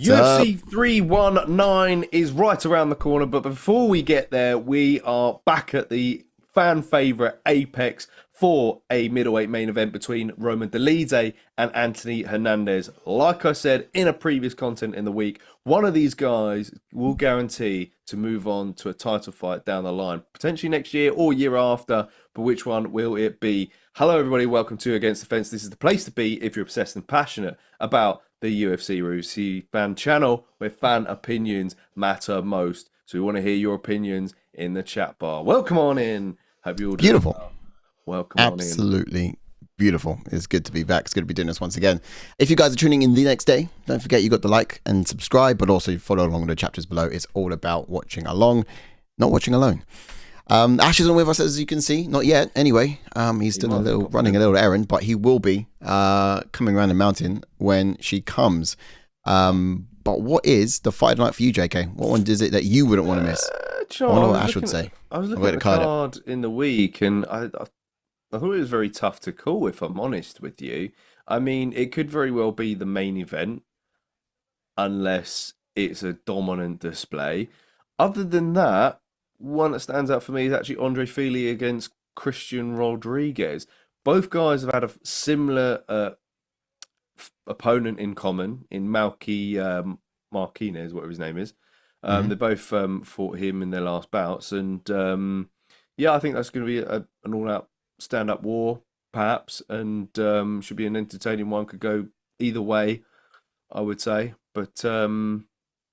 UFC 319 is right around the corner, but before we get there, we are back at the fan favourite Apex for a middleweight main event between Dolidze and Anthony Hernandez. Like I said in a previous content in the week, one of these guys will guarantee to move on to a title fight down the line, potentially next year or year after, but which one will it be? Hello everybody, welcome to Against the Fence. This is the place to be if you're obsessed and passionate about the UFC fan channel where fan opinions matter most. So we want to hear your opinions in the chat bar. Welcome on in. Hope you all doing beautiful. well. Welcome Absolutely on in. Beautiful. It's good to be back. It's good to be doing this once again. If you guys are tuning in the next day, don't forget you got the like and subscribe, but also follow along the chapters below. It's all about watching along, not watching alone. Ash isn't with us, as you can see, not yet. Anyway, he's still running a little errand, but he will be coming around the mountain when she comes. But what is the fight night for you, JK? What one is it that you wouldn't want to miss? I wonder what Ash would say. I was looking at the card in the week, and I thought it was very tough to call, if I'm honest with you. I mean, it could very well be the main event, unless it's a dominant display. Other than that, one that stands out for me is actually Fili against Christian Rodríguez. Both guys have had a similar opponent in common in Marquinez, whatever his name is. They both fought him in their last bouts, and yeah, I think that's going to be an all-out stand-up war, perhaps, and should be an entertaining one. Could go either way, I would say, but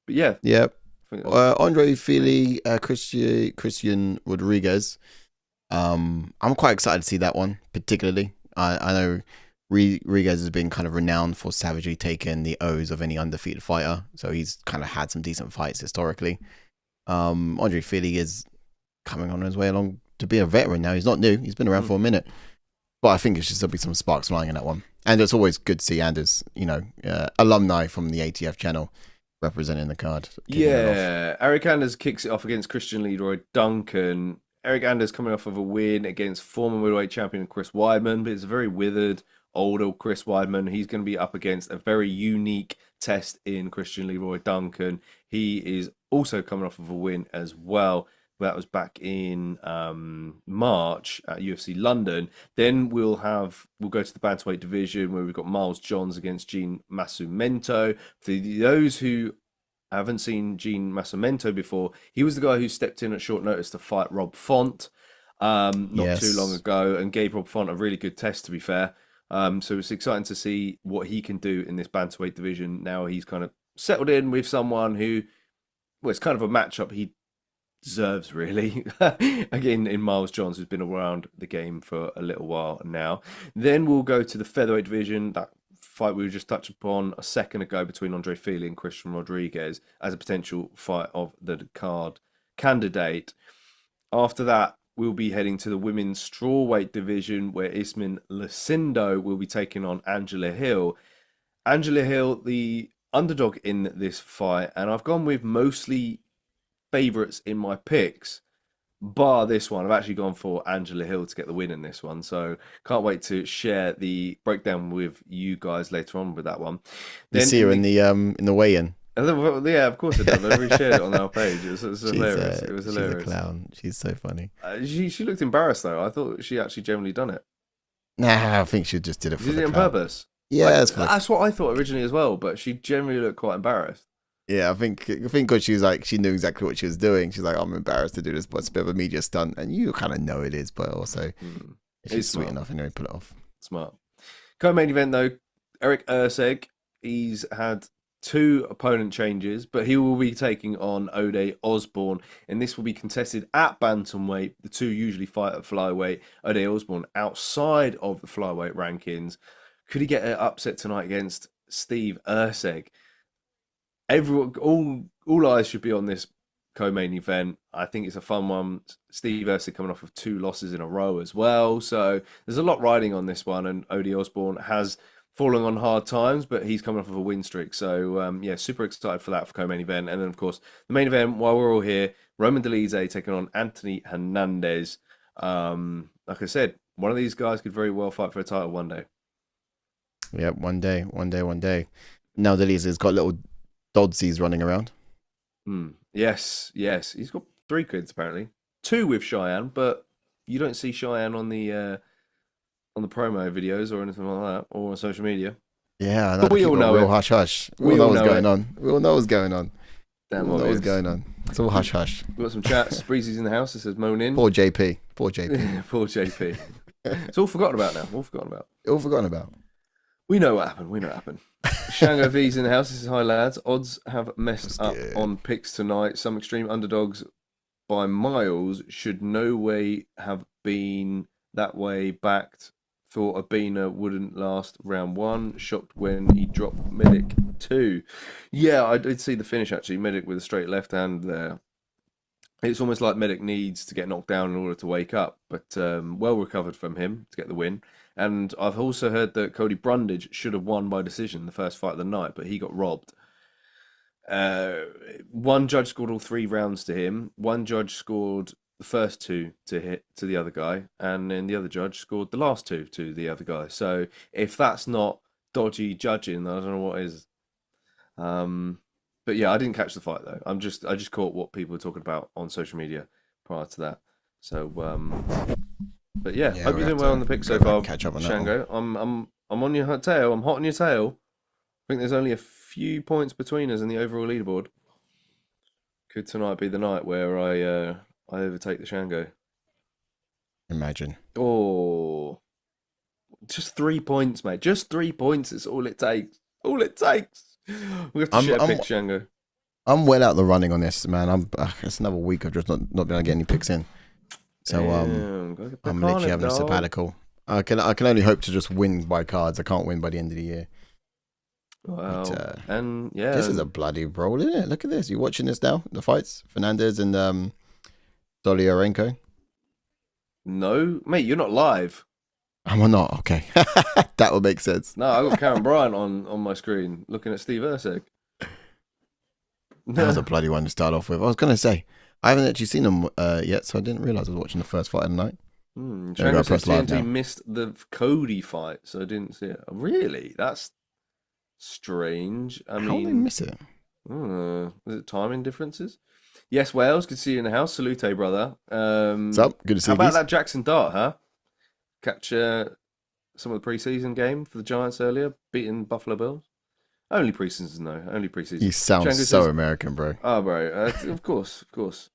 yeah. Yep. Fili, Christian Rodríguez. I'm quite excited to see that one, particularly. I know Rodríguez has been kind of renowned for savagely taking the O's of any undefeated fighter, so he's kind of had some decent fights historically. Fili is coming on his way along to be a veteran now. He's not new. He's been around for a minute. But I think it should still be some sparks flying in that one. And it's always good to see Anders, alumni from the ATF channel, representing the card. Yeah, Hernandez kicks it off against Christian Leroy Duncan. Hernandez coming off of a win against former middleweight champion Chris Weidman, but it's a very withered, older Chris Weidman. He's going to be up against a very unique test in Christian Leroy Duncan. He is also coming off of a win as well. That was back in March at UFC London. Then we'll go to the bantamweight division where we've got Miles Johns against Gene Matsumoto. For those who haven't seen Gene Matsumoto before, he was the guy who stepped in at short notice to fight Rob Font not too long ago and gave Rob Font a really good test, to be fair. So it's exciting to see what he can do in this bantamweight division. Now he's kind of settled in with someone who, well, it's kind of a matchup he deserves, really. Again, in Miles Johns, who's been around the game for a little while now. Then we'll go to the featherweight division. That fight we just touched upon a second ago between Fili and Christian Rodríguez as a potential fight of the card candidate. After that, we'll be heading to the women's strawweight division where Iasmin Lucindo will be taking on Angela Hill. Angela Hill, the underdog in this fight, and I've gone with mostly favourites in my picks, bar this one. I've actually gone for Angela Hill to get the win in this one, so can't wait to share the breakdown with you guys later on with that one. Then you see her in the weigh-in. Yeah, of course I did. I reshared it on our page. It was hilarious. It was hilarious. She's a clown. She's so funny. She looked embarrassed though. I thought she actually genuinely done it. Nah, I think she just did it for the did it on clown. Purpose. Yeah, that's what I thought originally as well. But she generally looked quite embarrassed. Yeah, I think because she was like, she knew exactly what she was doing. She's like, I'm embarrassed to do this, but it's a bit of a media stunt, and you kind of know it is, but also it's sweet enough, and you pull it off. Smart. Co-main event though, Erceg. He's had 2 opponent changes, but he will be taking on Osbourne, and this will be contested at bantamweight. The two usually fight at flyweight. Osbourne outside of the flyweight rankings. Could he get an upset tonight against Steve Erceg? Everyone, all eyes should be on this co-main event. I think it's a fun one. Steve Erceg coming off of 2 losses in a row as well, so there's a lot riding on this one. And Osbourne has falling on hard times, but he's coming off of a win streak. So, yeah, super excited for that for co-main event. And then, of course, the main event, while we're all here, Dolidze taking on Anthony Hernandez. Like I said, one of these guys could very well fight for a title one day. Yeah, one day. Now Dolidze's got a little Dodsy's running around. Yes. He's got 3 kids apparently. 2 with Cheyenne, but you don't see Cheyenne on the promo videos or anything like that, or on social media. Yeah, I know. But we all know real it. hush hush. We all know what's going on. We all know what's going on. Damn, we all know what's going on. It's all hush hush. We've got some chats. Breezy's in the house. It says moan in. Poor JP. Poor JP. Poor JP. It's all forgotten about now. All forgotten about. We know what happened. Shango V's in the house. This is hi lads. Odds have messed up on picks tonight. Some extreme underdogs by miles should no way have been that way backed. Thought Abina wouldn't last round 1. Shocked when he dropped Medic 2. Yeah, I did see the finish actually. Medic with a straight left hand there. It's almost like Medic needs to get knocked down in order to wake up, but well recovered from him to get the win. And I've also heard that Cody Brundage should have won by decision the first fight of the night, but he got robbed. One judge scored all 3 rounds to him. One judge scored the first 2 to the other guy, and then the other judge scored the last 2 to the other guy. So if that's not dodgy judging, I don't know what is. But yeah, I didn't catch the fight though. I just caught what people were talking about on social media prior to that. So but yeah, hope you're doing well on the pick so far, catch up on Shango. I'm on your tail. I'm hot on your tail. I think there's only a few points between us in the overall leaderboard. Could tonight be the night where I overtake the Shango? Imagine. Oh, just 3 points, mate. Just 3 points. It's all it takes. All it takes. We have to share picks, Shango. I'm well out the running on this, man. It's another week I've just not been able to get any picks in. So I'm literally having a sabbatical. I can only hope to just win by cards. I can't win by the end of the year. Wow. But, and yeah, this is a bloody roll, isn't it? Look at this. You watching this now? The fights, Hernandez and Dolidze. No, mate, you're not live. Am I not? Okay. That would make sense. No, I got Karen Bryant on my screen looking at Steve Erceg. That was a bloody one to start off with. I was going to say, I haven't actually seen them yet, so I didn't realise I was watching the first fight of the night. Shango says TNT missed the Cody fight, so I didn't see it. Really? That's strange. I mean, how did they miss it? Is it timing differences? Yes, Wales, good to see you in the house. Salute, brother. What's up? Good to see you. How about that Jackson Dart, huh? Catch some of the preseason game for the Giants earlier, beating Buffalo Bills. Only preseason, no. Only preseason. You sound Shango so says, American, bro. Oh, bro. Of course.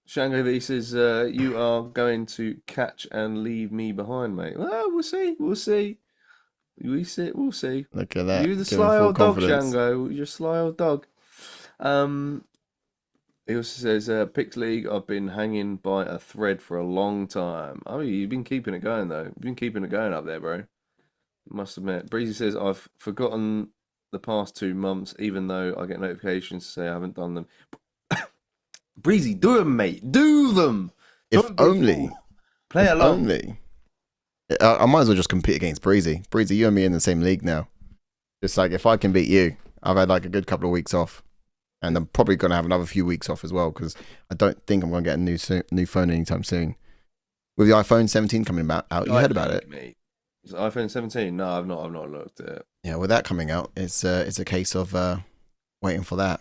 Shango V says, you are going to catch and leave me behind, mate. Well, we'll see. We'll see. Look at that. You're the sly old dog, Shango. You're a sly old dog. He also says, Picks League, I've been hanging by a thread for a long time. Oh, you've been keeping it going, though. You've been keeping it going up there, bro. Must admit. Breezy says, I've forgotten the past 2 months, even though I get notifications to say I haven't done them. Breezy, do them, mate. Do them. If only. Play along. Only. I might as well just compete against Breezy. Breezy, you and me in the same league now. Just like, if I can beat you, I've had like a good couple of weeks off. And I'm probably going to have another few weeks off as well, because I don't think I'm going to get a new phone anytime soon. With the iPhone 17 coming out, you heard about it? Mate. Is it iPhone 17? No, I've not looked at it. Yeah, with that coming out, it's a case of waiting for that.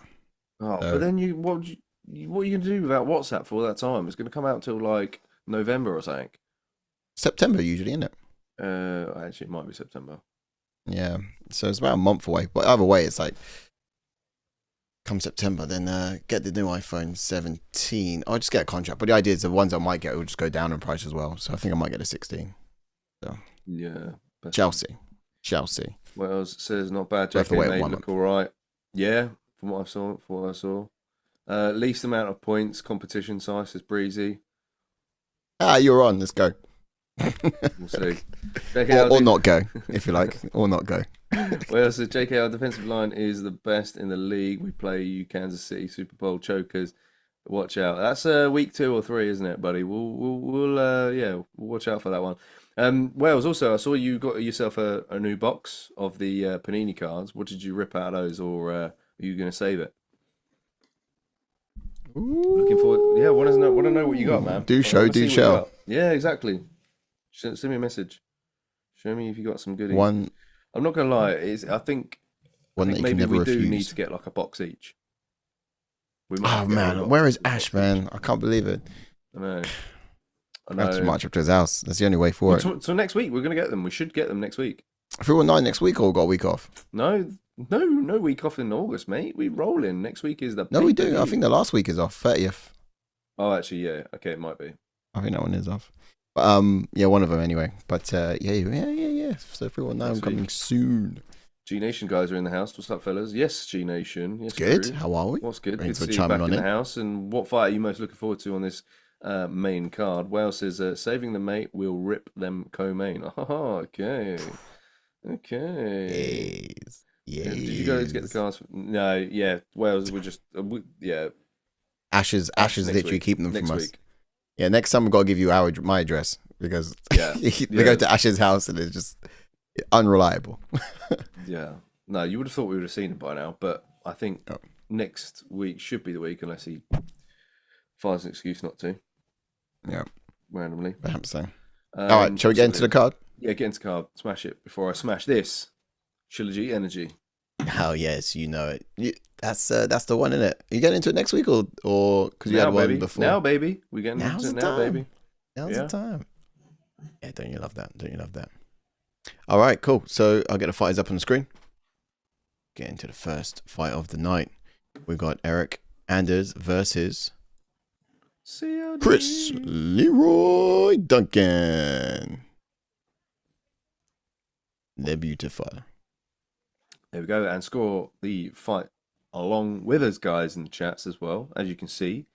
Oh, so, but then what are you going to do without WhatsApp for all that time? It's going to come out till like November or something. September usually, isn't it? Actually, it might be September. Yeah, so it's about a month away. But either way, it's like, come September, then get the new iPhone 17. I'll just get a contract. But the idea is the ones I might get will just go down in price as well. So I think I might get a 16. So yeah, Chelsea. What else says not bad? JK made look all right. Yeah, from what I saw. Least amount of points competition size is Breezy. You're on. Let's go. We'll see. or not go, if you like, or not go. Well, so JKR defensive line is the best in the league. We play you Kansas City Super Bowl chokers. Watch out. That's week 2 or 3, isn't it, buddy? We'll watch out for that one. Wales, also, I saw you got yourself a new box of the Panini cards. What did you rip out of those, or are you going to save it? Ooh. Looking forward. Yeah, want to know what you got, man. Do show. Yeah, exactly. Send me a message. Show me if you got some goodies. One. I'm not gonna lie. I think one that you maybe can never we do refuse. need to get like a box each. We might Oh man, where is Ash, man? I can't believe it. I know. I have to march up to his house. That's the only way for it. So next week we're gonna get them. We should get them next week. If we were 9 next week, or got a week off? No week off in August, mate. We roll in. Next week is the. No, we do. I think the last week is off, 30th. Oh, actually, yeah. Okay, it might be. I think that one is off. But yeah, one of them anyway. But yeah. So 319 coming soon. G Nation guys are in the house. What's up, fellas? Yes, G Nation. Yes, good. Drew. How are we? What's good? Thanks Good for to see you back chiming in on the in. house. And what fight are you most looking forward to on this main card? Wales says, saving the mate will rip them co-main. Oh, okay. Yes. Did you go to get the cards? No, yeah. Wales, we're just, yeah. Ash is literally keeping them next from week. us. Yeah, next time we've got to give you my address because they go to Ash's house and it's just unreliable. Yeah. No, you would have thought we would have seen it by now, but I think next week should be the week unless he finds an excuse not to. Yeah. Randomly. Perhaps so. All right, shall we get into the card? Yeah, get into the card. Smash it before I smash this. Trilogy Energy. Hell yes, you know it. That's the one, isn't it? You getting into it next week or because you had one before? Now, baby. We're getting into it now, baby. Now's the time. Yeah, don't you love that? Don't you love that? All right, cool. So I'll get the fighters up on the screen. Get into the first fight of the night. We've got Eryk Anders versus Chris Leroy Duncan. They're beautiful. There we go, and score the fight along with us, guys, in the chats as well. As you can see,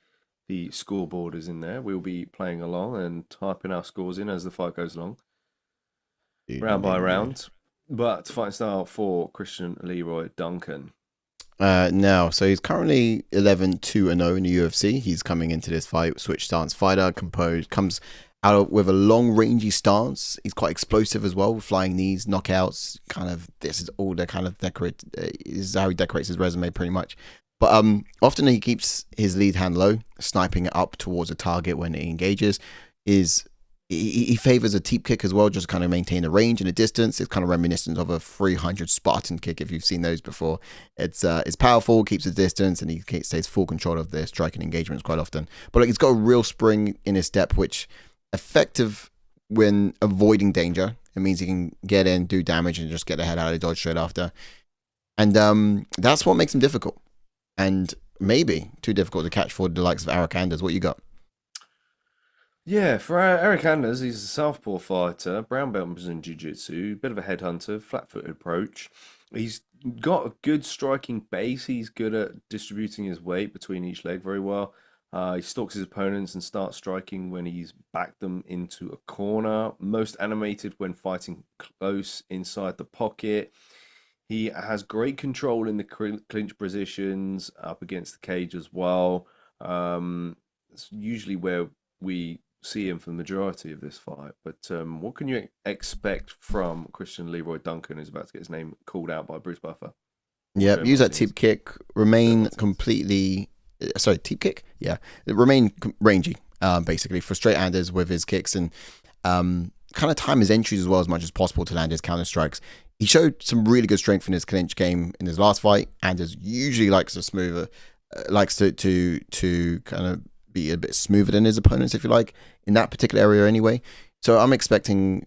the scoreboard is in there. We'll be playing along and typing our scores in as the fight goes along, round by round. But fight style for Christian Leroy Duncan. Now, so he's currently 11-2-0 in the UFC. He's coming into this fight, switch stance fighter, composed, comes out with a long rangy stance. He's quite explosive as well, with flying knees, knockouts. Kind of, this is all the kind of decorate. This is how he decorates his resume, pretty much. But often he keeps his lead hand low, sniping it up towards a target when it engages. He favors a teep kick as well, just to kind of maintain a range and a distance. It's kind of reminiscent of a 300 Spartan kick, if you've seen those before. It's powerful, keeps a distance, and he stays full control of their striking engagements quite often. But he's got a real spring in his step, which effective when avoiding danger. It means he can get in, do damage, and just get the head out of the dodge straight after. And that's what makes him difficult. And maybe too difficult to catch for the likes of Eryk Anders. What you got? Yeah, for Eryk Anders, he's a southpaw fighter, brown belt in jiu-jitsu, bit of a headhunter, flat-footed approach. He's got a good striking base. He's good at distributing his weight between each leg very well. He stalks his opponents and starts striking when he's backed them into a corner. Most animated when fighting close inside the pocket. He has great control in the clinch positions, up against the cage as well. It's usually where we see him for the majority of this fight. But what can you expect from Christian Leroy Duncan, who's about to get his name called out by Bruce Buffer? Yeah, use that teep kick. Remain completely... Sorry, teep kick? Yeah. Remain rangy, basically. Frustrate Anders with his kicks and kind of time his entries as well as much as possible to land his counter strikes. He showed some really good strength in his clinch game in his last fight. Anders usually likes to kind of be a bit smoother than his opponents, if you like, in that particular area anyway. So I'm expecting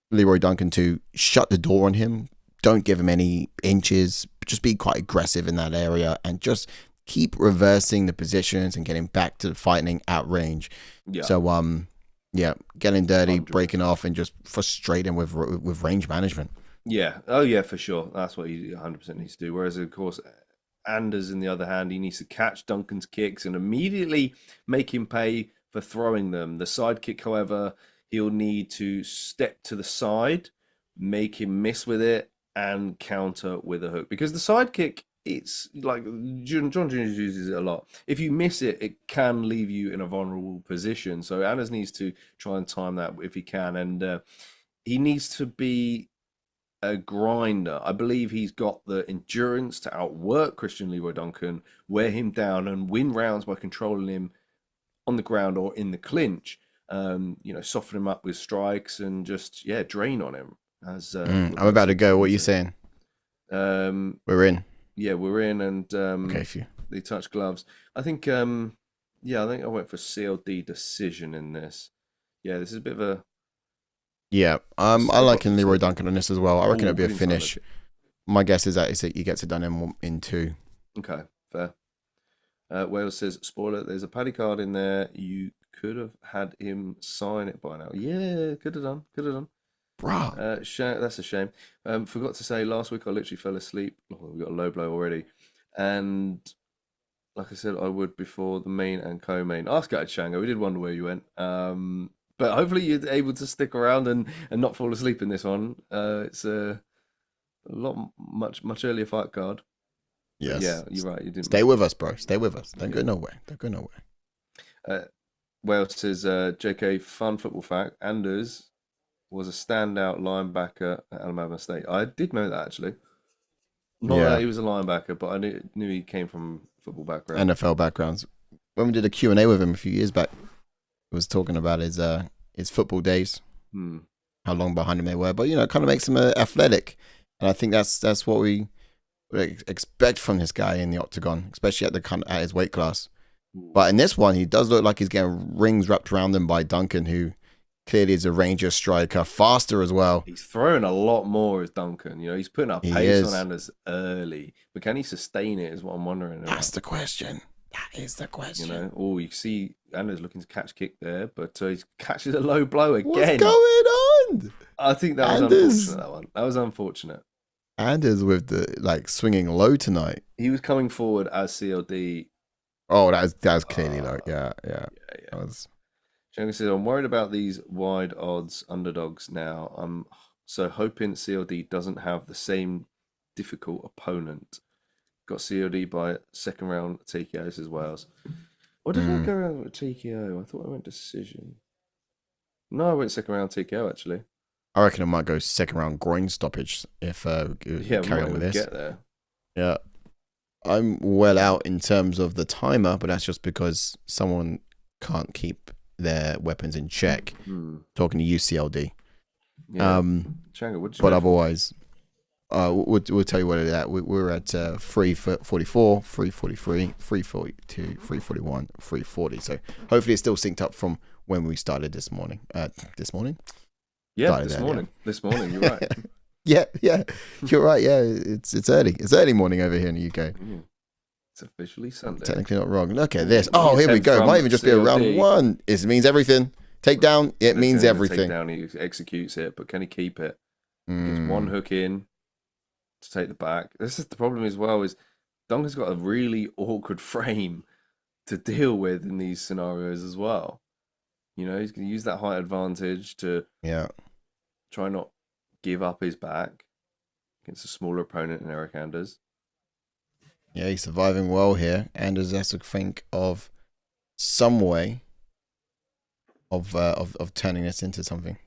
Leroy Duncan to shut the door on him. Don't give him any inches. Just be quite aggressive in that area and just keep reversing the positions and getting back to the fighting at range. Yeah. So, getting dirty, 100%. Breaking off, and just frustrating with range management. Yeah. Oh, yeah, for sure. That's what he 100% needs to do. Whereas, of course, Anders, on the other hand, he needs to catch Duncan's kicks and immediately make him pay for throwing them. The side kick, however, he'll need to step to the side, make him miss with it, and counter with a hook. Because the side kick, it's like John Jones uses it a lot. If you miss it, it can leave you in a vulnerable position. So Anders needs to try and time that if he can. And he needs to be a grinder. I believe he's got the endurance to outwork Christian Leroy Duncan, wear him down, and win rounds by controlling him on the ground or in the clinch. Soften him up with strikes and just drain on him. As I'm about to go. What are you saying? We're in. Yeah, we're in, and okay, They touch gloves. I think, I think I went for CLD decision in this. Yeah, this is a bit of a. Yeah, I like in Leroy Duncan on this as well. I reckon it'll be a brilliant finish. My guess is that he gets it done in 2. Okay, fair. Wales says, spoiler, there's a Paddy card in there. You could have had him sign it by now. Yeah, could have done. Bruh. That's a shame. Forgot to say, last week I literally fell asleep. Oh, we got a low blow already. And like I said, I would before the main and co-main. Ask out Shango. We did wonder where you went. But hopefully you're able to stick around and not fall asleep in this one. It's a much earlier fight card. Yes. But yeah, you're right. You didn't stay with us, bro. Stay with us. Don't go nowhere. Wales says, JK, fun football fact. Anders was a standout linebacker at Alabama State. I did know that, actually. Not that he was a linebacker, but I knew he came from football background. NFL backgrounds. When we did a Q&A with him a few years back, he was talking about his football days, how long behind him they were. But, it kind of makes him athletic. And I think that's what we would expect from this guy in the octagon, especially at his weight class. But in this one, he does look like he's getting rings wrapped around him by Duncan, who clearly is a Ranger striker, faster as well. He's throwing a lot more as Duncan. He's putting up pace on Anders early. But can he sustain it is what I'm wondering about. That's the question. That is the question. You see Anders looking to catch kick there, but he catches a low blow again. What's going on? I think that was unfortunate, that was unfortunate. Anders with the swinging low tonight. He was coming forward as CLD. Oh, that's clearly low. Yeah. That was... Shango says, I'm worried about these wide odds underdogs now. I'm so hoping CLD doesn't have the same difficult opponent. Got CLD by second round TKO, says Wales. Or did I go around with TKO? I thought I went decision. No, I went second round TKO, actually. I reckon I might go second round groin stoppage if carry on with this. Get there. Yeah. I'm well out in terms of the timer, but that's just because someone can't keep their weapons in check. Talking to UCLD. Yeah. Shango, what did you but otherwise, we'll tell you what it is at. We're at 344, 343, 342, 341, 340. So hopefully it's still synced up from when we started this morning. This morning? Yeah, This morning, you're right. Yeah, you're right. Yeah, it's early. It's early morning over here in the UK. It's officially Sunday. Technically not wrong. Look at this. Oh, here we go. It might even just be a round 1. It means everything. Takedown. It means everything. Takedown. He executes it, but can he keep it? Gets one hook in to take the back. This is the problem as well. Is Duncan's got a really awkward frame to deal with in these scenarios as well. He's going to use that height advantage to try not give up his back against a smaller opponent in Eryk Anders. Yeah, he's surviving well here. Anders has to think of some way of turning this into something.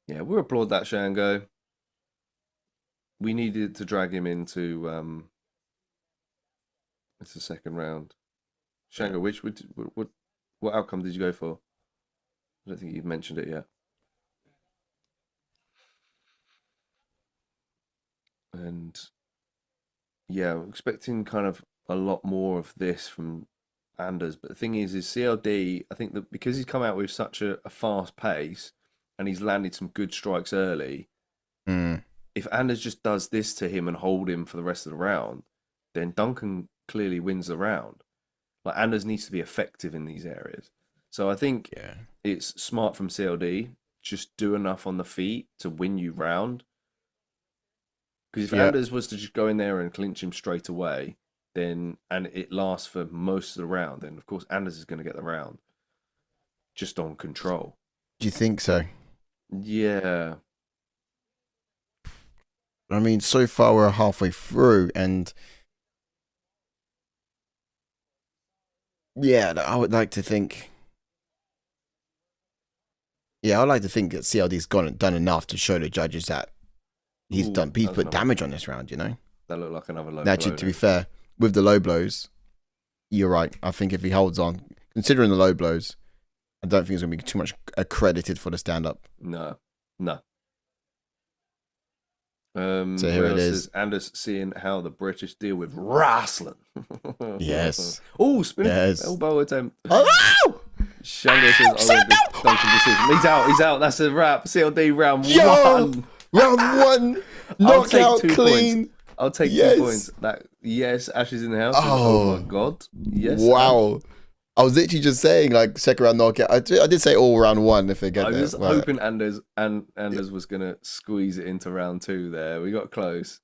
Yeah, we'll applaud that, Shango. We needed to drag him into it's the second round. Shango, what outcome did you go for? I don't think you've mentioned it yet. And yeah, I'm expecting kind of a lot more of this from Anders. But the thing is CLD, I think that because he's come out with such a fast pace and he's landed some good strikes early, if Anders just does this to him and hold him for the rest of the round, then Duncan clearly wins the round. Anders needs to be effective in these areas. So I think it's smart from CLD, just do enough on the feet to win you round. Because if Anders was to just go in there and clinch him straight away, and it lasts for most of the round, then of course Anders is going to get the round just on control. Do you think so? Yeah. I mean, so far we're halfway through, and I would like to think. Yeah, I'd like to think that CLD's done enough to show the judges that he's put damage on this round, That looked like another low blow. To be fair, with the low blows, you're right. I think if he holds on, considering the low blows, I don't think he's going to be too much accredited for the stand-up. No. So here Where it else is. is Anders seeing how the British deal with wrestling? Yes. Oh, spinning Yes. elbow attempt. Oh! Shango says, "I want this Duncan decision." He's out. He's out. That's a wrap. CLD round Yo! 1. Round 1. I'll take Knockout 2 clean. points. I'll take Yes. 2 points. Yes, Ash is in the house. Oh. Oh my god. Yes. Wow. I was literally just saying like second round knockout. I did say all round 1 if they get I there. was hoping Anders was gonna squeeze it into round 2 there. We got close.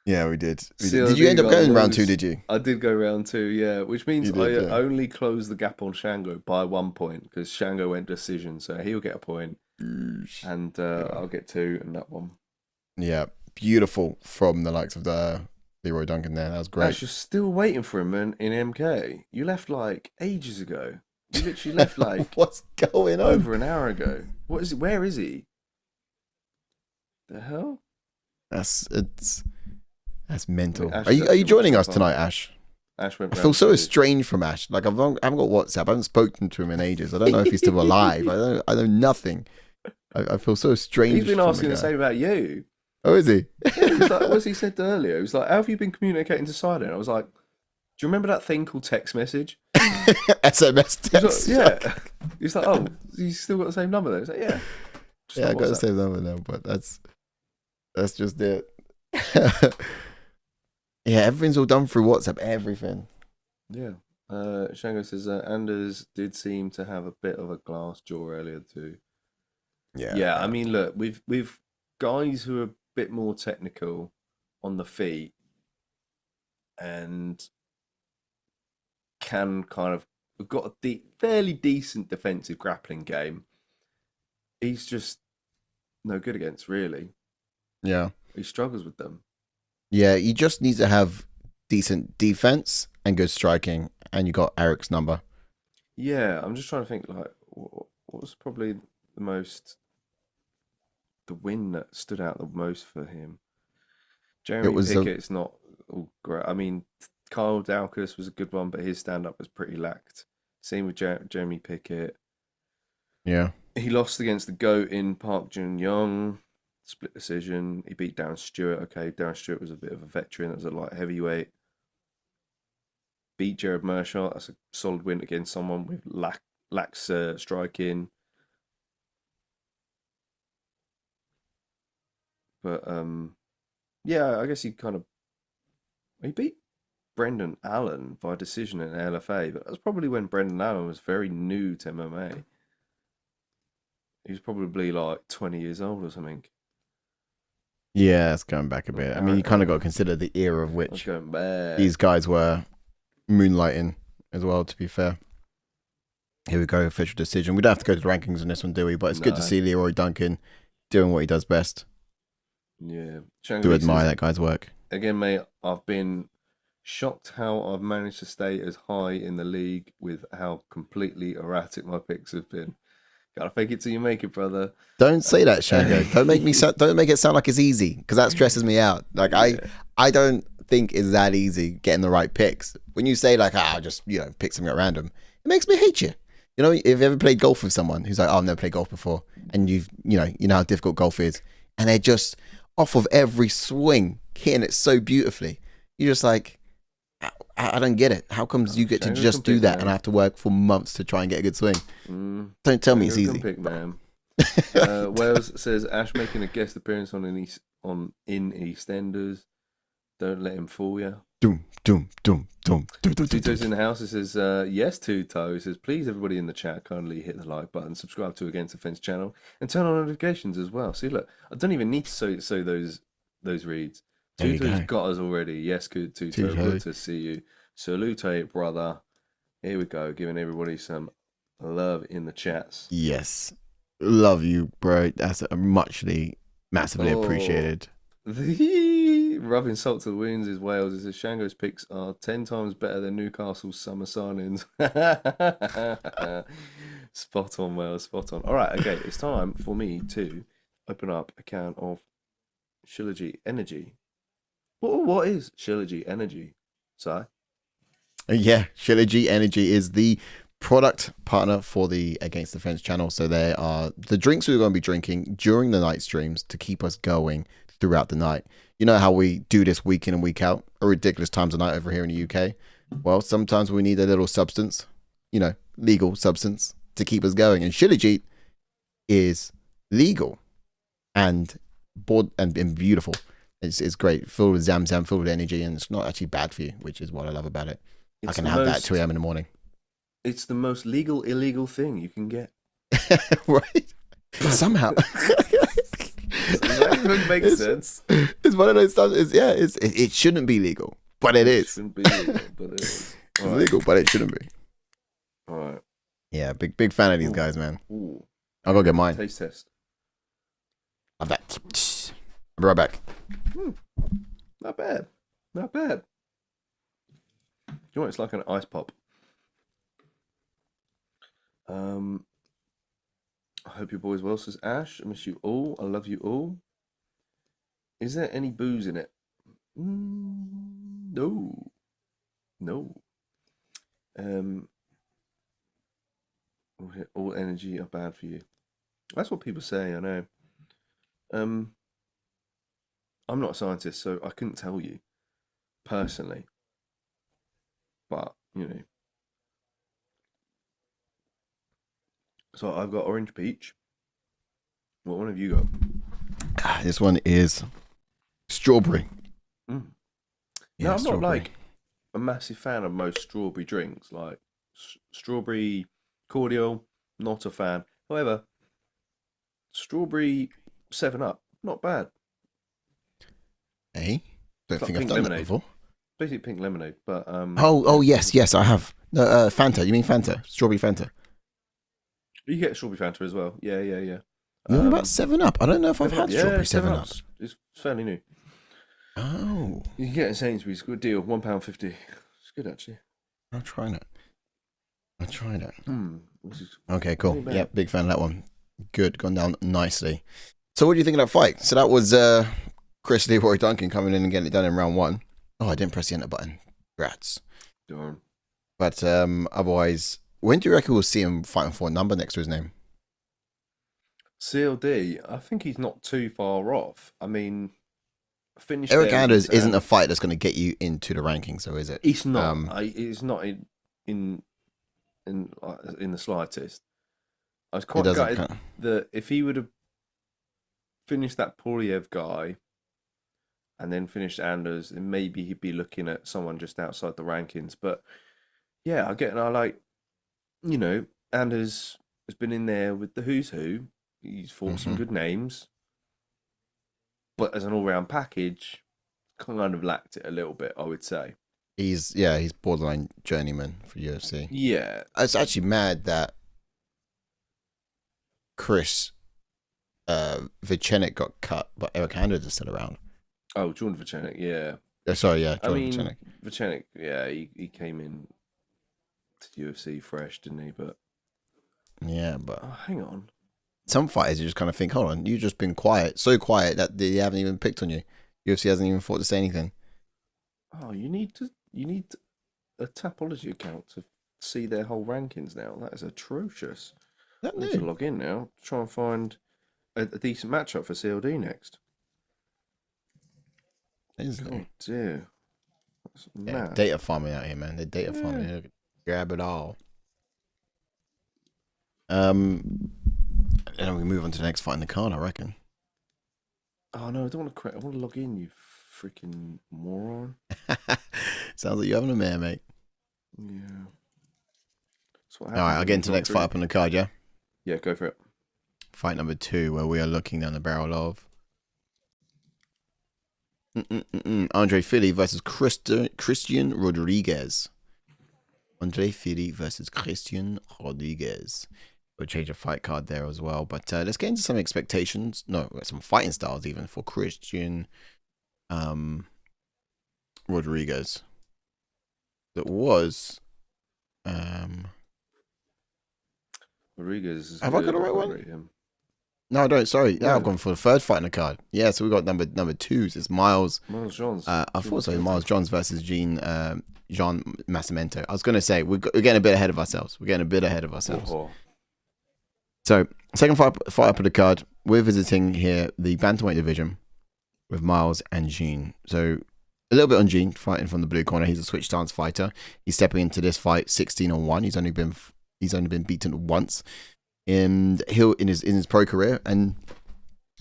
Yeah, we did. CLD Did you end up got going round loose. 2, did you? I did go round 2, yeah. Which means You did, yeah. only closed the gap on Shango by 1 point because Shango went decision, so he'll get a point. And I'll get 2 in that one. Yeah, beautiful from the likes of the Leroy Duncan there. That was great. Ash, you're still waiting for him in MK. You left like ages ago. You literally left like What's going on? over an hour ago. What is it? Where is he? The hell? That's mental. Ash Are is you actually joining us watching tonight, Ash? Ash went I round feel so 2. estranged from Ash. Like I haven't got WhatsApp. I haven't spoken to him in ages. I don't know if he's still alive. I know nothing. I feel so estranged. He's been from asking the the guy. same about you. Oh, is he? Yeah, he was like, what's he said earlier? He was like, how have you been communicating to Silent? I was like, do you remember that thing called text message? SMS He was text. like, yeah. He's like, oh, you still got the same number there? He's like, yeah. Just Yeah, I like got the WhatsApp. same number now, but that's just it. Yeah, everything's all done through WhatsApp. Everything. Yeah. Shango says Anders did seem to have a bit of a glass jaw earlier too. Yeah, I mean, look, with guys who are a bit more technical on the feet and can kind of we've got a fairly decent defensive grappling game. He's just no good against, really. Yeah. He struggles with them. Yeah, you just need to have decent defense and good striking, and you got Eric's number. Yeah, I'm just trying to think, like, what was probably the win that stood out the most for him? Jeremy Pickett's not all great. I mean, Kyle Daukaus was a good one, but his stand-up was pretty lacked. Same with Jeremy Pickett. Yeah. He lost against the GOAT in Park Jun-young. Split decision. He beat Darren Stewart. Okay, Darren Stewart was a bit of a veteran. That was a light heavyweight. Beat Jared Mershaw. That's a solid win against someone with lax striking. But yeah, I guess he beat Brendan Allen by decision in LFA. But that's probably when Brendan Allen was very new to MMA. He was probably like 20 years old or something. Yeah, it's going back a bit. I mean, you kind of got to consider the era of which these guys were moonlighting as well, to be fair. Here we go, official decision. We don't have to go to the rankings on this one, do we? But it's good to see Leroy Duncan doing what he does best. Yeah. Do admire that guy's work. Again, mate, I've been shocked how I've managed to stay as high in the league with how completely erratic my picks have been. Gotta fake it till you make it, brother. Don't say that, Shango. Don't make it sound like it's easy, because that stresses me out. Like I don't think it's that easy getting the right picks. When you say like, I'll just pick something at random, it makes me hate you. You know, if you've ever played golf with someone who's like, oh, I've never played golf before, and you know how difficult golf is, and they're just off of every swing hitting it so beautifully, you're just like, I don't get it. How comes you get to just do that and I have to work for months to try and get a good swing? Don't tell me it's easy. Pick, man. Wales says Ash making a guest appearance in EastEnders. Don't let him fool you. Doom. Tuto's in the house. It says yes, Tuto. It says please everybody in the chat kindly hit the like button, subscribe to Against the Fence channel, and turn on notifications as well. See, look, I don't even need to sow those reads. Tuto's got us already. Yes, good Tuto. Good to see you. Salute, brother. Here we go, giving everybody some love in the chats. Yes. Love you, bro. That's massively appreciated. Rubbing salt to the wounds is Wales. It says Shango's picks are 10 times better than Newcastle's summer signings. Spot on, Wales. Spot on. All right, okay. It's time for me to open up a can of Shilajit Energy. What is Shilajit Energy? Si? Yeah, Shilajit Energy is the product partner for the Against the Fence channel. So they are the drinks we're going to be drinking during the night streams to keep us going throughout the night. You know how we do this week in and week out, a ridiculous times a night over here in the UK. Well, sometimes we need a little substance, legal substance to keep us going. And Shilajit is legal and beautiful. It's great, full with Zamzam, full with energy, and it's not actually bad for you, which is what I love about it. I can have that at 2 a.m. in the morning. It's the most legal, illegal thing you can get. Right? Somehow. That even makes sense. It's one of those stuff. It shouldn't be legal, but it is. It shouldn't be legal, but it is. It's legal, but it shouldn't be. All right. Yeah, big fan of these guys, man. Ooh. I'll go get mine. Taste test. Have that. I'll be right back. Not bad. Not bad. You know what? It's like an ice pop. I hope your boys well, says Ash. I miss you all. I love you all. Is there any booze in it? No. All energy are bad for you. That's what people say, I know. I'm not a scientist, so I couldn't tell you personally. But, So I've got orange peach. What one have you got? This one is strawberry. Yeah, Yeah, I'm strawberry. not like a massive fan of most strawberry drinks. Like strawberry cordial, not a fan. However, strawberry 7-Up, not bad. Hey, don't It's like think I've pink done that lemonade. before. Basically pink lemonade, but Oh, yes, I have. No, Fanta. You mean Fanta? Strawberry Fanta. you get strawberry Fanta as well. Yeah. You're on about 7-Up. I don't know if I've had strawberry 7-Up. It's fairly new. Oh, You can get it at Sainsbury's. Good deal. £1.50. It's good actually. I'll try that. This is Okay, cool. Really bad. Yeah, big fan of that one. Good, gone down nicely. So what do you think of that fight? So that was Chris Leroy Duncan coming in and getting it done in round 1. Oh, I didn't press the enter button. Congrats. darn. But otherwise, when do you reckon we'll see him fighting for a number next to his name? CLD. I think he's not too far off. I mean, finished. Eryk there Anders against isn't a fight that's going to get you into the rankings, so is it? It's not. It's not in the slightest. I was quite gutted that if he would have finished that Poilievre guy and then finished Anders, then maybe he'd be looking at someone just outside the rankings. But yeah, Anders has been in there with the who's who. He's fought some good names, but as an all-round package, kind of lacked it a little bit, I would say. He's borderline journeyman for UFC. Yeah. It's actually mad that Chris Vicenik got cut, but Eryk Anders is still around. Oh, Jordan Vicenik, yeah. Jordan Vicenik. Vicenik. Vicenik, yeah, he came in to UFC fresh, didn't he? But Yeah, but hang on. some fighters you just kind of think, hold on, you've just been quiet, so quiet that they haven't even picked on you. UFC hasn't even thought to say anything. Oh, you need a Tapology account to see their whole rankings now. That is atrocious. I need to log in now, try and find a decent matchup for CLD next. Isn't Oh it? dear. That's Yeah, mad. data farming out here, man. They're data farming. They grab it all. And then we move on to the next fight in the card, I reckon. Oh no, I don't want to I want to log in, you freaking moron. Sounds like you're having a mare, mate. Yeah. That's what All right, happens I'll when get into you're the next not fight up on the card, yeah? Yeah, go for it. Fight number 2, where we are looking down the barrel of Andre Fili versus Christian Rodríguez. Andre Fili versus Christian Rodríguez. We'll change the fight card there as well. But let's get into some expectations. No, some fighting styles even for Christian Rodríguez. That was Rodríguez is Have I got good. the right one? rate him. No, I don't. Sorry. Yeah. I've gone for the third fight in the card. Yeah, so we got number 2s. It's Miles. Miles Johns. I thought so. Miles Johns versus Jean Matsumoto. I was going to say we're getting a bit ahead of ourselves. Oh. So second fight up of the card. We're visiting here the bantamweight division. with Miles and Jean. So a little bit on Jean, fighting from the blue corner. He's a switch stance fighter. He's stepping into this fight 16-1. He's only been beaten once in his pro career, and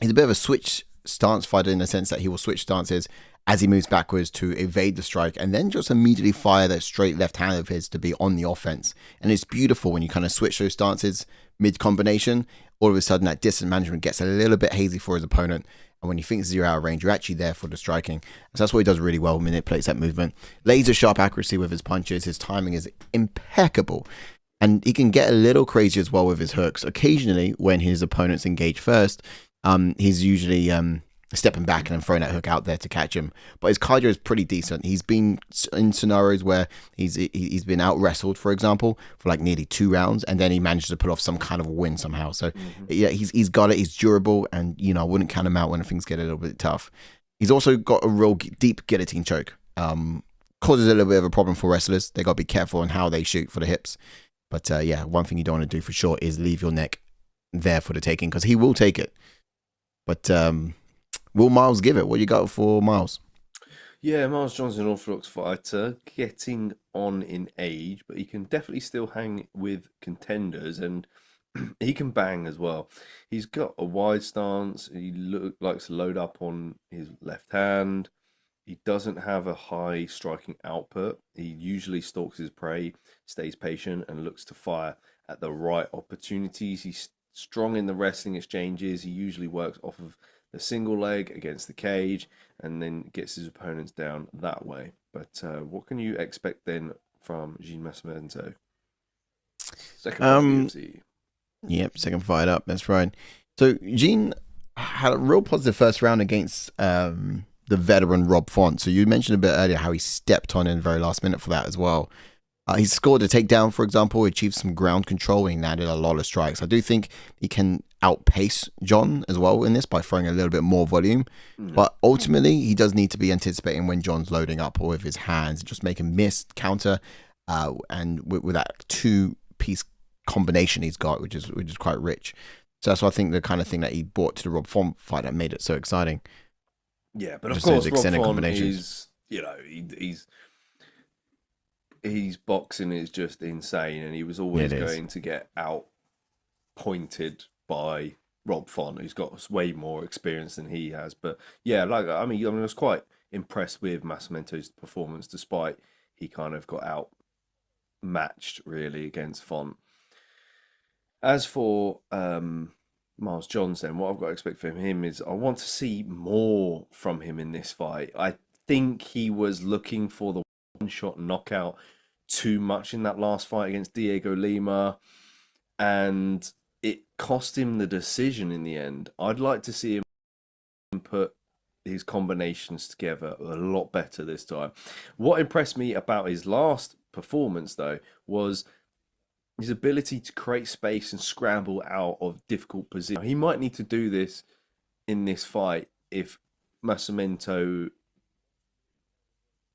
he's a bit of a switch stance fighter in the sense that he will switch stances as he moves backwards to evade the strike and then just immediately fire that straight left hand of his to be on the offense. And it's beautiful when you kind of switch those stances mid-combination. All of a sudden, that distance management gets a little bit hazy for his opponent. And when he thinks you're out of range, you're actually there for the striking. So that's what he does really well, manipulates that movement. Laser sharp accuracy with his punches. His timing is impeccable. And he can get a little crazy as well with his hooks. Occasionally, when his opponents engage first, he's usually stepping back and then throwing that hook out there to catch him. But his cardio is pretty decent. He's been in scenarios where he's been out wrestled, for example, for like nearly 2 rounds, and then he manages to pull off some kind of win somehow. So yeah, he's got it. He's durable, and I wouldn't count him out when things get a little bit tough. He's also got a real deep guillotine choke. Causes a little bit of a problem for wrestlers. They got to be careful on how they shoot for the hips. But yeah, one thing you don't want to do for sure is leave your neck there for the taking, because he will take it. But will Miles give it? What you got for Miles? Yeah, Miles Johnson, an orthodox fighter, getting on in age, but he can definitely still hang with contenders, and he can bang as well. He's got a wide stance. He likes to load up on his left hand. He doesn't have a high striking output. He usually stalks his prey, stays patient, and looks to fire at the right opportunities. He's strong in the wrestling exchanges. He usually works off of the single leg against the cage and then gets his opponents down that way. But what can you expect then from Jean Matsumoto? Second fight UFC. Yep, second fight up. That's right. So Jean had a real positive first round against the veteran Rob Font. So you mentioned a bit earlier how he stepped on in the very last minute for that as well. He scored a takedown, for example, achieved some ground control, and he landed a lot of strikes. I do think he can outpace John as well in this by throwing a little bit more volume. But ultimately, he does need to be anticipating when John's loading up with his hands, just make him miss, counter, and with that 2-piece combination he's got, which is quite rich. So that's what I think the kind of thing that he brought to the Rob Font fight that made it so exciting. Yeah, but of course, Rob Font is, his boxing is just insane, and he was always going to get out pointed by Rob Font, who's got way more experience than he has. But yeah, I was quite impressed with Matsumoto's performance, despite he kind of got out matched really against Font. As for Miles Johnson, what I've got to expect from him is I want to see more from him in this fight. I think he was looking for the one-shot knockout too much in that last fight against Diego Lima, and it cost him the decision in the end. I'd like to see him put his combinations together a lot better this time. What impressed me about his last performance, though, was his ability to create space and scramble out of difficult positions. He might need to do this in this fight if Matsumoto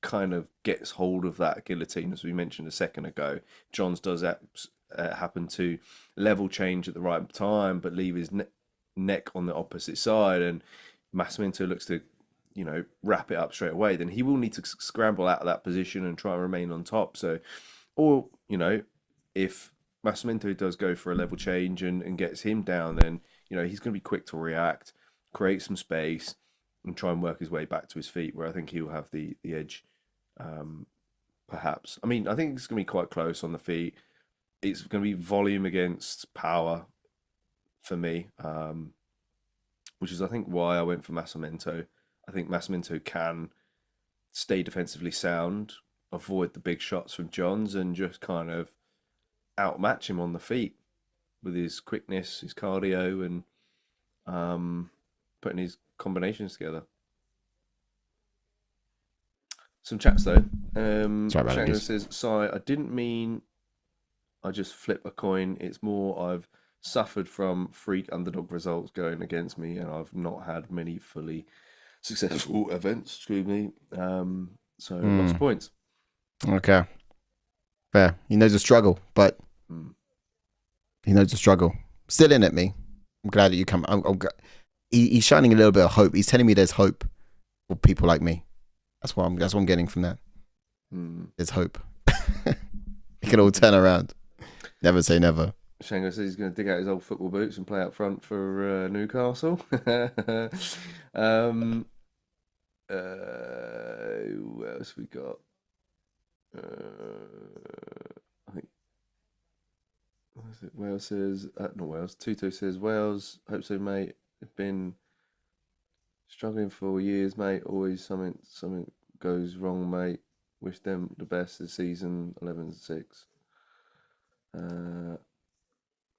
kind of gets hold of that guillotine, as we mentioned a second ago. Johns does happen to level change at the right time, but leave his neck on the opposite side, and Matsumoto looks to, wrap it up straight away. Then he will need to scramble out of that position and try and remain on top. So, or if Matsumoto does go for a level change and gets him down, then he's going to be quick to react, create some space, and try and work his way back to his feet, where I think he'll have the edge. Perhaps. I think it's going to be quite close on the feet. It's going to be volume against power for me, which is, I think, why I went for Matsumoto. I think Matsumoto can stay defensively sound, avoid the big shots from Johns, and just kind of outmatch him on the feet with his quickness, his cardio, and putting his combinations together. Some chats though. Chandler says, "Sorry, I didn't mean I just flip a coin. It's more I've suffered from freak underdog results going against me, and I've not had many fully successful events. Excuse me. So lots of points." Okay, fair. He knows the struggle, but he knows the struggle. Still in it, me. I'm glad that you come. He's shining a little bit of hope. He's telling me there's hope for people like me. That's what I'm getting from that. There's hope. It can all turn around. Never say never. Shango says he's going to dig out his old football boots and play up front for Newcastle. What else we got? I think what is it? Wales says not Wales. Tuto says Wales. Hope so, mate. Have been struggling for years, mate. Always something goes wrong, mate. Wish them the best this season. 11-6.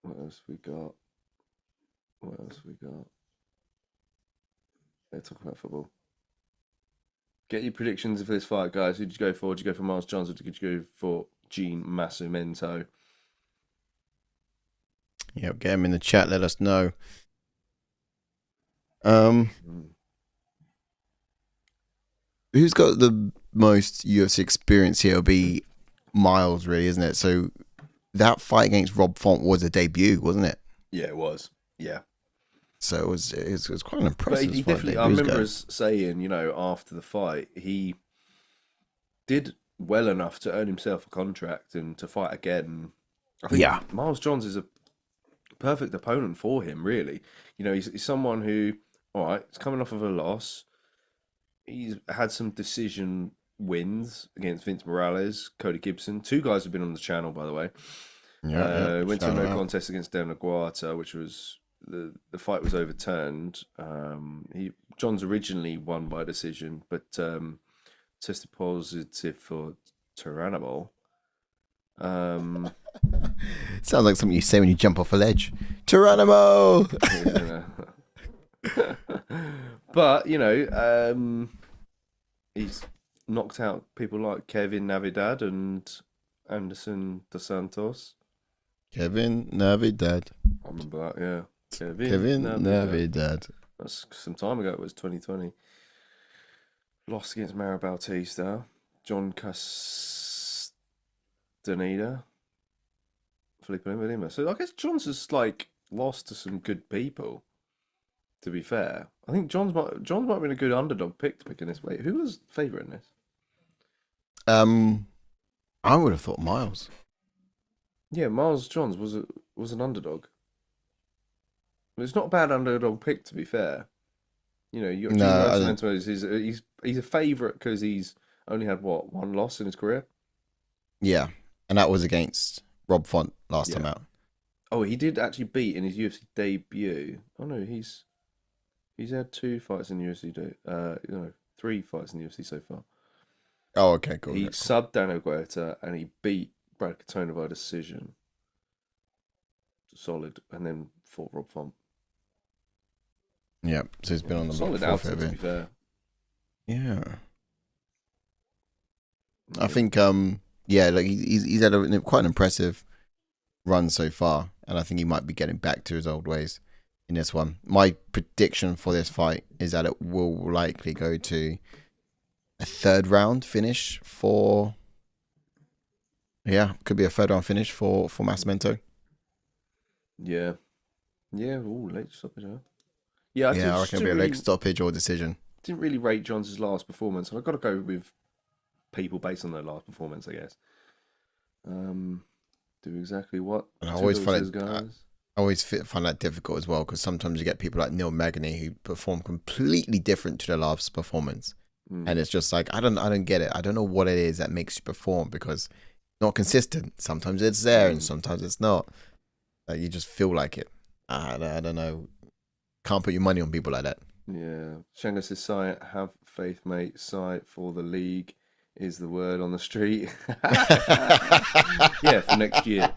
What else we got? Let's talk about football. Get your predictions for this fight, guys. Who did you go for? Did you go for Miles Johnson or did you go for Gene Matsumoto? Yep, get him in the chat. Let us know. Who's got the most UFC experience here? Will be Miles, really, isn't it? So that fight against Rob Font was a debut, wasn't it? Yeah, it was. Yeah. So it was quite an impressive But he fight. definitely, I remember us saying, after the fight, he did well enough to earn himself a contract and to fight again. I think Miles Johns is a perfect opponent for him, really. He's someone who, all right, is coming off of a loss. He's had some decision wins against Vince Morales, Cody Gibson. Two guys have been on the channel, by the way. Went to a no contest against Dan Aguata, which was the fight was overturned. John's originally won by decision, but tested positive for Tyrannobol. Sounds like something you say when you jump off a ledge. Tyrannobol. But he's knocked out people like Kevin Navidad and Anderson Dos Santos. Kevin Navidad. I remember that, yeah. Kevin Navidad. That's some time ago. It was 2020. Lost against Mara Bautista. John Castaneda. Felipe Lima. So I guess John's just lost to some good people. To be fair, I think John's might have been a good underdog pick to pick in this weight. Who was favourite in this? I would have thought Miles. Yeah, Miles Johns was an underdog. It's not a bad underdog pick, to be fair. He's a favourite because he's only had one loss in his career. Yeah, and that was against Rob Font last time out. Oh, he did actually beat in his UFC debut. Oh no, he's had 2 fights in the UFC. 3 fights in the UFC so far. Oh, okay, cool. He subbed Dan Aguata and he beat Brad Katona by decision. Solid, and then fought Rob Font. Yeah, so he's been on the solid outfit, to be fair. Yeah. I think he's had quite an impressive run so far, and I think he might be getting back to his old ways in this one. My prediction for this fight is that it will likely go to a 3rd round finish for could be a 3rd round finish for Matsumoto. Yeah. Late stoppage, huh? I reckon it'll be a late stoppage or decision. Didn't really rate Johns' last performance, and I've got to go with people based on their last performance, I guess. Do exactly what. And I always find that difficult as well, because sometimes you get people like Neil Magny who perform completely different to their last performance, and it's just like I don't get it. I don't know what it is that makes you perform, because it's not consistent. Sometimes it's there, and sometimes it's not. You just feel like it. I don't know. Can't put your money on people like that. Yeah. Shango says, "Sai, have faith, mate. Sai for the league is the word on the street." Yeah, for next year.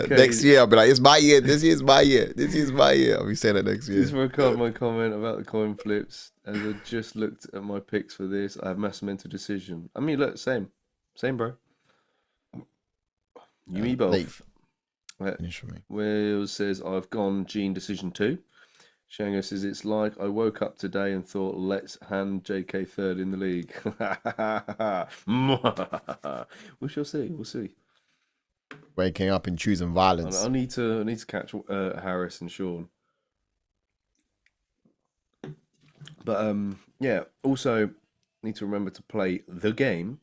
Next year, I'll be like, it's my year. This year's my year. This year's my year. I'll be saying that next year. Just record my comment about the coin flips. As I just looked at my picks for this, I have Matsumoto decision. I mean, look, same, bro. You me both. Finish for me. Will says, I've gone Gene decision 2. Shango says, it's like I woke up today and thought, let's hand JK 3rd in the league. We shall see. We'll see. Waking up and choosing violence. I need to catch Harris and Sean. But yeah. Also, need to remember to play the game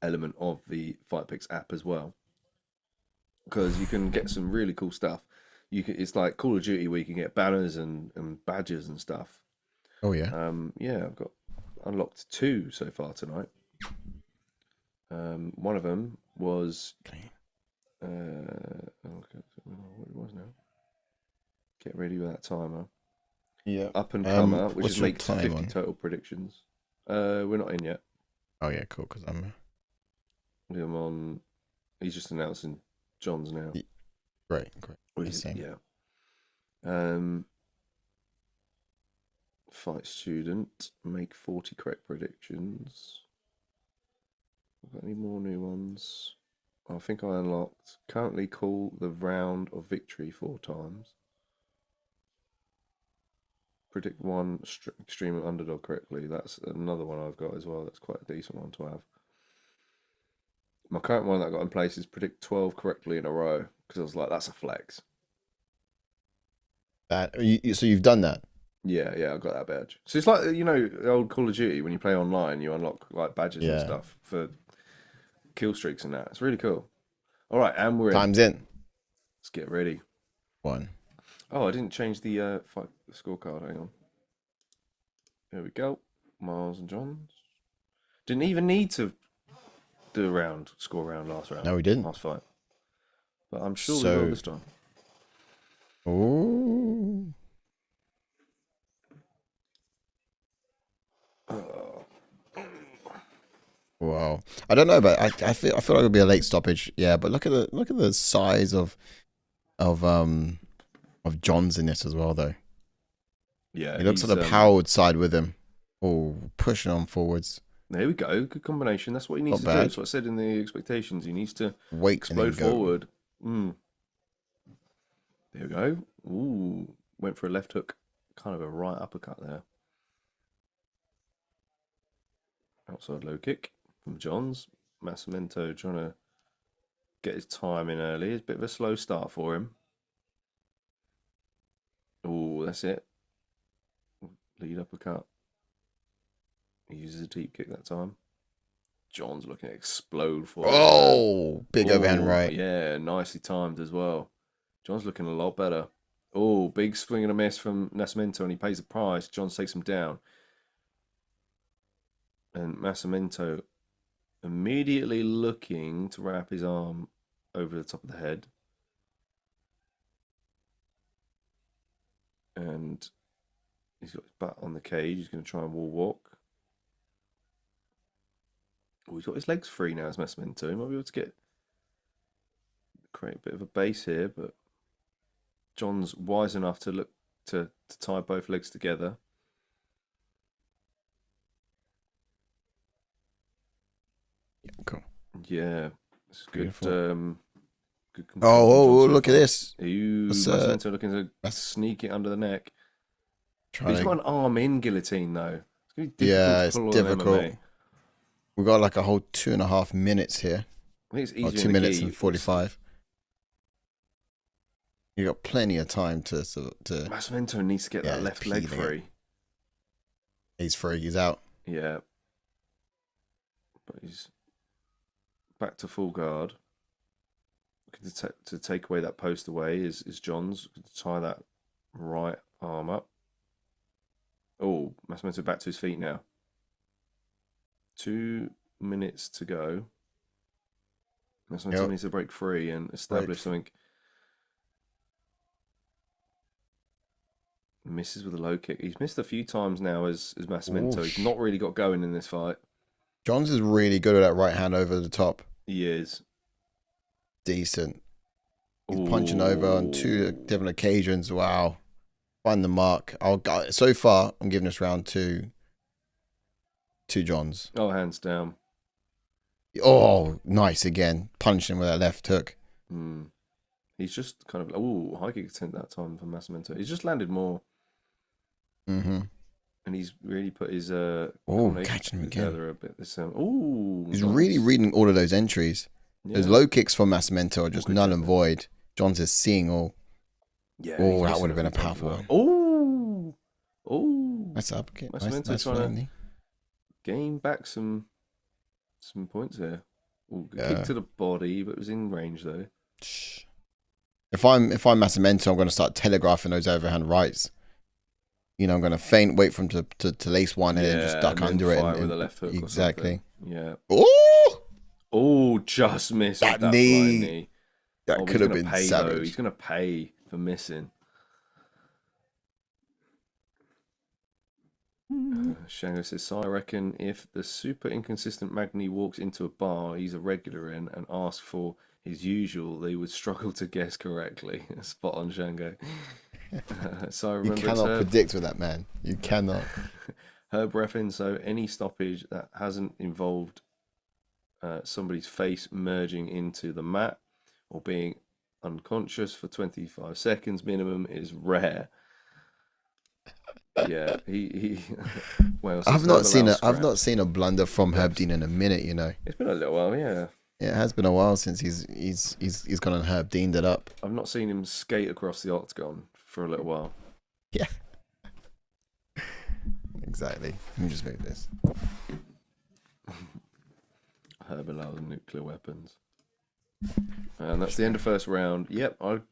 element of the Fight Picks app as well, because you can get some really cool stuff. It's like Call of Duty where you can get banners and badges and stuff. Oh yeah. Yeah, I've got unlocked 2 so far tonight. One of them was what it was now. Get ready with that timer. Yeah. Up and comer, which what's is your make time 50 on? total predictions. We're not in yet. Oh yeah, cool. Because I'm on. He's just announcing John's now. great. Yeah. Fight student, make 40 correct predictions. Got any more new ones? I think I unlocked. Currently call the round of victory 4 times. Predict one extreme underdog correctly. That's another one I've got as well. That's quite a decent one to have. My current one that I got in place is predict 12 correctly in a row, because I was like, that's a flex. So you've done that? Yeah, I got that badge. So it's like, the old Call of Duty, when you play online, you unlock like badges and stuff for kill streaks and that. It's really cool. All right, and we're Time's in. Let's get ready. 1. Oh, I didn't change the fight scorecard. Hang on. There we go. Miles and Johns. Didn't even need to do score round last round. No, we didn't. Last fight. But I'm sure we will this time. Oh. Wow. I don't know, but I feel like it'll be a late stoppage. Yeah, but look at the size of John's in this as well, though. Yeah, he looks on the powered side with him. Oh, pushing on forwards. There we go. Good combination. That's what he needs to do. That's what I said in the expectations. He needs to explode forward. There we go. Ooh, went for a left hook. Kind of a right uppercut there. Outside low kick from Johns. Matsumoto trying to get his time in early. It's a bit of a slow start for him. Oh, that's it. Lead uppercut. He uses a deep kick that time. John's looking to explode for big overhand right. Yeah, nicely timed as well. John's looking a lot better. Oh, big swing and a miss from Matsumoto, and he pays the price. John takes him down. And Matsumoto immediately looking to wrap his arm over the top of the head. And he's got his butt on the cage. He's going to try and wall walk. Oh, he's got his legs free now as Matsumoto. He might be able to create a bit of a base here, but John's wise enough to look to tie both legs together. Cool. Yeah, it's good. Good look at this. Matsumoto looking to sneak it under the neck. He's got an arm in guillotine though. It's gonna be difficult to pull it's difficult. MMA. We've got like a whole 2.5 minutes here. I think it's easier. 2 minutes and 45. You got plenty of time to. Matsumoto needs to get that left leg free. He's free. He's out. Yeah, but he's back to full guard. To take away that post away is John's. To tie that right arm up. Oh, Matsumoto back to his feet now. 2 minutes to go. Matsumoto needs to break free and establish something. Misses with a low kick. He's missed a few times now as Matsumoto. He's not really got going in this fight. Johns is really good at that right hand over the top. He is. Decent. He's punching over on 2 different occasions. Wow. Find the mark. So far, I'm giving this round to Johns. Oh, hands down. Oh, nice again. Punching with that left hook. He's just kind of high kick attempt that time for Matsumoto. He's just landed more. Mm-hmm. And he's really put his catching him again a bit. He's nice. Really reading all of those entries. Yeah. Those low kicks from Matsumoto are just null and void. Johns is seeing all. Yeah. Oh, that would have been a powerful one. Oh. Nice uppercut. Matsumoto Nice trying to knee. gain back some points here. Ooh, Yeah. kick to the body, but it was in range though. If I'm Matsumoto, I'm going to start telegraphing those overhand rights. You know, I'm going to feint, wait for him to lace one and then just duck and under it. Fire And with a left hook. exactly. Yeah. Oh, Oh, just missed that with that knee. flying knee. That could have been pay, savage. Though. He's going to pay for missing. Shango says, so I reckon if the super inconsistent Magni walks into a bar he's a regular in and asks for his usual, they would struggle to guess correctly. Spot on, Shango. So I remember you cannot predict with that, man. You cannot. Herb Reffin, so any stoppage that hasn't involved somebody's face merging into the mat or being unconscious for 25 seconds minimum is rare. Yeah, he well, I've not seen a blunder from Herb Dean in a minute, you know. It's been a little while, yeah. Yeah, it has been a while since he's gone and Herb Deaned it up. I've not seen him skate across the octagon for a little while. Yeah. Exactly. Let me just move this. Herb allows nuclear weapons. And that's the end of first round. Yep, I've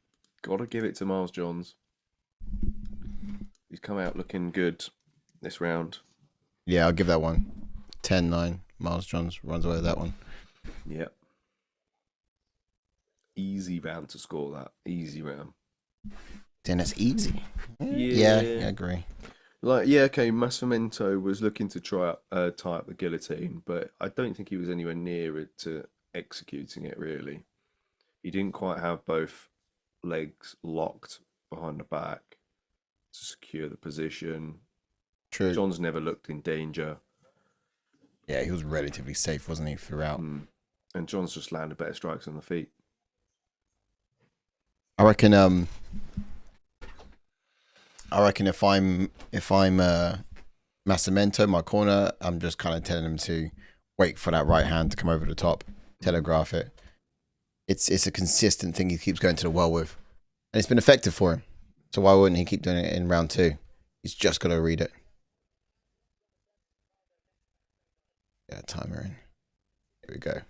got to give it to Miles Johns. He's come out looking good this round. Yeah, I'll give that one. 10-9. Miles Johns runs away with that one. Yep. Easy round to score that. Easy round. Then it's easy. Yeah, I agree. Like, yeah, okay, Matsumoto was looking to tie up the guillotine, but I don't think he was anywhere near it to executing it, really. He didn't quite have both legs locked behind the back to secure the position. True. John's never looked in danger. Yeah, he was relatively safe, wasn't he, throughout? And John's just landed better strikes on the feet. I reckon if I'm Matsumoto, my corner, I'm just kind of telling him to wait for that right hand to come over the top, telegraph it. It's a consistent thing he keeps going to the well with, and it's been effective for him. So why wouldn't he keep doing it in round 2? He's just got to read it. Get a timer in. Here we go.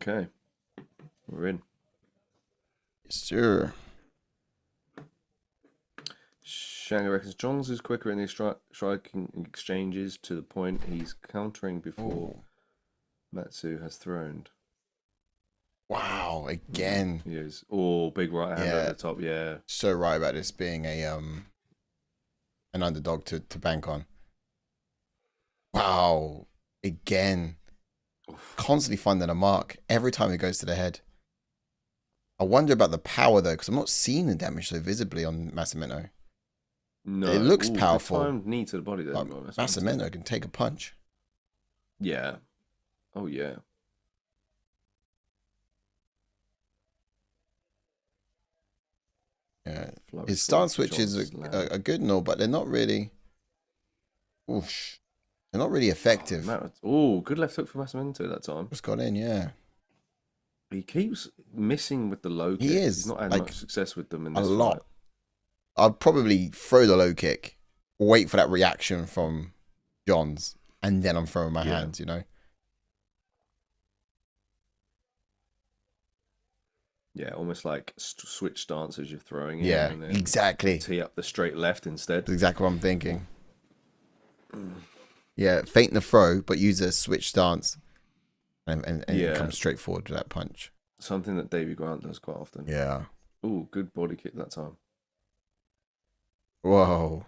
Okay, we're in. Yes, sir. Shango reckons Johns is quicker in his striking exchanges to the point he's countering before Matsu has thrown. Wow, again. He is. Oh, big right hand over the top, yeah. So right about this being an underdog to bank on. Wow, again. Oof. Constantly finding a mark every time he goes to the head. I wonder about the power though, because I'm not seeing the damage so visibly on Matsumoto. No, it looks powerful. Timed knee to the body there. Matsumoto can take a punch. Yeah. Oh yeah. Yeah. His stance switches are good and all, but they're not really. Oof. They're not really effective. Oh, good left hook for Matsumoto that time. Just got in, yeah. He keeps missing with the low kick. He is. He's not had much success with them in this a lot. fight. I'd probably throw the low kick, wait for that reaction from Johns, and then I'm throwing my hands, you know? Yeah, almost like switch stance as you're throwing it. Yeah, and then exactly. Tee up the straight left instead. That's exactly what I'm thinking. Yeah, feint the throw, but use a switch stance and come straight forward to that punch. Something that Davey Grant does quite often. Yeah. Ooh, good body kick that time. Whoa.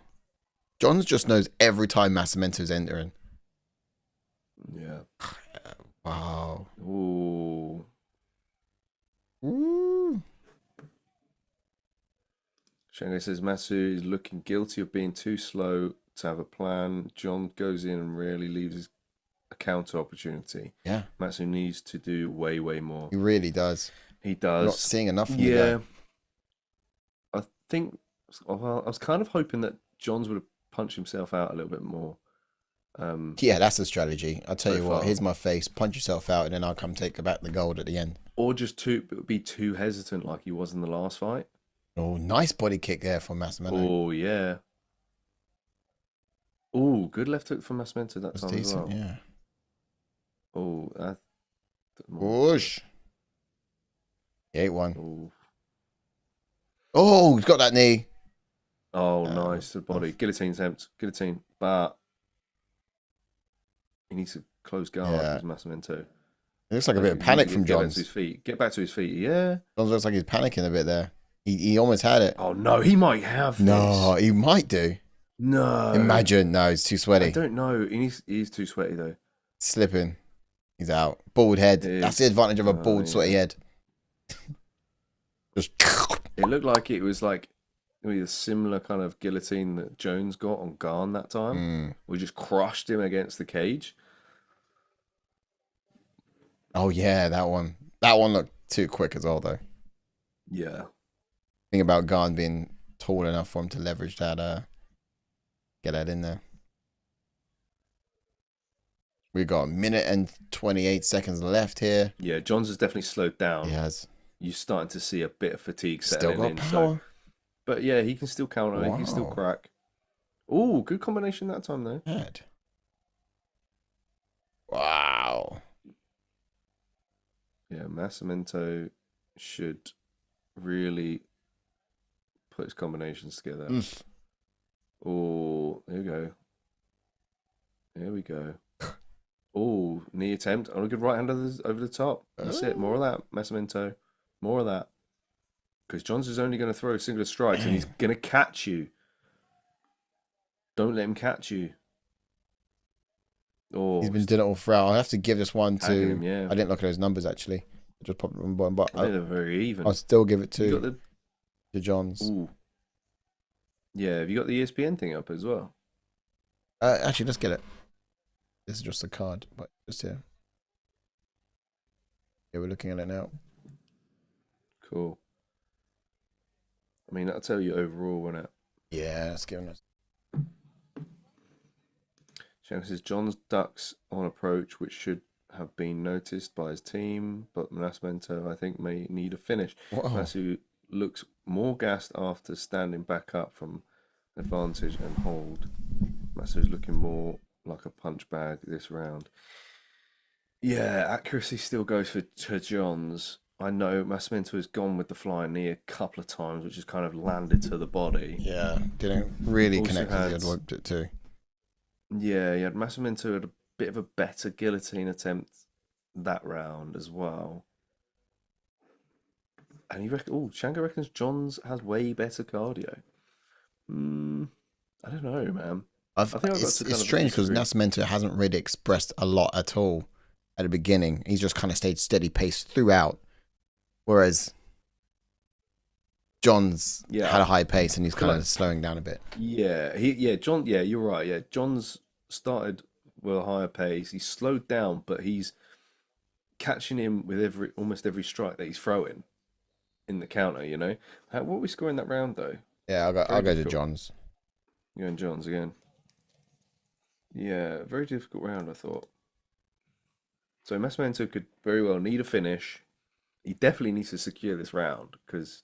Johns just knows every time Matsumoto's entering. Yeah. Wow. Ooh. Ooh. Shango says Matsu is looking guilty of being too slow to have a plan. John goes in and rarely leaves a counter opportunity. Yeah. Matsu needs to do way, way more. He really does. He does. Not seeing enough from I think, well, I was kind of hoping that Johns would have punched himself out a little bit more. Yeah, that's the strategy. I'll tell you what, far. here's my face, punch yourself out, and then I'll come take back the gold at the end. Or just be too hesitant like he was in the last fight. Oh, nice body kick there from Matsumoto. Oh, yeah. Oh, good left hook from Matsumoto that Was time decent, as well. yeah. Oh, Whoosh. He ate one. Oh, Oh, he's got that knee. nice to the body. Guillotine attempt. Guillotine. But he needs to close guard with Matsumoto. It looks like a bit of panic from Johns. Get back to his feet. Yeah. Johns looks like he's panicking a bit there. He almost had it. Oh, no. He might have this. No, he might do. No. Imagine. No, he's too sweaty. I don't know. He's too sweaty, though. Slipping. He's out. Bald head. That's the advantage of a bald, sweaty head. Just. It looked like it was like maybe a similar kind of guillotine that Jones got on Garn that time. We just crushed him against the cage. Oh, yeah, that one. That one looked too quick as well, though. Yeah. Thing about Garn being tall enough for him to leverage that, get that in there. We got a minute and 28 seconds left here. Yeah, Johns has definitely slowed down. He has. You're starting to see a bit of fatigue Still settling got in. power. But yeah, he can still counter. He can still crack. Oh, good combination that time, though. Good. Wow. Yeah, Matsumoto should really put his combinations together. Oh, there we go. There we go. Oh, knee attempt on a good right hand over the top. That's it. More of that, Matsumoto. More of that. Because Johns is only going to throw singular strikes and he's going to catch you. Don't let him catch you. Oh, he's been doing it all throughout. I'll have to give this one to. him, yeah. I didn't look at those numbers actually. I just popped them on, but I think they're very even. I'll still give it to Johns. Ooh. Yeah, have you got the ESPN thing up as well? Actually, let's get it. This is just a card, but just here. Yeah, we're looking at it now. Cool. I mean, that'll tell you overall, won't it? Yeah, it's giving us. Shank says Johns ducks on approach, which should have been noticed by his team, but Matsumoto, I think, may need a finish. Matsu looks more gassed after standing back up from advantage and hold. Matsu's looking more like a punch bag this round. Yeah, accuracy still goes for Johns. I know Matsumoto has gone with the flying knee a couple of times, which has kind of landed to the body. Yeah, didn't really Also connect as he had hoped it to. Yeah, he had Matsumoto had a bit of a better guillotine attempt that round as well. And he Shango reckons Johns has way better cardio. I don't know, man. It's strange because Matsumoto hasn't really expressed a lot at all at the beginning. He's just kind of stayed steady pace throughout. Whereas Johns had a high pace and he's kind of slowing down a bit. Yeah, you're right. Yeah, Johns started with a higher pace. He slowed down, but he's catching him with almost every strike that he's throwing in the counter. You know, what are we scoring that round though? Yeah, I'll go to Johns. You're going Johns again. Yeah, very difficult round, I thought. So Matsumoto could very well need a finish. He definitely needs to secure this round because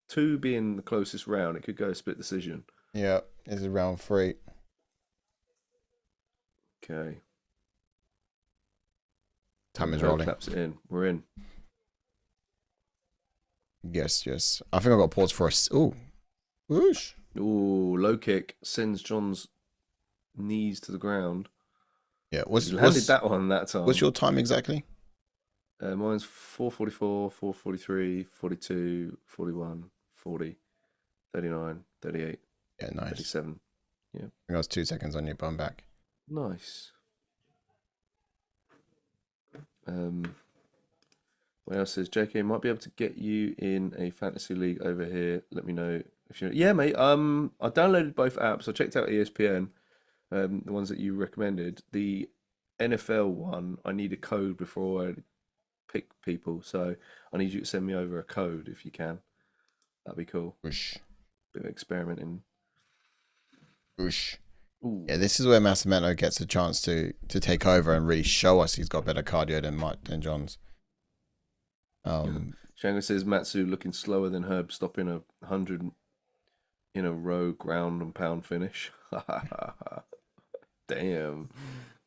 2 being the closest round, it could go a split decision. Yeah, this is round 3. Okay. Time is rolling. Claps it in. We're in. Yes. I think I've got to pause for us. Ooh. Whoosh. Ooh, low kick sends John's knees to the ground. Yeah, landed that one that time. What's your time exactly? Mine's 4:44, 4:43, 42, 41, 40, 39, 38. Yeah, nice. 37. Yeah. I think I was 2 seconds on your bum back. Nice. What else says JK might be able to get you in a fantasy league over here. Let me know if you. Yeah, mate. I downloaded both apps. I checked out ESPN, the ones that you recommended. The NFL one, I need a code before I pick people, so I need you to send me over a code if you can. That'd be cool. Whoosh. Bit of experimenting. Whoosh. Ooh. Yeah, this is where Matsumoto gets a chance to take over and really show us he's got better cardio than Johns. Shango says Matsu looking slower than Herb, stopping 100 in a row ground and pound finish. Damn,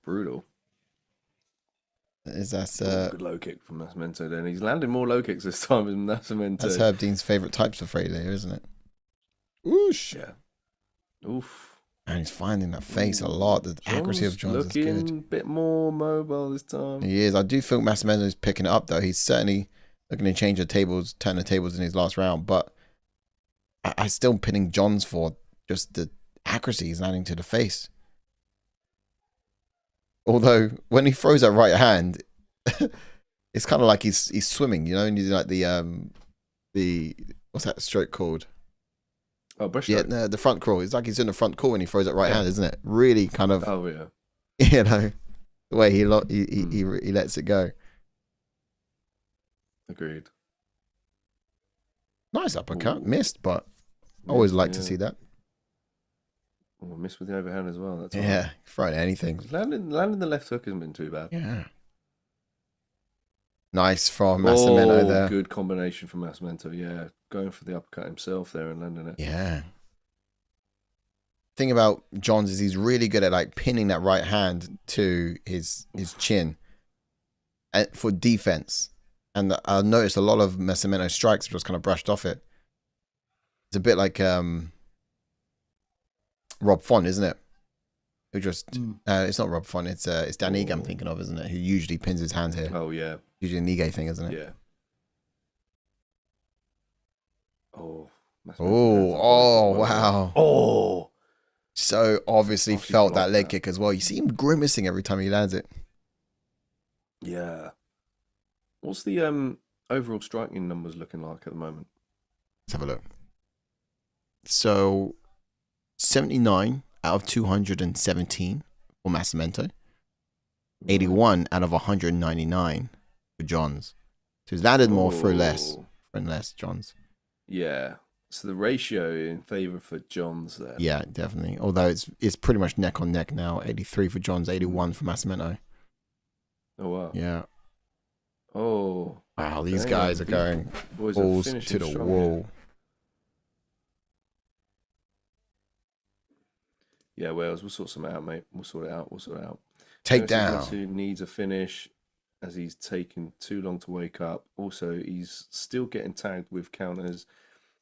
brutal. Is that Good low kick from Matsumoto then. He's landing more low kicks this time than Matsumoto. that's Herb Dean's favourite types of Fili, isn't it? Whoosh. Yeah. Oof. And he's finding that face a lot. The accuracy of Johns is good. Looking a bit more mobile this time. He is. I do feel Matsumoto is picking it up though. He's certainly looking to change the tables, turn the tables in his last round. But I still pinning Johns for just the accuracy he's landing to the face. Although when he throws that right hand, it's kind of like he's swimming, you know, and he's like the what's that stroke called? Oh, breaststroke. Yeah, no, the front crawl. It's like he's in the front crawl when he throws that right hand, isn't it? Really kind of. Oh yeah. You know, the way he lets it go. Agreed. Nice uppercut, Ooh. missed, but I always like to see that. Oh, missed with the overhand as well. That's Yeah, throwing anything. Landing the left hook hasn't been too bad. Yeah. Nice from Matsumoto there. Good combination from Matsumoto. Yeah, going for the uppercut himself there and landing it. Yeah. Thing about Johns is he's really good at like pinning that right hand to his chin for defense. And I noticed a lot of Matsumoto strikes just kind of brushed off it. It's a bit like Rob Font, isn't it? Who just it's not Rob Font, it's Dan Ige I'm thinking of, isn't it? Who usually pins his hands here. Oh yeah. Usually an Ige thing, isn't it? Yeah. Oh. Wow. Oh. So obviously felt that leg kick as well. You see him grimacing every time he lands it. Yeah. What's the overall striking numbers looking like at the moment? Let's have a look. So 79 out of 217 for Matsumoto. 81 out of 199 for Johns. So he's landed more through less. Johns. Yeah. So the ratio in favour for Johns there. Yeah, definitely. Although it's pretty much neck on neck now. 83 for Johns, 81 for Matsumoto. Oh wow. Yeah. Oh. Wow, these guys are going balls to the wall. Yeah, Wales, we'll sort something out, mate. We'll sort it out. Take down. Matsu needs a finish as he's taken too long to wake up. Also, he's still getting tagged with counters.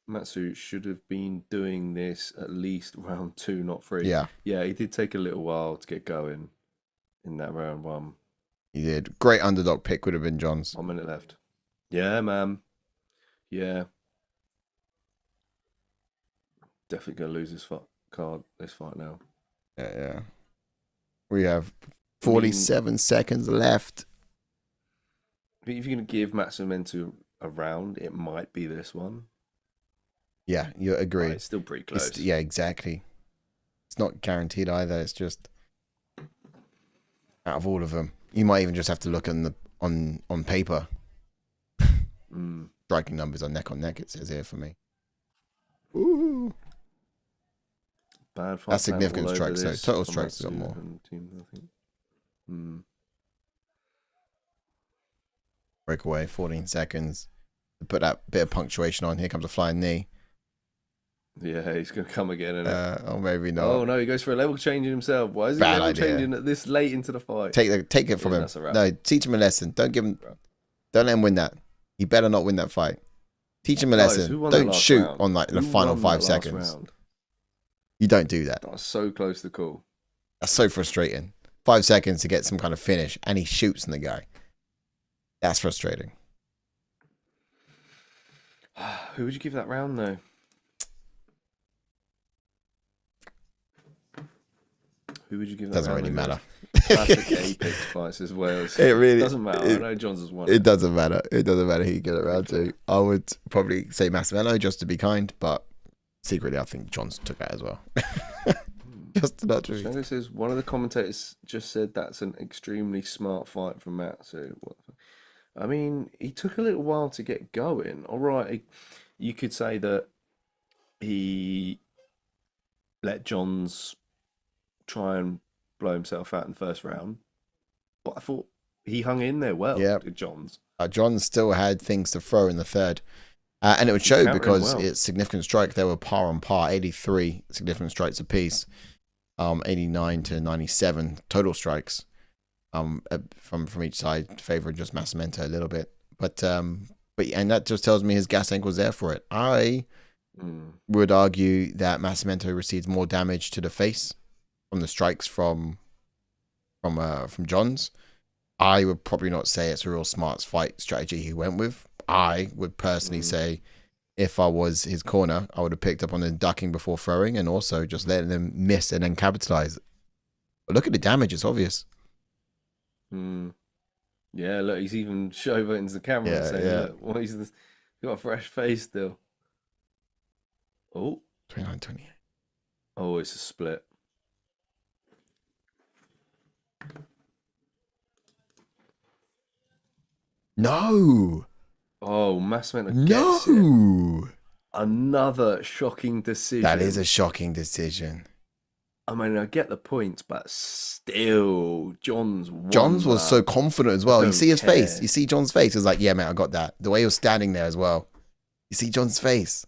Matsu should have been doing this at least round 2, not 3. Yeah. Yeah, he did take a little while to get going in that round 1. He did. Great underdog pick would have been Johns. 1 minute left. Yeah, man. Yeah. Definitely going to lose this fight now. Yeah. We have 47 seconds left. I think if you're going to give Matsumoto a round, it might be this one. Yeah, you agree. It's still pretty close. Yeah, exactly. It's not guaranteed either. It's just out of all of them, you might even just have to look on paper. Striking numbers on neck. It says here for me. Ooh. Bad fight. That's significant strikes. So total strikes got more. Teams, I think. Breakaway, 14 seconds. Put that bit of punctuation on. Here comes a flying knee. Yeah, he's going to come again. Or maybe not. Oh, no, he goes for a level changing himself. Why is he level changing at this late into the fight? Take it from him. No, teach him a lesson. Don't let him win that. He better not win that fight. Teach him a lesson. Don't shoot round? On like the final 5 seconds. Round? You don't do that. That was so close to call. That's so frustrating. 5 seconds to get some kind of finish, and he shoots in the guy. That's frustrating. Who would you give that round, though? Who would you give that doesn't round? Really matter. Classic apex fights as well. It really doesn't matter. I know Johns has won. It doesn't matter. It doesn't matter who you get it round to. I would probably say Matsumoto just to be kind, but secretly I think Johns took that as well. Just not true. Shango says one of the commentators just said that's an extremely smart fight from Matt. So, I mean, he took a little while to get going. All right, you could say that he let Johns try and blow himself out in the first round, but I thought he hung in there well. Yeah. Johns. John still had things to throw in the third. And it would show because it's significant strike. They were par on par, 83 significant strikes apiece, 89 to 97 total strikes from each side, favoring just Matsumoto a little bit. But and that just tells me his gas tank was there for it. I would argue that Matsumoto received more damage to the face from the strikes from Johns. I would probably not say it's a real smart fight strategy he went with. I would personally say if I was his corner, I would have picked up on the ducking before throwing and also just letting them miss and then capitalize. But look at the damage, it's obvious. Yeah, look, he's even showing it into the camera and saying, look, well, he's got a fresh face still. Oh. 29-28. Oh, it's a split. No. Oh, Matsumoto gets it. Another shocking decision. That is a shocking decision. I mean, I get the points, but still, Johns was so confident as well. You see his face. You see John's face. He was like, yeah, man, I got that. The way he was standing there as well. You see John's face.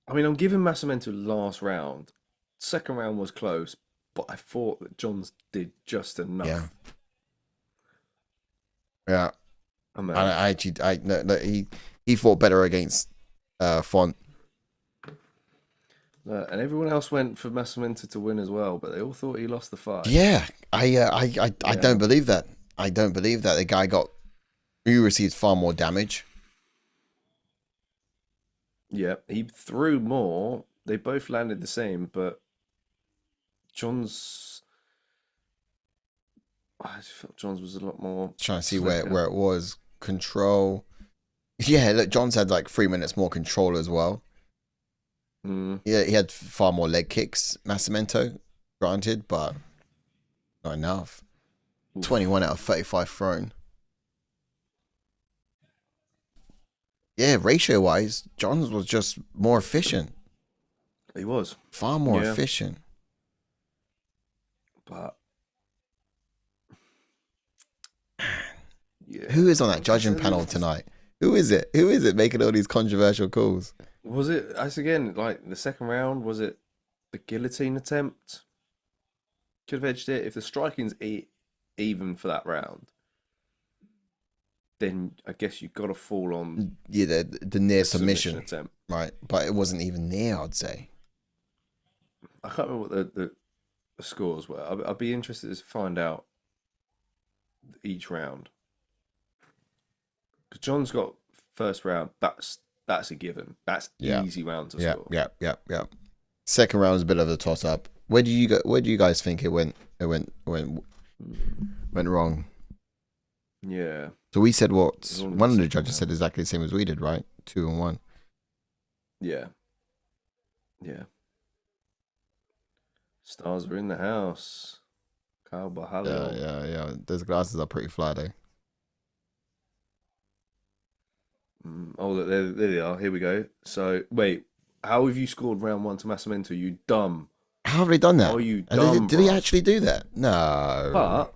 I mean, I'm giving Matsumoto last round. Second round was close, but I thought that Johns did just enough. Yeah. He fought better against Font. And everyone else went for Matsumoto to win as well, but they all thought he lost the fight. Yeah, I don't believe that. I don't believe that. The guy who received far more damage. Yeah, he threw more. They both landed the same, but Johns. I just felt Johns was a lot more. Trying to see where it was. Control. Yeah, look, Johns had like 3 minutes more control as well. Yeah, he had far more leg kicks, Matsumoto, granted, but not enough. 21 out of 35 thrown. Yeah, ratio-wise, Johns was just more efficient. He was. Far more efficient. But... Yeah. Who is on that judging panel tonight? Who is it? Who is it making all these controversial calls? Was it, as again, like the second round, was it the guillotine attempt? Could have edged it. If the striking's even for that round, then I guess you've got to fall on the near submission attempt. Right, but it wasn't even near, I'd say. I can't remember what the scores were. I'd be interested to find out each round. Because John's got first round, that's a given. That's easy round to score. Yeah. Second round was a bit of a toss up. Where do you guys think it went wrong? Yeah. So we said what? One of the judges said exactly the same as we did, right? 2-1. Yeah. Stars are in the house. Kyle Bahalo. Yeah. Those glasses are pretty fly though. Oh, look, there they are. Here we go. So, wait. How have you scored round 1 to Matsumoto? You dumb. How have they done that? Oh, you dumb. Did he actually do that? No.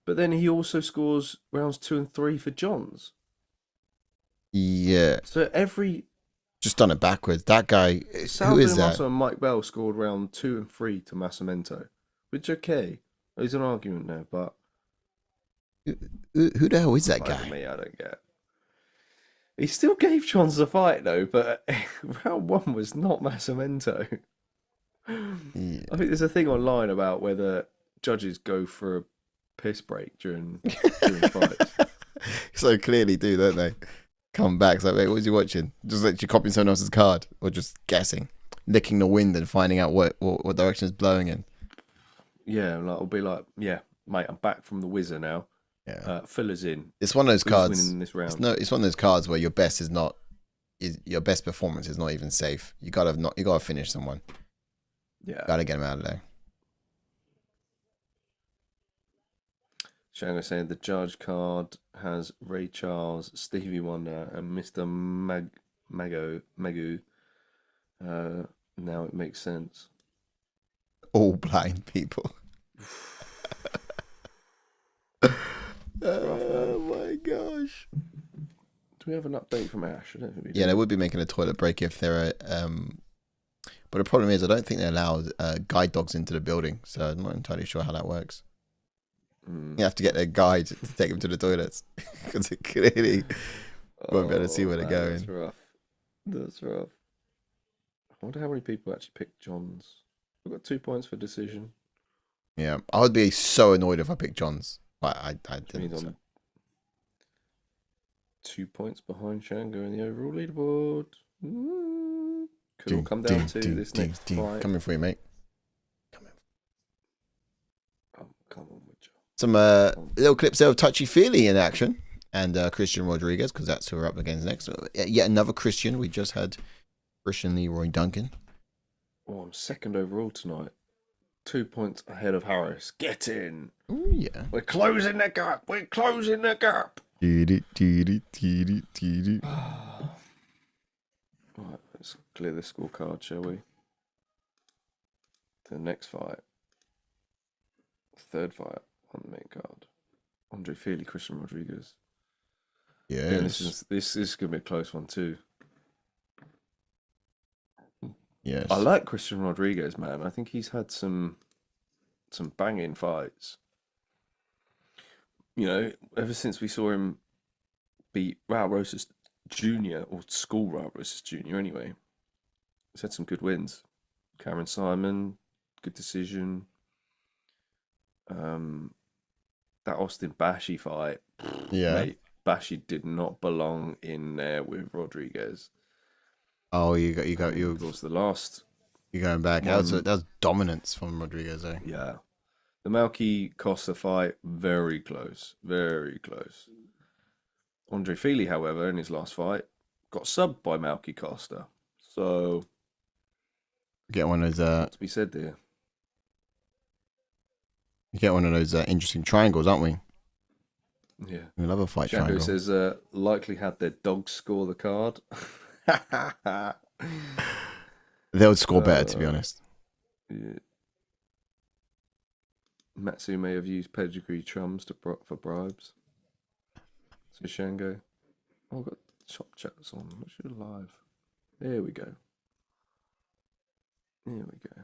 But then he also scores rounds 2 and 3 for Johns. Yeah. So just done it backwards. That guy. Who is that? And Mike Bell scored round 2 and 3 to Matsumoto. Which, okay. There's an argument there, but. Who the hell is that guy? Me, I don't get. He still gave Johns a fight though, but round 1 was not Matsumoto. Yeah. I think there's a thing online about whether judges go for a piss break during fights. So clearly do, don't they? Come back. It's like, wait, what was you watching? Just literally copying someone else's card or just guessing, licking the wind and finding out what direction it's blowing in. Yeah, like it'll be like, yeah, mate, I'm back from the whizzer now. Yeah, Fuller's in. It's one of those cards. Winning this round? It's one of those cards where your best performance is not even safe. You gotta finish someone. Yeah, gotta get him out of there. Shango saying the judge card has Ray Charles, Stevie Wonder, and Mr. Magoo. Now it makes sense. All blind people. Oh my gosh. Do we have an update from Ash? I don't think we do. Yeah, they would be making a toilet break if they're. But the problem is, I don't think they allow guide dogs into the building, so I'm not entirely sure how that works. You have to get a guide to take them to the toilets because it clearly won't be able to see where they're going. That's rough. That's rough. I wonder how many people actually picked Johns. We've got 2 points for decision. Yeah, I would be so annoyed if I picked Johns, but I didn't. So. 2 points behind Shango in the overall leaderboard. Could all come down to this next fight. Coming for you, mate. Come on with you. Some little clips there of Touchy Fili in action and Christian Rodríguez, because that's who we're up against next. Yet another Christian. We just had Christian Leroy Duncan. Oh, I'm second overall tonight. 2 points ahead of Harris. Get in. Oh yeah. We're closing the gap. We're closing the gap. Right, let's clear the scorecard, shall we? To the next fight. Third fight on the main card. Andre Fili, Christian Rodríguez. Yeah. This is going to be a close one too. Yes. I like Christian Rodríguez, man. I think he's had some banging fights. You know, ever since we saw him beat Raul Rosas Jr. or school Raul Rosas Jr. anyway. He's had some good wins. Cameron Simon, good decision. That Austin Bashi fight. Yeah. Mate, Bashi did not belong in there with Rodríguez. Oh, you Of course, the last. You're going back. That was dominance from Rodríguez, eh? Yeah. The Malky Costa fight, very close. Very close. Andre Fili, however, in his last fight, got subbed by Malky Costa. So, get one of those. to be said there. You get one of those interesting triangles, aren't we? Yeah. We love a fight Shango triangle. says, likely had their dogs score the card. They would score better, to be honest. Yeah. Matsu may have used pedigree chums for bribes. So Shango. Oh, I've got shop chats on. What should live? There we go. There we go.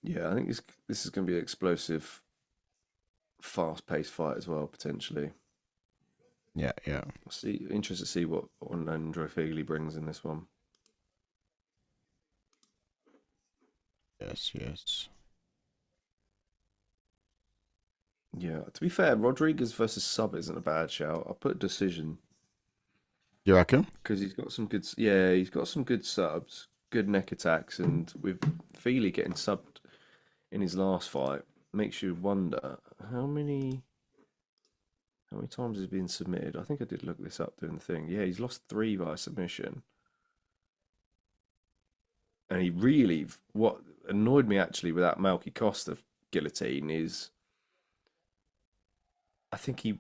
Yeah, I think this is going to be an explosive, fast-paced fight as well, potentially. Yeah. Interested to see what Andre Fili brings in this one. Yes. Yeah, to be fair, Rodríguez versus Sub isn't a bad shout. I'll put decision. You reckon? Because he's got some good. Yeah, he's got some good subs, good neck attacks, and with Fili getting subbed in his last fight, makes you wonder how many times he's been submitted. I think I did look this up doing the thing. Yeah, he's lost 3 by submission. And he really, what annoyed me actually with that Malky Costa guillotine is, I think he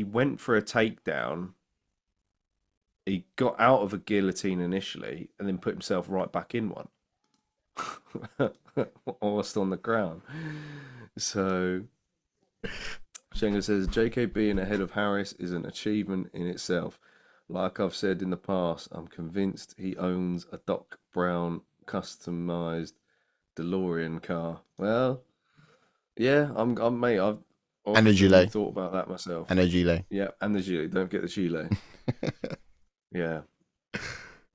went for a takedown. He got out of a guillotine initially and then put himself right back in one. Whilst on the ground. So, Shango says, JK being ahead of Harris is an achievement in itself. Like I've said in the past, I'm convinced he owns a Doc Brown customized DeLorean car. Well, yeah, I'm mate, I've and a gilet. Thought about that myself. And a gilet. Yeah, and the gilet. Don't forget the gilet. Yeah.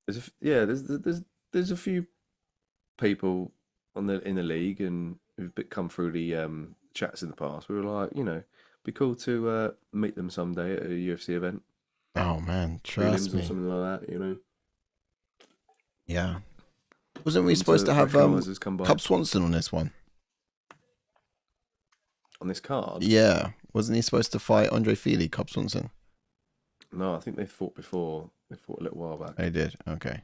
There's a few people in the league and who've come through the chats in the past. We were like, be cool to meet them someday at a UFC event. Oh man, trust me. Or something like that, Yeah. Wasn't we supposed to have Cub Swanson on this one? On this card? Yeah. Wasn't he supposed to fight Andre Fili, Cub Swanson? No, I think they fought before. They fought a little while back. They did. Okay.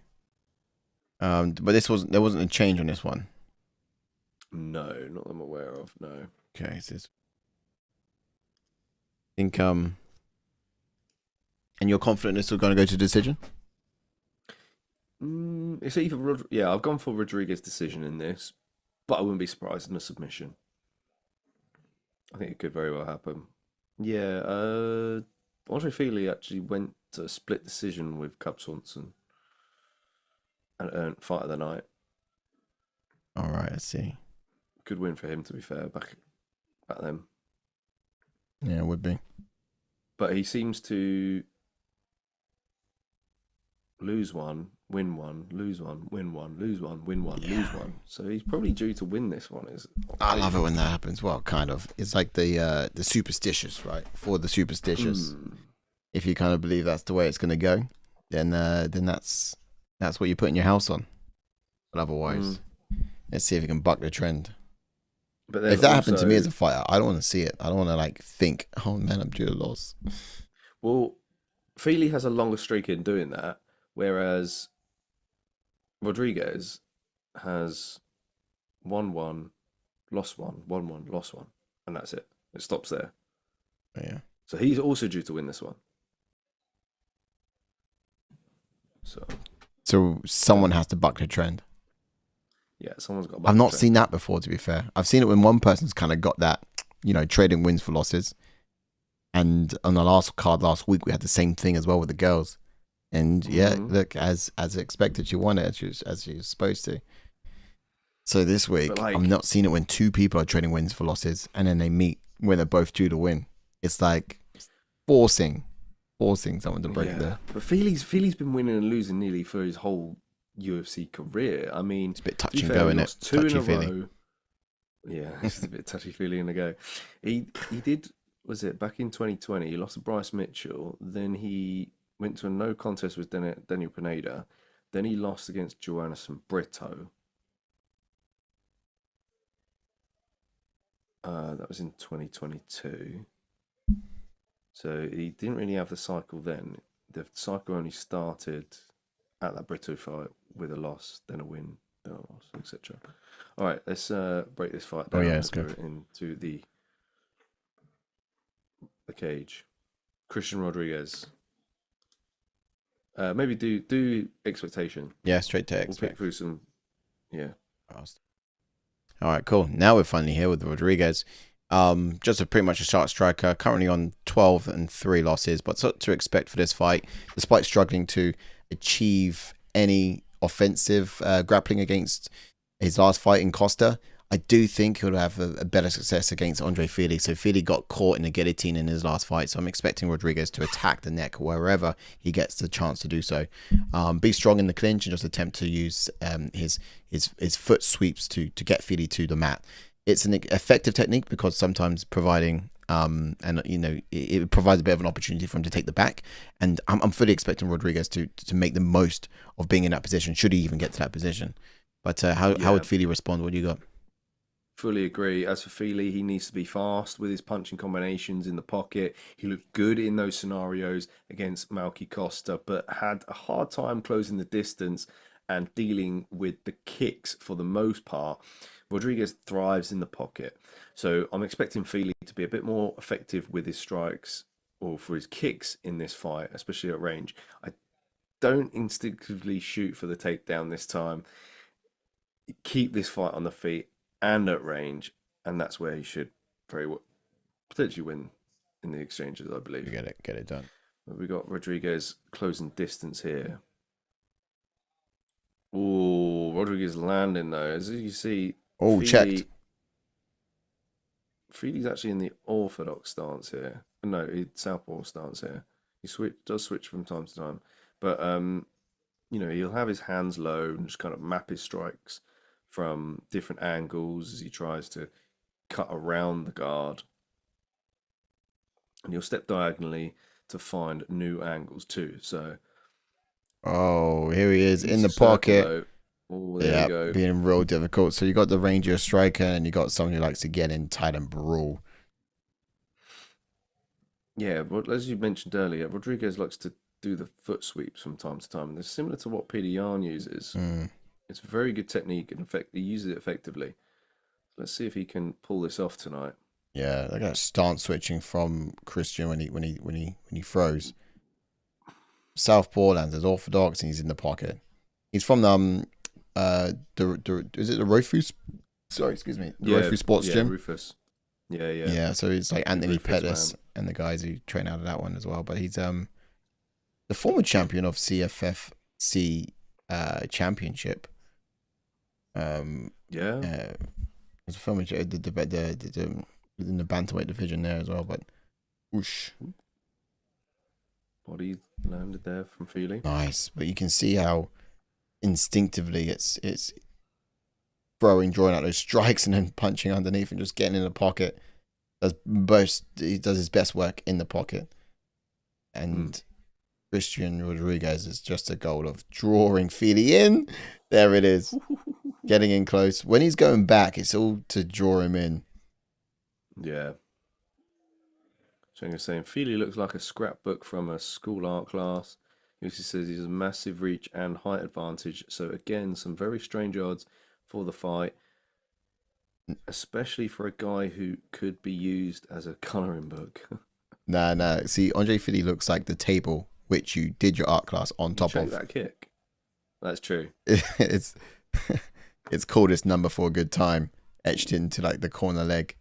But there wasn't a change on this one. No, not that I'm aware of. No. Okay. So I think and you're confident this is going to go to decision? It's either I've gone for Rodríguez decision in this, but I wouldn't be surprised in a submission. I think it could very well happen. Yeah, Andre Fili actually went to a split decision with Cub Swanson and earned fight of the night. All right, I see. Good win for him, to be fair, back then. Yeah, it would be. But he seems to lose one, win one, lose one, win one, lose one, win one, lose one. So he's probably due to win this one. I love it when that happens. Well, kind of. It's like the superstitious, right? For the superstitious, if you kind of believe that's the way it's going to go, then that's what you put in your house on. But otherwise, let's see if you can buck the trend. But if that happened to me as a fighter, I don't want to see it. I don't want to like think, oh man, I'm due a loss. Well, Fili has a longer streak in doing that, whereas Rodríguez has won one, lost one, won one, lost one, and that's it. It stops there. Yeah. So he's also due to win this one. So someone has to buck the trend. Yeah, someone's got. I've not seen that before, to be fair. I've seen it when one person's kind of got that, trading wins for losses. And on the last card last week, we had the same thing as well with the girls. And yeah, look, as expected, she won it as she was supposed to. So this week, I'm not seeing it when two people are trading wins for losses, and then they meet when they're both due to win. It's like forcing someone to break there. But Fili's been winning and losing nearly for his whole UFC career. I mean, it's a bit touch and go, isn't it? Two in a row. Yeah, it's a bit touchy-feely in a go. He did, was it back in 2020? He lost to Bryce Mitchell. Then he went to a no contest with Daniel Pineda. Then he lost against Joanneson Brito. That was in 2022. So he didn't really have the cycle then. The cycle only started at that Brito fight with a loss, then a win, then a loss, etc. All right, let's break this fight down. Let's go into the cage. Christian Rodríguez. Maybe do expectation. Yeah, straight to We'll pick through some. Yeah. All right, cool. Now we're finally here with Rodríguez. Just pretty much a sharp striker, currently on 12 and 3 losses, but what to expect for this fight, despite struggling to achieve any offensive grappling against his last fight in Costa. I do think he'll have a better success against Andre Fili. So Fili got caught in a guillotine in his last fight, so I'm expecting Rodríguez to attack the neck wherever he gets the chance to do so. Be strong in the clinch and just attempt to use his foot sweeps to get Fili to the mat. It's an effective technique because sometimes providing it provides a bit of an opportunity for him to take the back, and I'm fully expecting Rodríguez to make the most of being in that position, should he even get to that position. But how would Fili respond? What do you got? Fully agree. As for Fili, he needs to be fast with his punching combinations in the pocket. He looked good in those scenarios against Malky Costa, but had a hard time closing the distance and dealing with the kicks for the most part. Rodríguez thrives in the pocket. So I'm expecting Fili to be a bit more effective with his strikes or for his kicks in this fight, especially at range. I don't instinctively shoot for the takedown this time. Keep this fight on the feet and at range, and that's where he should very well potentially win in the exchanges, I believe. You get it done. We got Rodríguez closing distance here. Oh, Rodríguez landing though. As you see, checked. Fili's actually in the orthodox stance here. No, southpaw stance here. He does switch from time to time, but he'll have his hands low and just kind of map his strikes from different angles as he tries to cut around the guard. And he'll step diagonally to find new angles too. So, here he is in the pocket. There you go. Being real difficult. So you got the rangier striker and you got someone who likes to get in tight and brawl. Yeah, but as you mentioned earlier, Rodríguez likes to do the foot sweeps from time to time. They're similar to what Peter Yan uses. It's a very good technique, and he uses it effectively. Let's see if he can pull this off tonight. Yeah, look at that stance switching from Christian when he throws. Southpaw lands as orthodox, and he's in the pocket. He's from is it the Rofu? Sorry, excuse me. The Rofu Sports Gym. Rufus. Yeah, yeah. Yeah, so it's like Anthony Very fixed Pettis man. and the guys who train out of that one as well. But he's the former champion of CFFC championship. Yeah. He's a former in the bantamweight division there as well. But whoosh, Body landed there from Fili. nice. But you can see how instinctively it's throwing, drawing out those strikes and then punching underneath and just getting in the pocket. He does his best work in the pocket. And Christian Rodríguez is just a goal of drawing Fili in. There it is. Getting in close. When he's going back, it's all to draw him in. Yeah. So you're saying Fili looks like a scrapbook from a school art class. He also says he has a massive reach and height advantage. So again, some very strange odds for the fight, especially for a guy who could be used as a colouring book. Nah. See, Andre Fili looks like the table which you did your art class on top of. That kick. That's true. It's called its number for a good time, etched into like the corner leg.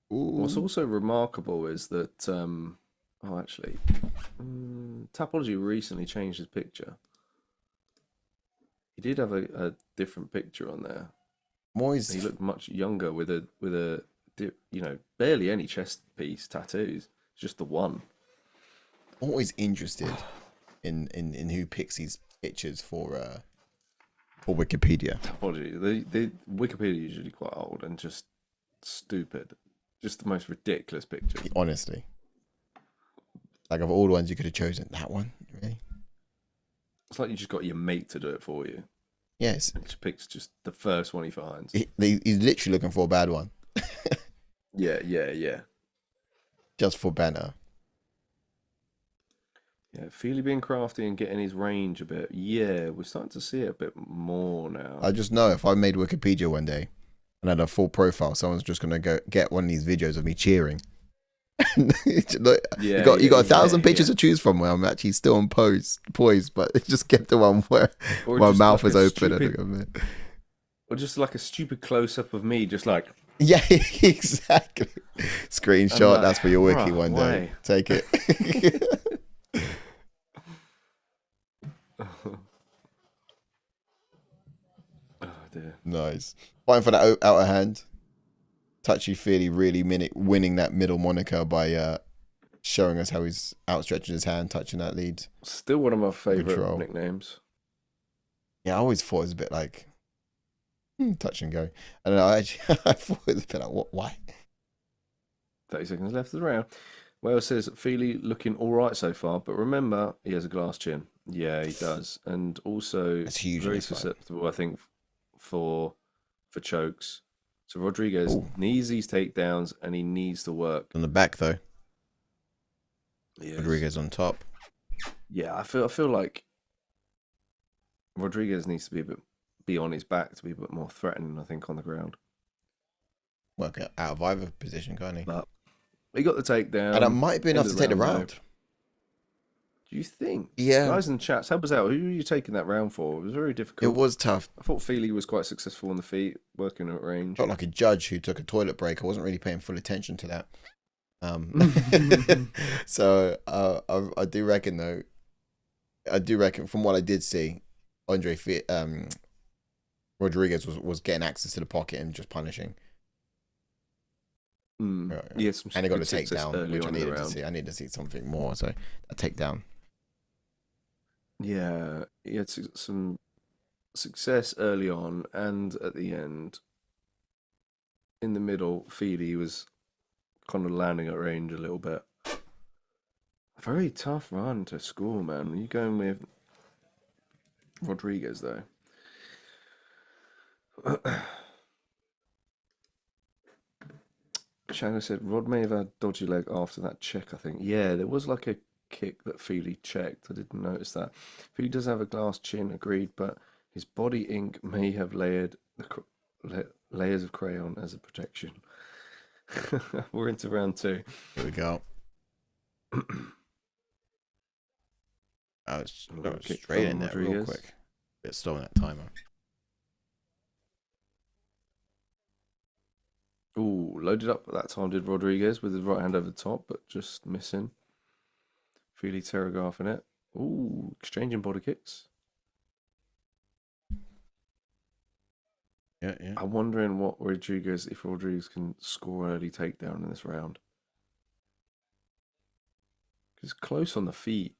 What's also remarkable is that, Tapology recently changed his picture. He did have a different picture on there. He looked much younger with a barely any chest piece tattoos, just the one. Always interested in who picks these pictures for Wikipedia. Tapology, the Wikipedia is usually quite old and just stupid. Just the most ridiculous picture. Honestly. Like, of all the ones you could have chosen, that one, really? It's like you just got your mate to do it for you. Yes. And just picks just the first one he finds. He's literally looking for a bad one. Yeah. Just for banner. Yeah, Fili being crafty and getting his range a bit. Yeah, we're starting to see it a bit more now. I just know if I made Wikipedia one day and had a full profile, someone's just going to go get one of these videos of me cheering. Look, you got 1,000 pictures to choose from where I'm actually still on poised, but just get the one where my mouth is open. Or just like a stupid close-up of me, just like... Yeah, exactly. Screenshot, like, that's for your wiki one day. Take it. Oh, dear. Nice. Fighting for that outer hand. Touchy Fili really winning that middle moniker by showing us how he's outstretching his hand, touching that lead. Still one of my favourite nicknames. Yeah, I always thought it was a bit like touch and go. I don't know. I thought it was a bit like, what? Why? 30 seconds left of the round. Wales says Fili looking all right so far, but remember he has a glass chin. Yeah, he does, and also very susceptible, I think, for chokes. So Rodríguez needs these takedowns, and he needs to work on the back though. Yes. Rodríguez on top. Yeah, I feel like Rodríguez needs to be on his back to be a bit more threatening, I think, on the ground. Work out of either position, can't he? But he got the takedown, and that might be enough to take the round. Do you think? Yeah. Guys in the chats, help us out. Who were you taking that round for? It was very difficult. It was tough. I thought Fili was quite successful on the feet, working at range. Felt like a judge who took a toilet break. I wasn't really paying full attention to that. So I do reckon, though, from what I did see, Rodríguez was getting access to the pocket and just punishing. Yes, and he got a takedown, which I needed to see. I needed to see something more. So a takedown. Yeah, he had some success early on, and at the end, in the middle, Fili was kind of landing at range a little bit. A very tough run to score, man. Are you going with Rodríguez though? Chandler said Rod may have had dodgy leg after that check, I think. Yeah, there was like a kick that Fili checked. I didn't notice that. Fili does have a glass chin, agreed, but his body ink may have layered layers of crayon as a protection. We're into round 2. Here we go. I was straight in there real quick. Bit slow in that timer. Ooh, loaded up at that time did Rodríguez with his right hand over the top, but just missing. Fili telegraphing it. Ooh, exchanging body kicks. Yeah, yeah. I'm wondering if Rodríguez can score an early takedown in this round. He's close on the feet.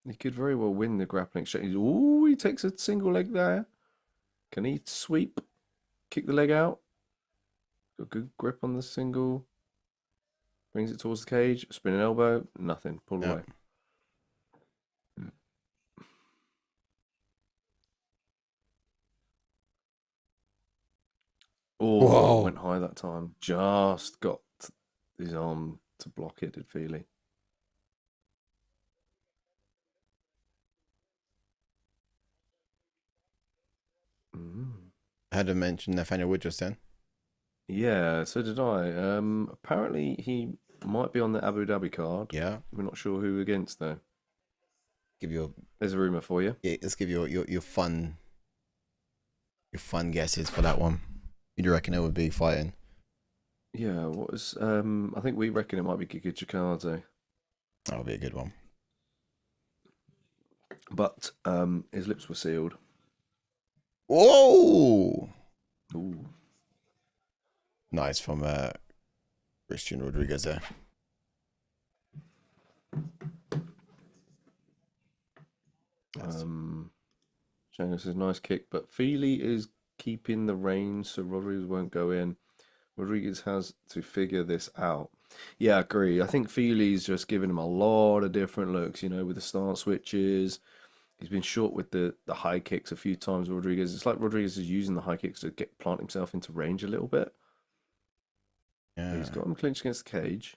He could very well win the grappling exchange. Ooh, he takes a single leg there. Can he sweep? Kick the leg out? Got good grip on the single. Brings it towards the cage. Spinning elbow. Nothing. Pull Yeah. away. Oh, Whoa. went high that time. Just got his arm to block it, did Fili. I had to mention Nathaniel Wood just then. Yeah, so did I. Apparently he might be on the Abu Dhabi card. Yeah. We're not sure who against though. Give you There's a rumor for you. yeah, let's give you your fun guesses for that one. Who do you reckon it would be fighting? Yeah, what was I think we reckon it might be Giga Chikadze. That would be a good one. But his lips were sealed. Whoa! Ooh. Nice from Christian Rodríguez there. Showing us a nice kick, but Fili is keeping the reins, so Rodríguez won't go in. Rodríguez has to figure this out. Yeah, I agree. I think Fili's just giving him a lot of different looks, with the start switches. He's been short with the high kicks a few times, Rodríguez. It's like Rodríguez is using the high kicks to plant himself into range a little bit. Yeah. He's got him clinched against the cage.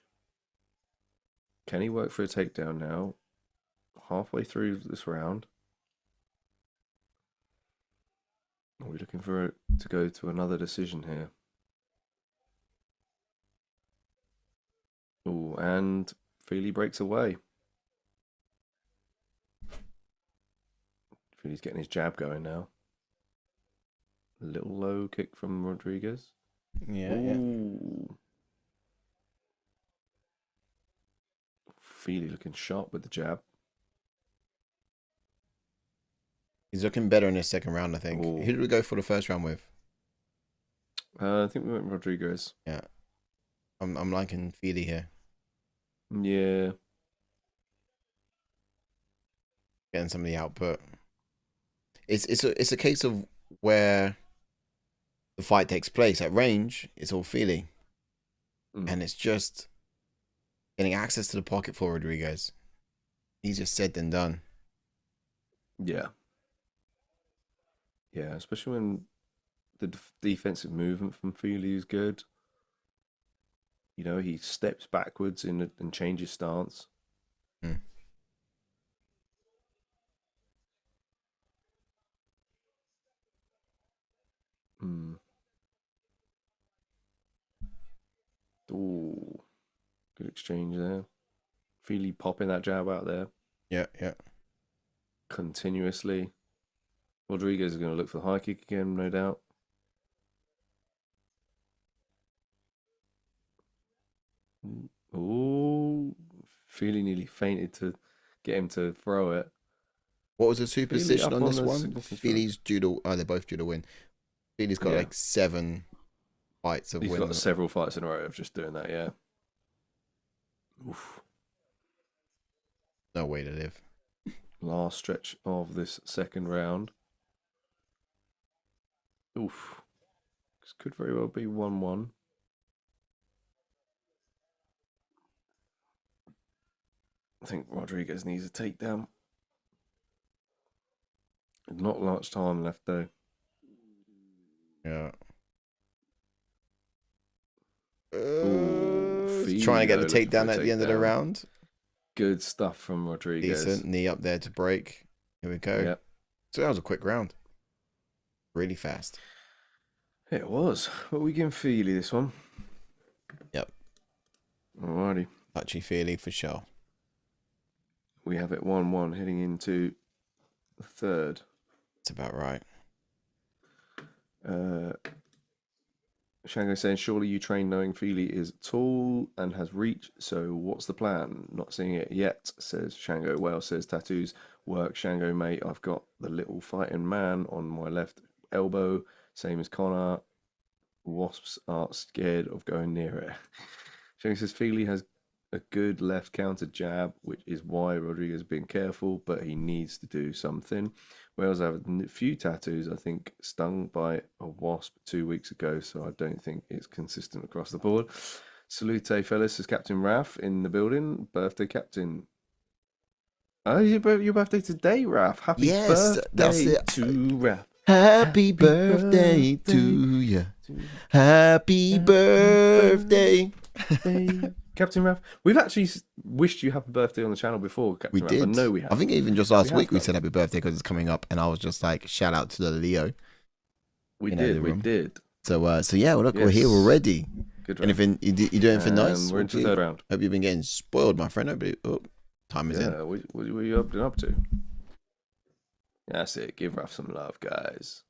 Can he work for a takedown now? Halfway through this round. Are we looking for it to go to another decision here? Oh, and Fili breaks away. Fili's getting his jab going now. A little low kick from Rodríguez. Yeah, Ooh. Yeah. Fili looking sharp with the jab. He's looking better in his second round, I think. Ooh. Who did we go for the first round with? I think we went Rodríguez. Yeah. I'm liking Fili here. Yeah. Getting some of the output. It's a case of where the fight takes place. At range, it's all Fili. And it's just getting access to the pocket for Rodríguez. Easier said than done. Yeah. Yeah, especially when the defensive movement from Fili is good. He steps backwards and changes stance. Ooh, good exchange there. Fili popping that jab out there. Yeah. Continuously. Rodríguez is going to look for the high kick again, no doubt. Ooh, Fili nearly fainted to get him to throw it. What was the superstition on this one? significant Fili's due to... Oh, they're both due to win. Fili's got like 7 fights of He's win. got several fights in a row of just doing that, yeah. Oof. No way to live. Last stretch of this second round. Oof. This could very well be 1-1. I think Rodríguez needs a takedown. Not much time left though. Yeah. Ooh, trying to get the looking for takedown a at the end of the takedown. round. Good stuff from Rodríguez. Decent. Knee up there to break. Here we go. Yep. So that was a quick round. Really fast. It was. What are we giving Fili this one? Yep. Alrighty. Touchy-feely for sure. We have it 1-1 heading into the third. That's about right. Shango saying, surely you train knowing Fili is tall and has reach, so what's the plan? Not seeing it yet, says Shango. Well, says tattoos work, Shango, mate. I've got the little fighting man on my left elbow, same as Connor. Wasps are scared of going near it. Shango says Fili has a good left counter jab, which is why Rodríguez is being careful, but he needs to do something. Wales have a few tattoos, I think, stung by a wasp 2 weeks ago, so I don't think it's consistent across the board. Salute, fellas, is Captain Raf in the building. Birthday Captain. Oh, your birthday today, Raf. Happy birthday to Raf. Happy birthday to you. Happy birthday. Captain Raf. We've actually wished you happy birthday on the channel before, Captain Raf. We did. I know we have. I think even just last week we said happy birthday because it's coming up, and I was just like, shout out to the Leo. We did. So yeah, well, look, we're here already. Good. Anything you do anything nice? We're into the third round. Hope you've been getting spoiled, my friend. Time is in. What are you up to? That's it. Give Raf some love, guys.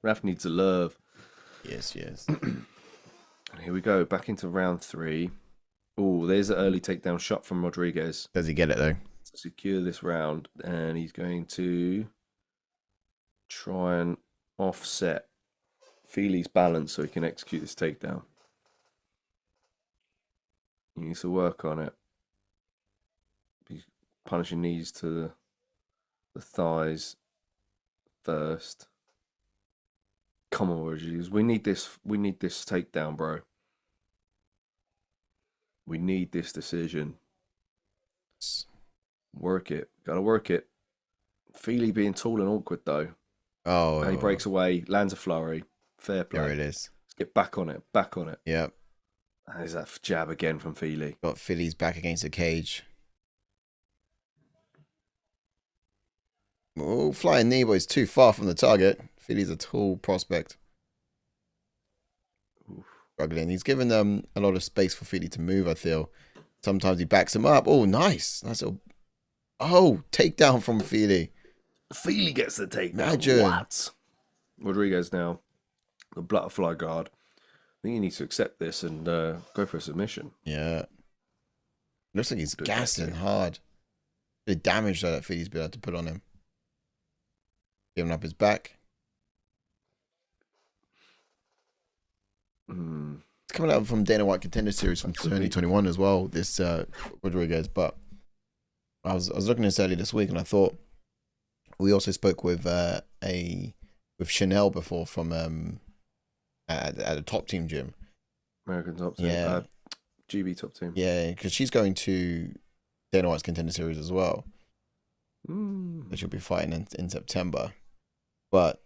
Raf needs the love. Yes. And here we go. Back into round 3. Oh, there's an early takedown shot from Rodríguez. Does he get it though? To secure this round, and he's going to try and offset Fili's balance so he can execute this takedown. He needs to work on it. He's punishing knees to the thighs first. Come on, Rodríguez. We need this takedown, bro. We need this decision. Work it. Gotta work it. Fili being tall and awkward, though. Oh. And he breaks away, lands a flurry. Fair play. There it is. Let's get back on it. Yep. And there's that jab again from Fili. Got Fili's back against the cage. Oh, flying knee, but it's too far from the target. Fili's a tall prospect. Struggling. He's given them a lot of space for Fili to move, I feel. Sometimes he backs him up. Oh, nice. Takedown from Fili. Fili gets the takedown. Imagine. What? Rodríguez now. The butterfly guard. I think he needs to accept this and go for a submission. Yeah. Looks like he's gassing hard. The damage that Fili's been able to put on him. Giving up his back. It's coming out from Dana White Contender Series from 2021 as well, this Rodríguez. But I was looking at this earlier this week, and I thought we also spoke with Chanel before from at a top team gym. American top team. Yeah. GB top team. Yeah, because she's going to Dana White's Contender Series as well. Which she'll be fighting in September. But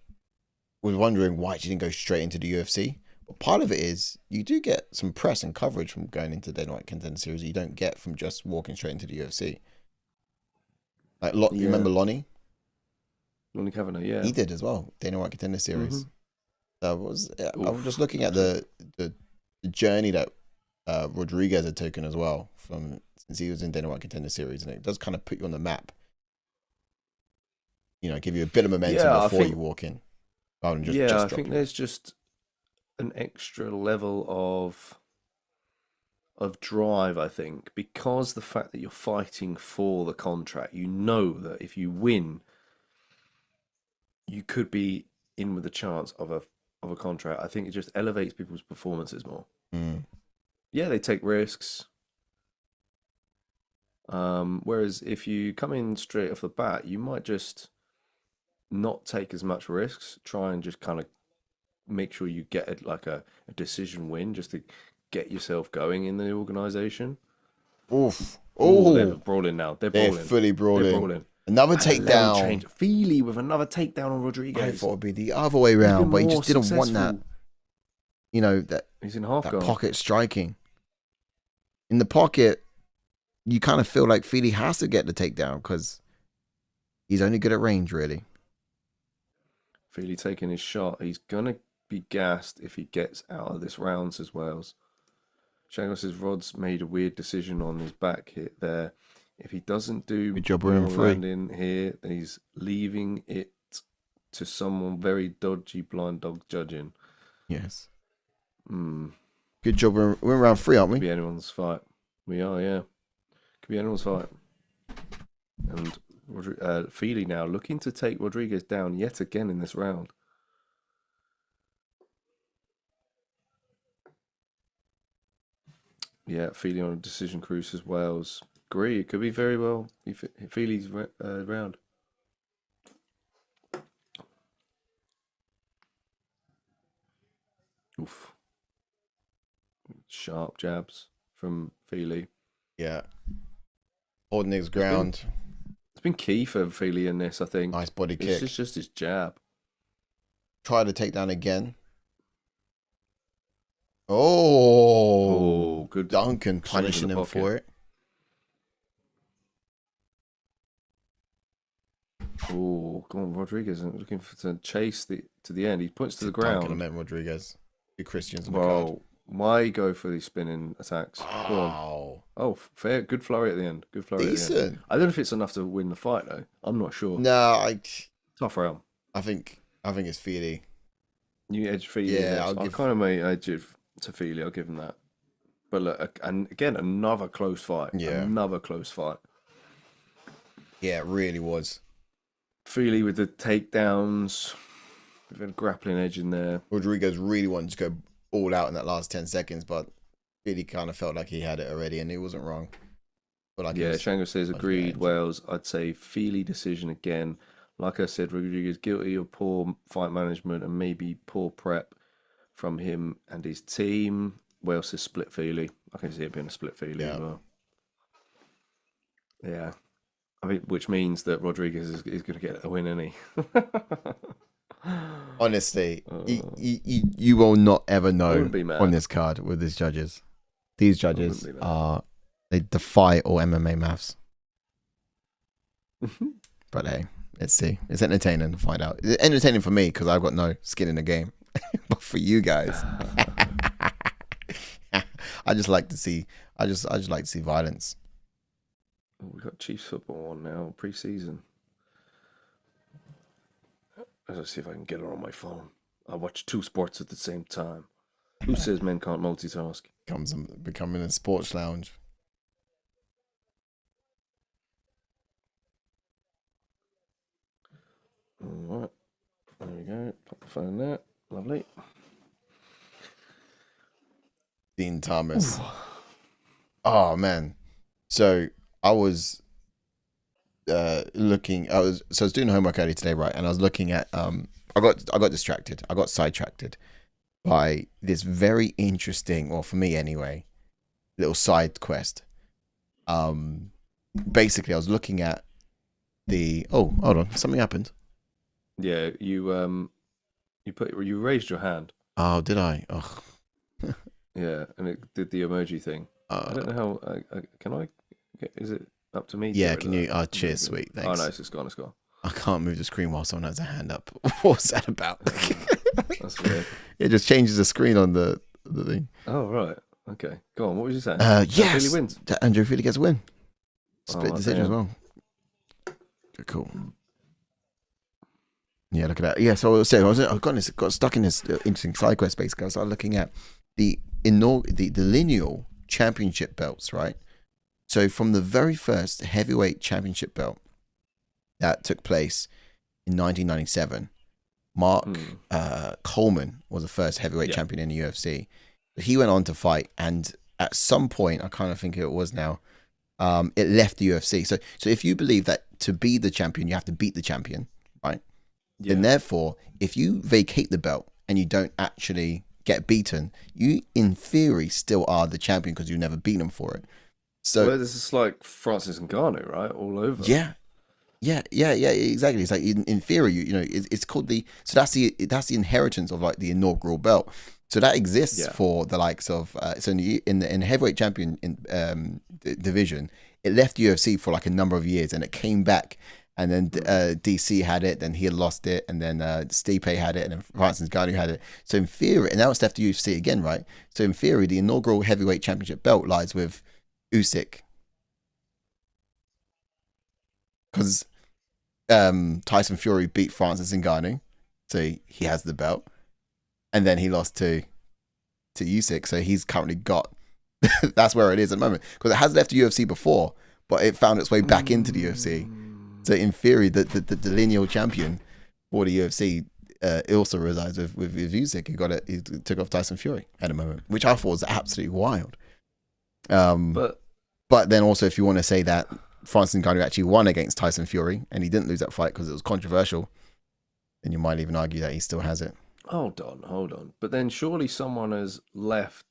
was wondering why she didn't go straight into the UFC. But part of it is you do get some press and coverage from going into Dana White Contender Series you don't get from just walking straight into the UFC. Like, you remember Lonnie? Lonnie Kavanagh, yeah. He did as well, Dana White Contender Series. I was just looking at the journey that Rodríguez had taken as well since he was in Dana White Contender Series, and it does kind of put you on the map. You know, give you a bit of momentum before you walk in. Rather than just I think there's just an extra level of drive, I think, because the fact that you're fighting for the contract, you know that if you win, you could be in with a chance of a contract. I think it just elevates people's performances more. Yeah, they take risks. Whereas if you come in straight off the bat, you might just not take as much risks, try and just kind of make sure you get a decision win just to get yourself going in the organization. Oof. Oh, they're brawling now. They're fully brawling. Another takedown. Fili with another takedown on Rodríguez. I thought it'd be the other way around, but he just didn't want that. You know, that he's in half guard. Pocket striking. In the pocket, you kind of feel like Fili has to get the takedown because he's only good at range, really. Fili taking his shot. He's going to be gassed if he gets out of this round, says Wales. Shango says Rod's made a weird decision on his back hit there. If he doesn't do good job round landing here, then he's leaving it to someone very dodgy blind dog judging. Yes. Good job. We're in round 3, aren't Could we? be anyone's fight. We are, yeah. Could be anyone's fight. And Fili now looking to take Rodríguez down yet again in this round. Yeah, Fili on a decision cruise as well. Agree. It could be very well Fili's round. Oof. Sharp jabs from Fili. Yeah. Holding his ground. It's been key for Fili in this, I think. Nice body kick. It's just his jab. Try to take down again. Oh, good. Duncan punishing him for it. Oh, come on, Rodríguez looking to chase to the end. He points to the ground. Duncan, I meant Rodríguez. Two Christians on the card. Why go for these spinning attacks? Wow. Oh, fair. Good flurry at the end. Good flurry Decent. At the end. I don't know if it's enough to win the fight, though. I'm not sure. No, tough round. I think it's Fili. You edge Fili. Yeah, I kind of may edge it to Fili. I'll give him that. But look, and again, another close fight. Yeah. Another close fight. Yeah, it really was. Fili with the takedowns. With a grappling edge in there. Rodríguez really wanted to go all out in that last 10 seconds, but Fili kind of felt like he had it already, and he wasn't wrong. But like yeah, Shango says agreed. Wales, I'd say Fili decision again. Like I said, Rodríguez guilty of poor fight management and maybe poor prep from him and his team. Wales is split Fili. I can see it being a split Fili as well. Yeah. I mean, which means that Rodríguez is going to get a win, isn't he? Honestly, you will not ever know on this card with these judges. These judges they defy all MMA maths. But hey, let's see. It's entertaining to find out. It's entertaining for me because I've got no skin in the game. But for you guys, I just like to see. I just like to see violence. We've got Chiefs football on now, pre-season. Let's see if I can get it on my phone. I watch 2 sports at the same time. Who says men can't multitask? Becoming a sports lounge. All right. There we go. Pop the phone there. Lovely. Dean Thomas. Ooh. Oh, man. So I was looking. I was doing homework early today, right? And I was looking at. I got distracted. I got sidetracked by this very interesting, or for me anyway, little side quest. Basically, I was looking at the. Oh, hold on. Something happened. Yeah, you raised your hand. Oh, did I? Oh. Yeah, and it did the emoji thing. I don't know how. Can I? Is it up to me? Yeah, can you? Oh, cheers, sweet. Thanks. Oh no, it's gone. I can't move the screen while someone has a hand up. What's that about? That's weird. It just changes the screen on the thing. Oh right. Okay. Go on. What was you saying? Yes. Fili wins. Andrew Fili gets a win. Split decision as well. Okay, cool. Yeah, look at that. Yeah, so I got stuck in this interesting side quest space because I started looking at the lineal championship belts, right? So from the very first heavyweight championship belt that took place in 1997, Mark Coleman was the first heavyweight champion in the UFC. He went on to fight, and at some point, I kind of think it was now, it left the UFC. So if you believe that to be the champion, you have to beat the champion, right? Yeah. Then therefore, if you vacate the belt and you don't actually get beaten, you in theory still are the champion because you never beat them for it. So this is like Francis Ngannou, right? All over. Yeah, exactly. It's like in theory, it's called that's the inheritance of like the inaugural belt. So that exists for the likes of so in the heavyweight champion division, it left UFC for like a number of years, and it came back. And then DC had it, then he had lost it, and then Stipe had it, and then Francis Ngannou had it. So in theory, and now it's left to UFC again, right? So in theory, the inaugural heavyweight championship belt lies with Usyk, because Tyson Fury beat Francis Ngannou, so he has the belt, and then he lost to to Usyk, so he's currently got. That's where it is at the moment because it has left the UFC before, but it found its way back into the UFC. So in theory, the lineal champion for the UFC it also resides with Usyk. He took off Tyson Fury at the moment, which I thought was absolutely wild. But then also, if you want to say that Francis Ngannou actually won against Tyson Fury and he didn't lose that fight because it was controversial, then you might even argue that he still has it. Hold on. But then surely someone has left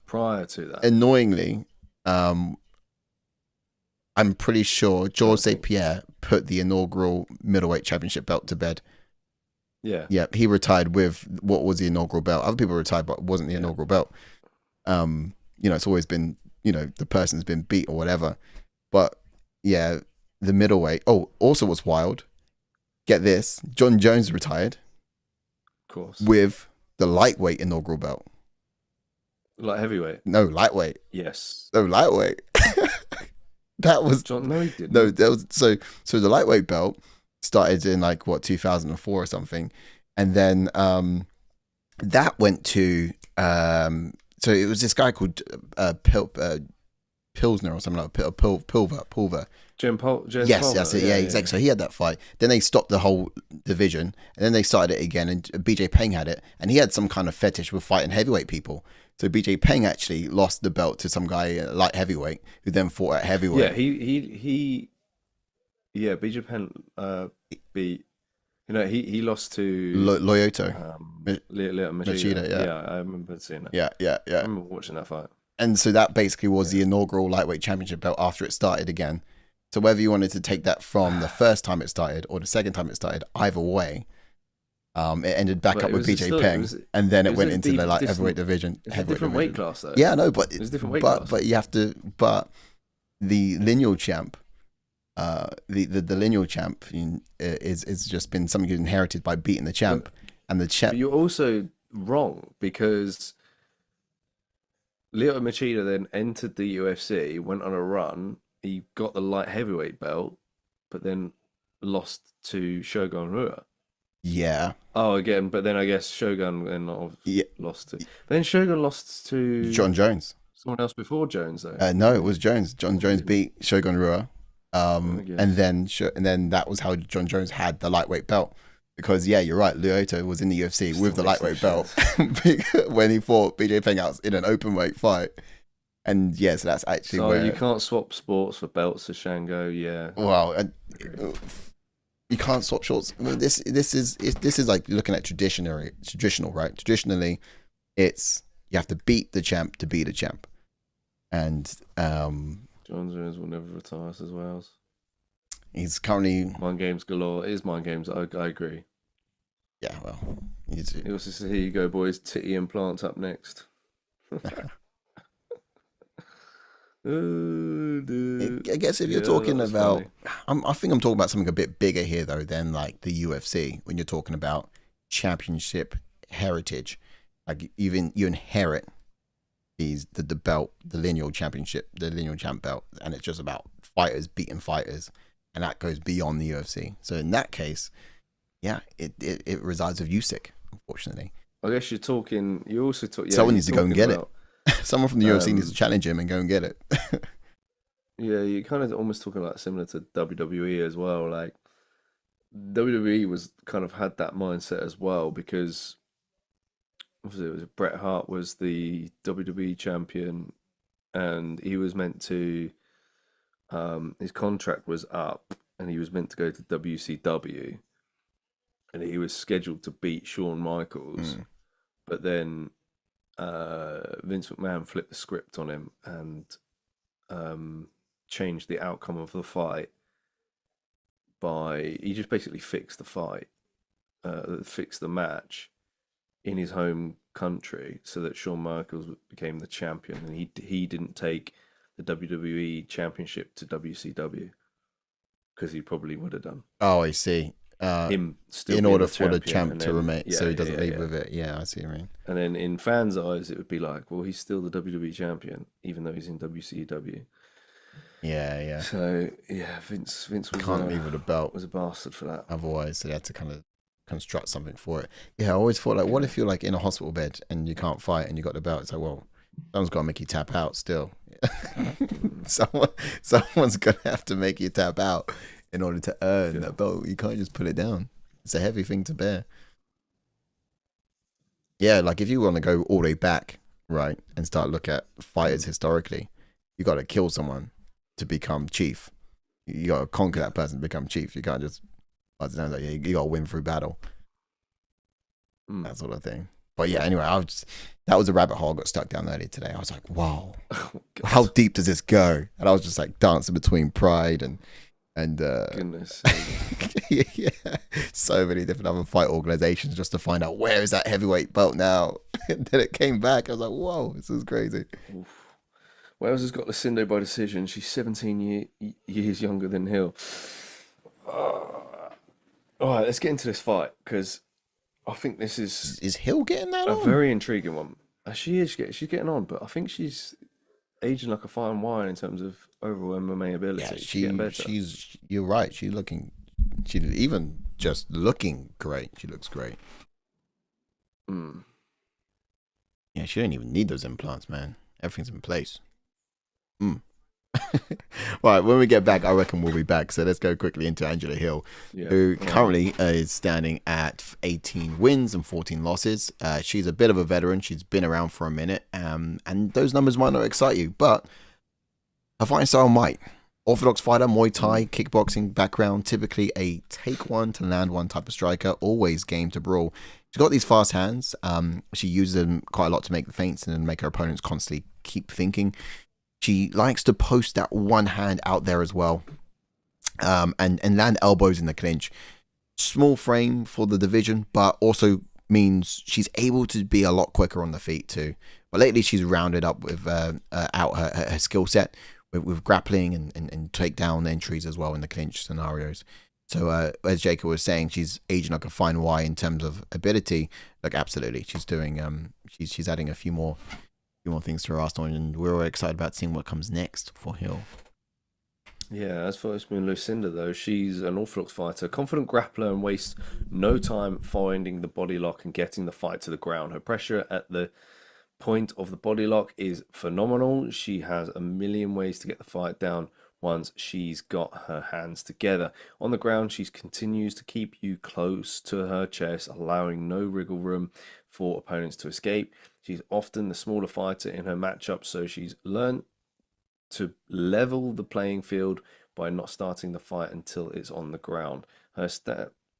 prior to that. Annoyingly, I'm pretty sure Georges St. Pierre put the inaugural middleweight championship belt to bed. Yeah. Yeah, he retired with what was the inaugural belt. Other people retired, but it wasn't the inaugural belt. It's always been, the person's been beat or whatever. But yeah, the middleweight. Oh, also what's wild, get this, John Jones retired. Of course. With the lightweight inaugural belt. Like heavyweight? No, lightweight. Yes. No, lightweight. That was John. No, he didn't. No, that was so the lightweight belt started in 2004 or something, and then that went to so it was this guy called Pilsner or something like Pulver. Yes, that's it. Yeah, exactly. So he had that fight. Then they stopped the whole division, and then they started it again. And BJ Penn had it, and he had some kind of fetish with fighting heavyweight people. So BJ Penn actually lost the belt to some guy light heavyweight, who then fought at heavyweight. Yeah, BJ Penn beat. He lost to Lyoto. Machida. Yeah, I remember seeing that. Yeah. I remember watching that fight. And so that basically was the inaugural lightweight championship belt after it started again. So whether you wanted to take that from the first time it started or the second time it started, either way, it ended back up with BJ Penn, and then it went into the light heavyweight division. It's a different weight class, though. Yeah, no, but it's a different weight class. But you have to. But the lineal champ, the lineal champ is just been something inherited by beating the champ, and the champ. But you're also wrong because Lyoto Machida then entered the UFC, went on a run. He got the light heavyweight belt, but then lost to Shogun Rua. Yeah. Oh, again, but then I guess Shogun then lost to. But then Shogun lost to John Jones. Someone else before Jones, though. No, it was Jones. John Jones beat Shogun Rua, and then that was how John Jones had the lightweight belt. Because you're right. Lyoto was in the UFC with the lightweight belt when he fought BJ Penn out in an open weight fight. And yes, that's actually where you can't swap sports for belts to Shango. Yeah. Well, you can't swap shorts. I mean, this is like looking at traditional, right? Traditionally, it's you have to beat the champ to be the champ. And John Jones will never retire as Wales. He's currently mind games galore. It is mind games. I agree. Yeah, well, he also said, "Here you go, boys. Titty implants up next." I guess if you're talking about, I think I'm talking about something a bit bigger here though than like the UFC. When you're talking about championship heritage, like you inherit the belt, the lineal championship, the lineal champ belt, and it's just about fighters beating fighters, and that goes beyond the UFC. So in that case, it resides with Usyk, unfortunately. I guess you also talk. Yeah, someone needs to go and get it. Someone from the UFC needs to challenge him and go and get it. Yeah, you're kind of almost talking like similar to WWE as well. Like WWE was kind of had that mindset as well because obviously it was Bret Hart was the WWE champion, and he was meant to. His contract was up, and he was meant to go to WCW, and he was scheduled to beat Shawn Michaels, but then. Vince McMahon flipped the script on him and changed the outcome of the fight he just basically fixed the fight, fixed the match in his home country so that Shawn Michaels became the champion, and he didn't take the WWE championship to WCW because he probably would have done. Oh, I see. Him still in order for the champ to remain, so he doesn't leave with it. Yeah, I see what you mean. And then in fans' eyes, it would be like, well, he's still the WWE champion, even though he's in WCW. Yeah. So Vince was can't leave with a belt. Was a bastard for that. Otherwise, they had to kind of construct something for it. Yeah, I always thought like, what if you're like in a hospital bed and you can't fight and you got the belt? It's like, well, someone's got to make you tap out still. Someone's gonna have to make you tap out in order to earn that belt. You can't just put it down. It's a heavy thing to bear. Yeah, like if you want to go all the way back, right, and start look at fighters historically, you got to kill someone to become chief. You got to conquer that person to become chief. You can't just, I don't know, like, you got to win through battle. That sort of thing. But yeah, anyway, that was a rabbit hole I got stuck down earlier today. I was like, wow, how deep does this go? And I was just like dancing between pride and goodness. yeah, so many different other fight organizations just to find out where is that heavyweight belt now. And then it came back. I was like, whoa, this is crazy. Oof. Wales has got Lucindo by decision. She's 17 years younger than Hill. All right, let's get into this fight because I think this is Hill getting that a on? very intriguing one. She's getting on, but I think she's aging like a fine wine in terms of overall MMA ability. Yeah, she's getting better. You're right. She even just looking great. She looks great. Yeah, she don't even need those implants, man. Everything's in place. Right, when we get back, I reckon we'll be back. So let's go quickly into Angela Hill, who currently is standing at 18 wins and 14 losses. She's a bit of a veteran. She's been around for a minute, and those numbers might not excite you, but her fighting style might. Orthodox fighter, Muay Thai, kickboxing background, typically a take one to land one type of striker, always game to brawl. She's got these fast hands. She uses them quite a lot to make the feints and make her opponents constantly keep thinking. She likes to post that one hand out there as well, and land elbows in the clinch. Small frame for the division, but also means she's able to be a lot quicker on the feet too. But lately she's rounded up with out her skill set with grappling and takedown entries as well in the clinch scenarios. So as Jacob was saying, she's aging like a fine wine in terms of ability. Like absolutely, she's doing she's adding a few more things to her arsenal, and we're all excited about seeing what comes next for Hill. Yeah, as for Iasmin Lucindo, though, she's an orthodox fighter, confident grappler, and wastes no time finding the body lock and getting the fight to the ground. Her pressure at the point of the body lock is phenomenal. She has a million ways to get the fight down once she's got her hands together. On the ground, she continues to keep you close to her chest, allowing no wriggle room for opponents to escape. She's often the smaller fighter in her matchup, so she's learned to level the playing field by not starting the fight until it's on the ground.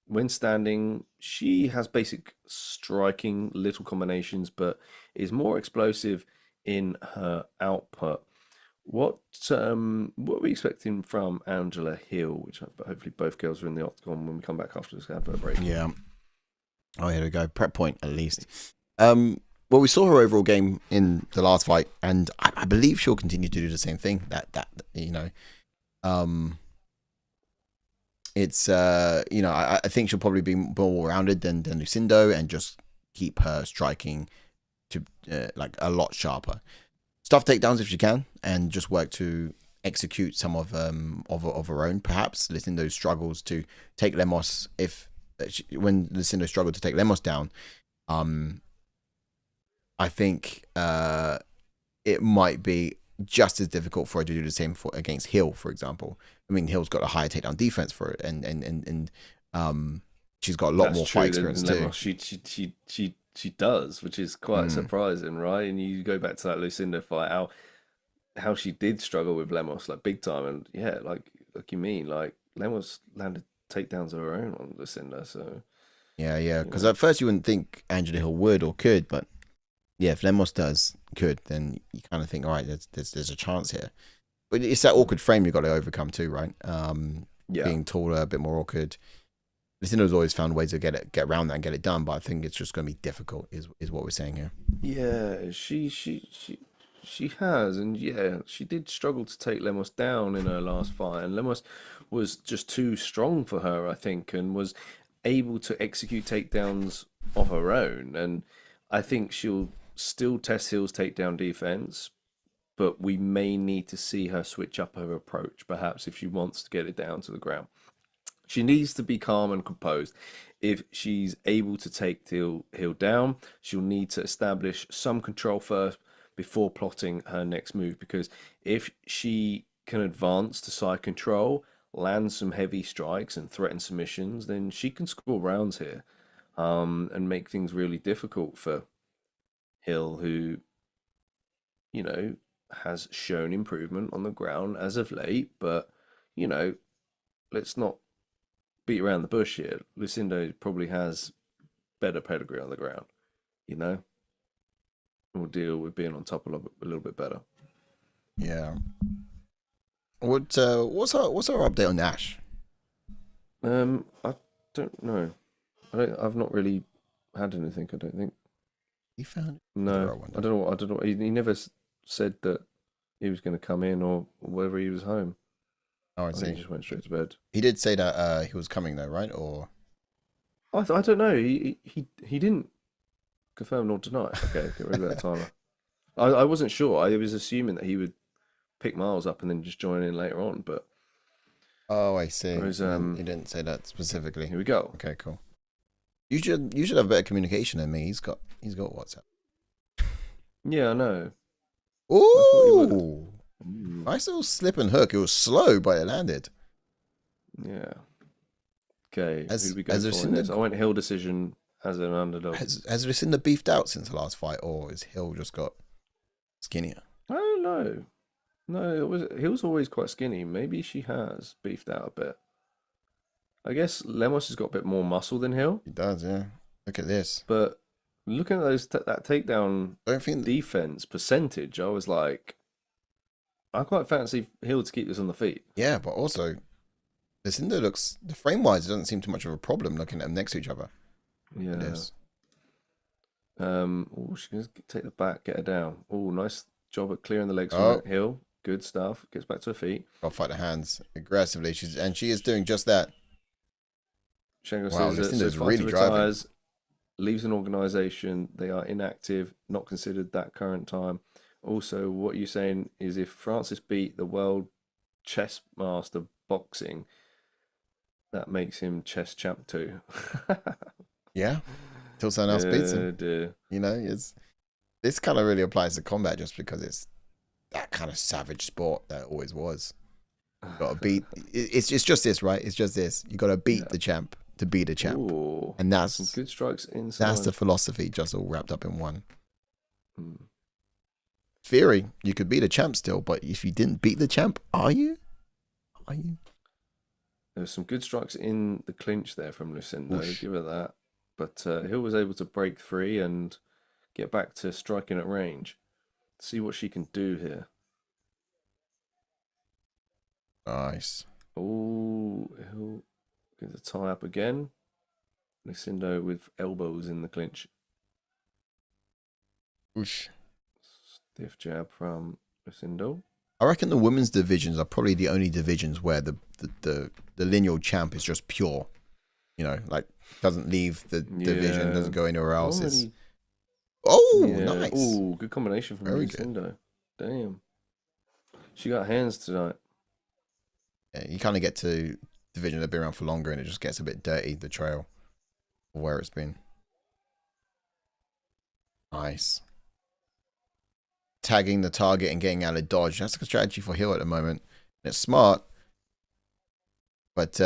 When standing, she has basic striking, little combinations, but is more explosive in her output. What are we expecting from Angela Hill? Which hopefully both girls are in the octagon when we come back after this advert break. Yeah. Oh, here we go. Prep point at least. Well, we saw her overall game in the last fight, and I believe she'll continue to do the same thing. I think she'll probably be more rounded than Lucindo, and just keep her striking to like a lot sharper. Stuff takedowns if she can, and just work to execute some of her own. Perhaps Lucindo struggles to take Lemos. When Lucindo struggled to take Lemos down, I think it might be just as difficult for her to do the same against Hill, for example. I mean, Hill's got a higher takedown defense for it, and she's got a lot more fight experience too. She does, which is quite surprising, right? And you go back to that Lucindo fight, how she did struggle with Lemos like big time, and yeah, like you mean, like Lemos landed takedowns of her own on Lucindo, so yeah. Because at first you wouldn't think Angela Hill would or could, but yeah, if Lemos could, then you kind of think, all right, there's a chance here. But it's that awkward frame you've got to overcome too, right? Being taller, a bit more awkward. Lucindo's always found ways to get around that and get it done, but I think it's just going to be difficult, is what we're saying here. Yeah, she has, and yeah, she did struggle to take Lemos down in her last fight, and Lemos was just too strong for her, I think, and was able to execute takedowns of her own. And I think she'll still test Hill's takedown defense, but we may need to see her switch up her approach, perhaps, if she wants to get it down to the ground. She needs to be calm and composed. If she's able to take Hill down, she'll need to establish some control first before plotting her next move. Because if she can advance to side control, land some heavy strikes and threaten submissions, then she can score rounds here, and make things really difficult for Hill, who, you know, has shown improvement on the ground as of late. But, you know, let's not beat around the bush here. Lucindo probably has better pedigree on the ground, you know? We'll deal with being on top a little bit better. Yeah. What's our update on Nash? I don't know. I've not really had anything, I don't think. He found it? No, I don't know. He never said that he was going to come in or whether he was home. Oh, I I think see. he just went straight to bed. He did say that he was coming though, right? Or I don't know. He didn't confirm nor deny. Okay, get rid of that timer. I wasn't sure. I was assuming that he would pick Miles up and then just join in later on. But oh, I see. Whereas, He didn't say that specifically. here we go. Okay, cool. You should have better communication than me. He's got WhatsApp. Yeah, I know. Ooh, Mm, nice little slip and hook. It was slow, but it landed. yeah. Okay, Has- who do we go has for there in been this? I went Hill decision as an underdog. Has Lucinda beefed out since the last fight, or is Hill just got skinnier? I don't know. No, Hill's always quite skinny. Maybe she has beefed out a bit. I guess Lemos has got a bit more muscle than Hill, He does, yeah. Look at this. but looking at that takedown Don't think defense percentage, I was like, I quite fancy Hill to keep this on the feet. yeah, but also Lucinda looks the frame wise. It doesn't seem too much of a problem looking at them next to each other. Yeah. It is. Oh, she's gonna take the back, get her down. Oh, nice job at clearing the legs Oh. from Hill. Good stuff. Gets back to her feet. Got to fight the hands aggressively. She is doing just that. Shango Wow, says that Lucinda's so really driving. retires, leaves an organization. They are inactive, not considered that current time. Also, what you're saying is if Francis beat the world chess master boxing, that makes him chess champ too. Yeah, till someone else beats him. Dear. You know, this kind of really applies to combat just because it's that kind of savage sport that it always was. Got to beat. It's just this, right? It's just this. You got to beat the champ to be the champ, Ooh, and some that's good strikes inside. that's the philosophy, just all wrapped up in one. Mm. Theory, you could be the champ still, but if you didn't beat the champ, are you? Are you? There's some good strikes in the clinch there from Lucindo. Whoosh. Give her that. But Hill was able to break free and get back to striking at range. See what she can do here. Nice. Oh, Hill gets a tie up again. Lucindo with elbows in the clinch. Whoosh. Stiff jab from Lucindo. I reckon the women's divisions are probably the only divisions where the lineal champ is just pure. You know, like doesn't leave the division, Yeah. doesn't go anywhere else. It's Already- yeah. nice. Oh, good combination from Very good. Lucindo. Damn. She got hands tonight. Yeah, you kind of get to division that have been around for longer, and it just gets a bit dirty. The trail of where it's been. Nice. Tagging the target and getting out of dodge. That's the strategy for Hill at the moment. And it's smart. But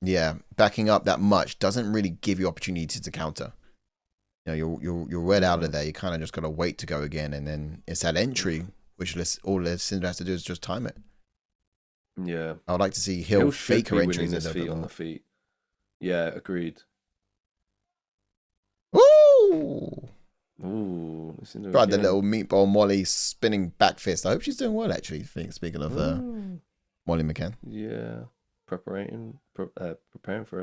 yeah, backing up that much doesn't really give you opportunity to counter. You know, you're read out of there. You kind of just got to wait to go again, and then it's that entry, which all Lucinda has to do is just time it. Yeah. I would like to see Hill should fake her be entries winning a this little feet bit on more. the feet. Yeah, agreed. Woo! Ooh, Lucindo Tried the again. little meatball Molly spinning back fist. I hope she's doing well, actually. Speaking of Ooh, Molly McCann. yeah, preparing for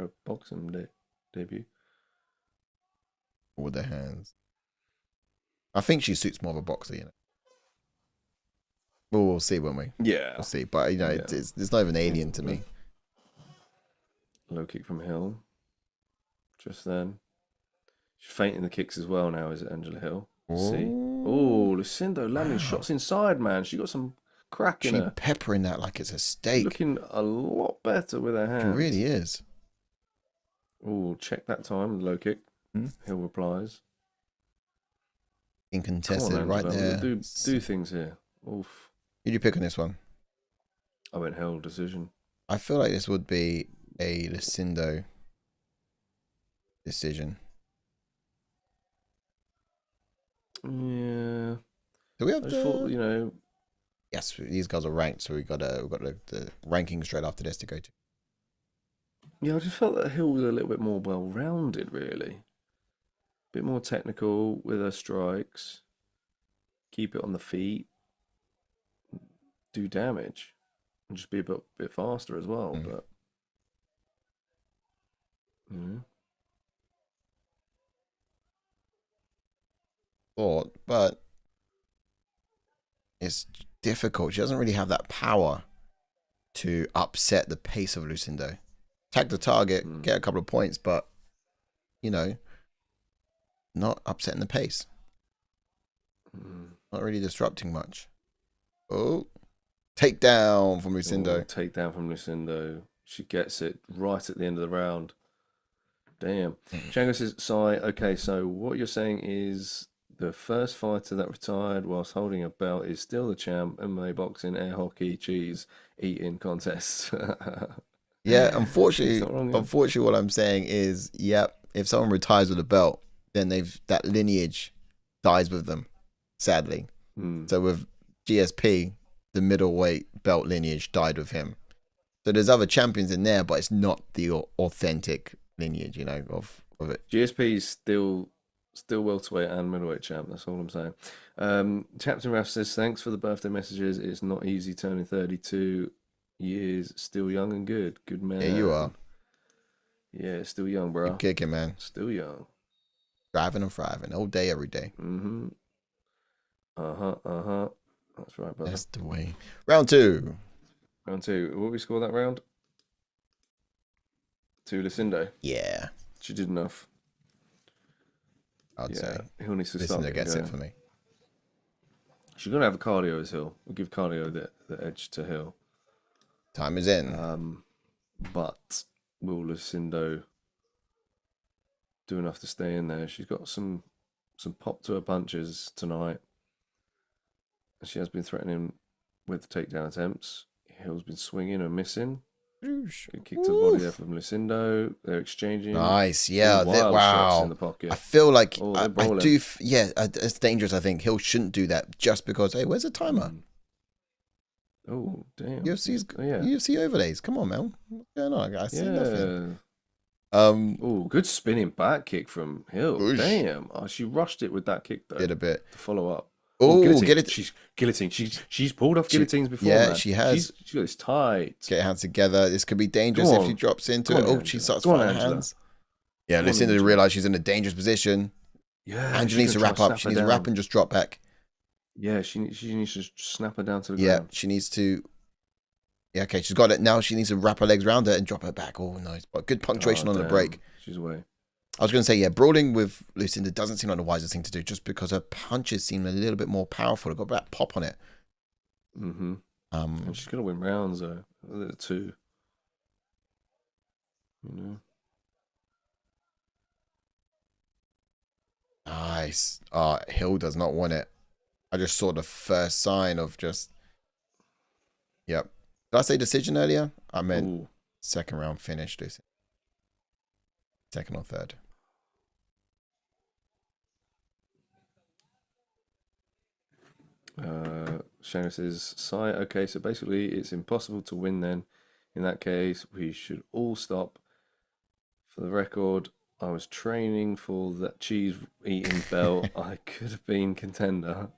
a boxing debut. With their hands. I think she suits more of a boxer, you know. Well, we'll see, won't we? Yeah. We'll see. But, you know, Yeah. it's not even alien to me. Low kick from Hill. Just then. She's fainting the kicks as well now, is it Angela Hill? See? Oh, Lucindo landing shots inside, man. She got some cracking She her. peppering that like it's a steak. Looking a lot better with her hands. She really is. Oh, check that time. Low kick. Hill replies. Incontested on, right there. Do things here. Oof. Who do you pick on this one? I went Hill decision. I feel like this would be a Lucindo decision. Yeah. Do we have thought, you know. Yes, these guys are ranked, so we've got the ranking straight after this to go to. Yeah, I just felt that Hill was a little bit more well-rounded, really. A bit more technical with her strikes. Keep it on the feet. Do damage. And just be a bit faster as well, but... But it's difficult. She doesn't really have that power to upset the pace of Lucindo. Tag the target, get a couple of points, but, you know, not upsetting the pace. Not really disrupting much. Oh, takedown from Lucindo. Takedown from Lucindo. She gets it right at the end of the round. Damn. Django says, Sai, okay, so what you're saying is the first fighter that retired whilst holding a belt is still the champ, MMA, boxing, air hockey, cheese, eating contests. Yeah, unfortunately, what I'm saying is, yep, if someone retires with a belt, then that lineage dies with them, sadly. So with GSP, the middleweight belt lineage died with him. So there's other champions in there, but it's not the authentic lineage, you know, of it. GSP is still welterweight and middleweight champ. That's all I'm saying. Captain Ralph says, thanks for the birthday messages. It's not easy turning 32 years, still young and good. Good man. Yeah, you are. Yeah, still young, bro. You're kicking, man. Still young. Driving and thriving all day, every day. That's right, brother. That's the way. Round two. What did we score that round? 2 Lucindo. Yeah. She did enough. I'd say. Hill needs to start. Lucindo gets it for me. She's going to have a cardio as Hill. We'll give cardio the edge to Hill. Time is in. But will Lucindo do enough to stay in there? She's got some pop to her punches tonight. And she has been threatening with takedown attempts. Hill's been swinging and missing. Good kick to the body there from Lucindo. They're exchanging. Nice, yeah. Shots in the pocket. I feel like I do. Yeah, it's dangerous. I think Hill shouldn't do that just because. Hey, where's the timer? Oh damn! UFC overlays. Come on, man. What's going on? I see nothing. Oh, good spinning back kick from Hill. Oosh. Damn! Oh, she rushed it with that kick though. Did a bit to follow up. Oh, get it! She's guillotine. She's pulled off guillotines before. Yeah, man. she has. She's got this tight. Get her hands together. This could be dangerous if she drops into it. Oh, she starts fighting hands. Yeah, Lucinda realized she's in a dangerous position. Yeah, Angela needs to wrap up. She needs to wrap and just drop back. Yeah, she needs to snap her down to the ground. Yeah, she needs to. Yeah, okay, she's got it now. She needs to wrap her legs around her and drop her back. Oh, nice. But good punctuation on the break. She's away. I was going to say, yeah, brawling with Lucinda doesn't seem like the wisest thing to do just because her punches seem a little bit more powerful. They've got that pop on it. And she's going to win rounds, though. 2. You know? Nice. Hill does not want it. I just saw the first sign of just... Yep. Did I say decision earlier? I meant second round finish. Second or third. Shannon says, Sai, okay, so basically it's impossible to win then. In that case, we should all stop. For the record, I was training for that cheese-eating belt. I could have been contender.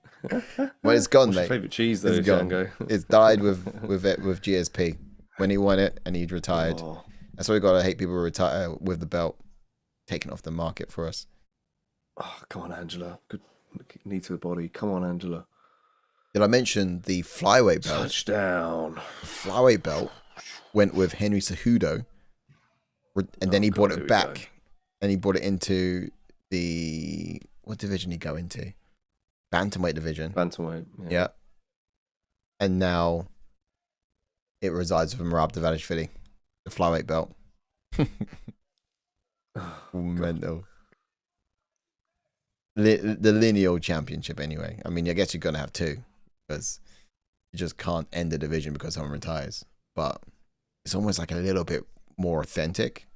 Well, it's gone, What's mate. Your favourite cheese, though, it's gone. Django? It's died with GSP when he won it and he'd retired. That's why we got to hate people who retire with the belt taken off the market for us. Oh, come on, Angela. Good knee to the body. Come on, Angela. Did I mention the flyweight belt? Touchdown. The flyweight belt went with Henry Cejudo, and then he brought it back, and he brought it into the what division did he go into? Bantamweight division. Bantamweight. Yeah. And now it resides with Merab Fili, the flyweight belt. Mental. The lineal championship, anyway. I mean, I guess you're going to have two because you just can't end the division because someone retires. But it's almost like a little bit more authentic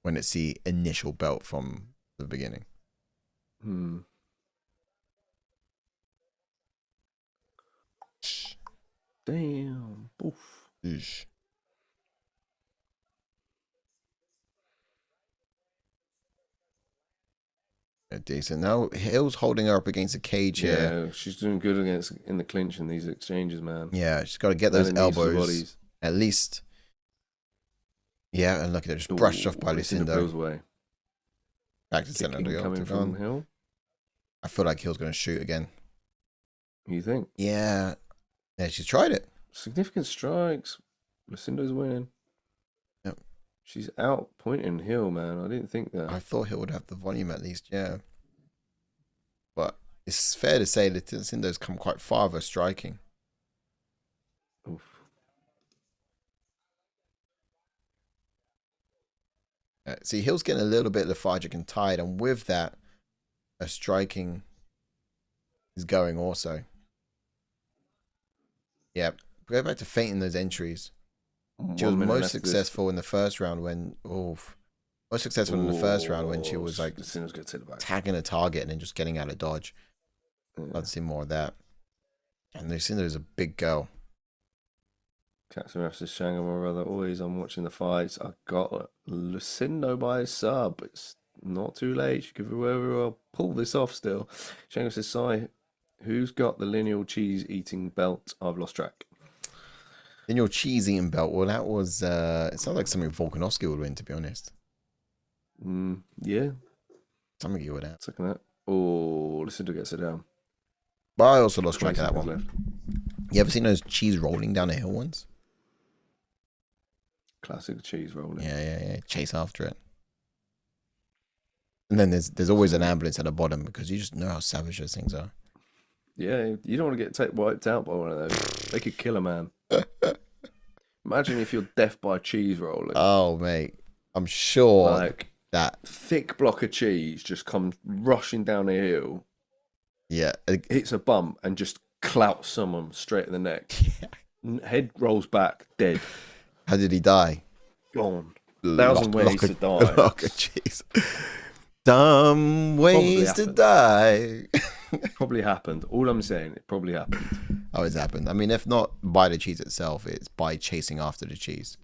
when it's the initial belt from the beginning. Damn. Oof. Oosh. Yeah, decent. Now Hill's holding her up against a cage here. Yeah, she's doing good against in the clinch in these exchanges, man. Yeah, she's got to get those elbows at least. Yeah, and look at it, just brushed off by Lucindo. Back to center coming from Hill. I feel like Hill's going to shoot again. You think? Yeah. Yeah, she's tried it. Significant strikes. Lucindo's winning. Yep. She's out pointing Hill, man. I didn't think that. I thought Hill would have the volume at least, yeah. But it's fair to say that Lucindo's come quite far of her striking. Oof. See, Hill's getting a little bit lethargic and tired, and with that, her striking is going also. Yeah, go back to feinting those entries. She was most successful in the first round when, most successful in the first round when she was like tagging a target and then just getting out of dodge. Let's see more of that. And Lucindo is a big girl. Captain versus Shango, my brother. Always, I'm watching the fights. I got Lucindo by a sub. It's not too late. She could very well pull this off still. Shango says, "Sai, who's got the lineal cheese eating belt? I've lost track." Lineal cheese eating belt. Well, that was. It sounds like something Volkanovski would win, to be honest. Yeah. Something you would have. Second that. Oh, Lucindo gets it down. But I also lost track of that one. Left. You ever seen those cheese rolling down a hill ones? Classic cheese rolling. Yeah. Chase after it. And then there's always an ambulance at the bottom because you just know how savage those things are. Yeah, you don't want to get wiped out by one of those. They could kill a man. Imagine if you're deaf by cheese rolling. Oh, mate. I'm sure like that thick block of cheese just comes rushing down a hill. Yeah. Hits a bump and just clouts someone straight in the neck. Yeah. Head rolls back, dead. How did he die? Gone. 1,000 ways to die. Block of cheese. Dumb ways to die. Probably happened. All I'm saying, it probably happened. Oh, it's happened. I mean, if not by the cheese itself, it's by chasing after the cheese.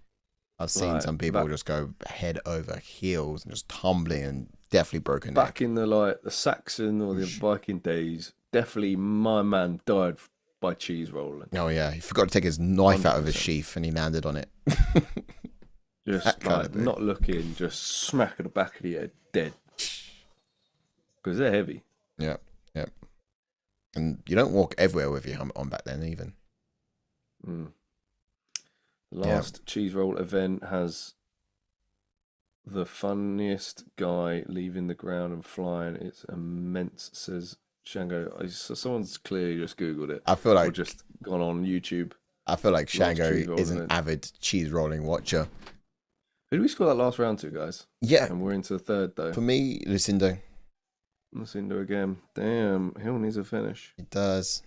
I've seen some people just go head over heels and just tumbling and definitely broken back neck. In the Saxon or the Viking days, definitely my man died by cheese rolling. Oh yeah, he forgot to take his knife 100%. Out of his sheath and he landed on it. Just like not looking, just smack at the back of the head, dead. Because they're heavy. Yeah. And you don't walk everywhere with your helmet on back then, even. Last cheese roll event has the funniest guy leaving the ground and flying. It's immense, says Shango. Someone's clearly just Googled it. I feel like. Or just gone on YouTube. I feel like Shango is an avid cheese rolling watcher. Who did we score that last round to, guys? Yeah. And we're into the third, though. For me, Lucindo. Lucindo again. Damn, Hill needs a finish. He does.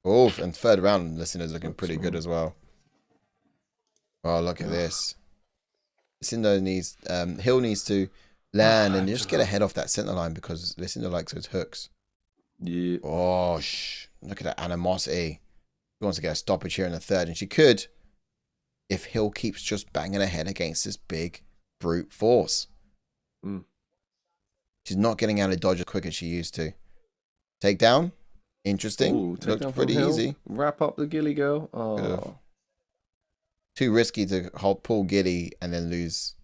Oh, and third round, Lucindo's looking pretty good as well. Oh, look at this. Lucindo needs, Hill needs to land and just get a head off that center line because Lucindo likes those hooks. Yeah. Oh, look at that animosity. She wants to get a stoppage here in the third, and she could if Hill keeps just banging her head against this big brute force. She's not getting out of dodge as quick as she used to. Takedown. Interesting. Looked pretty easy. Wrap up the Gilly girl. Oh. Too risky to pull Gilly and then lose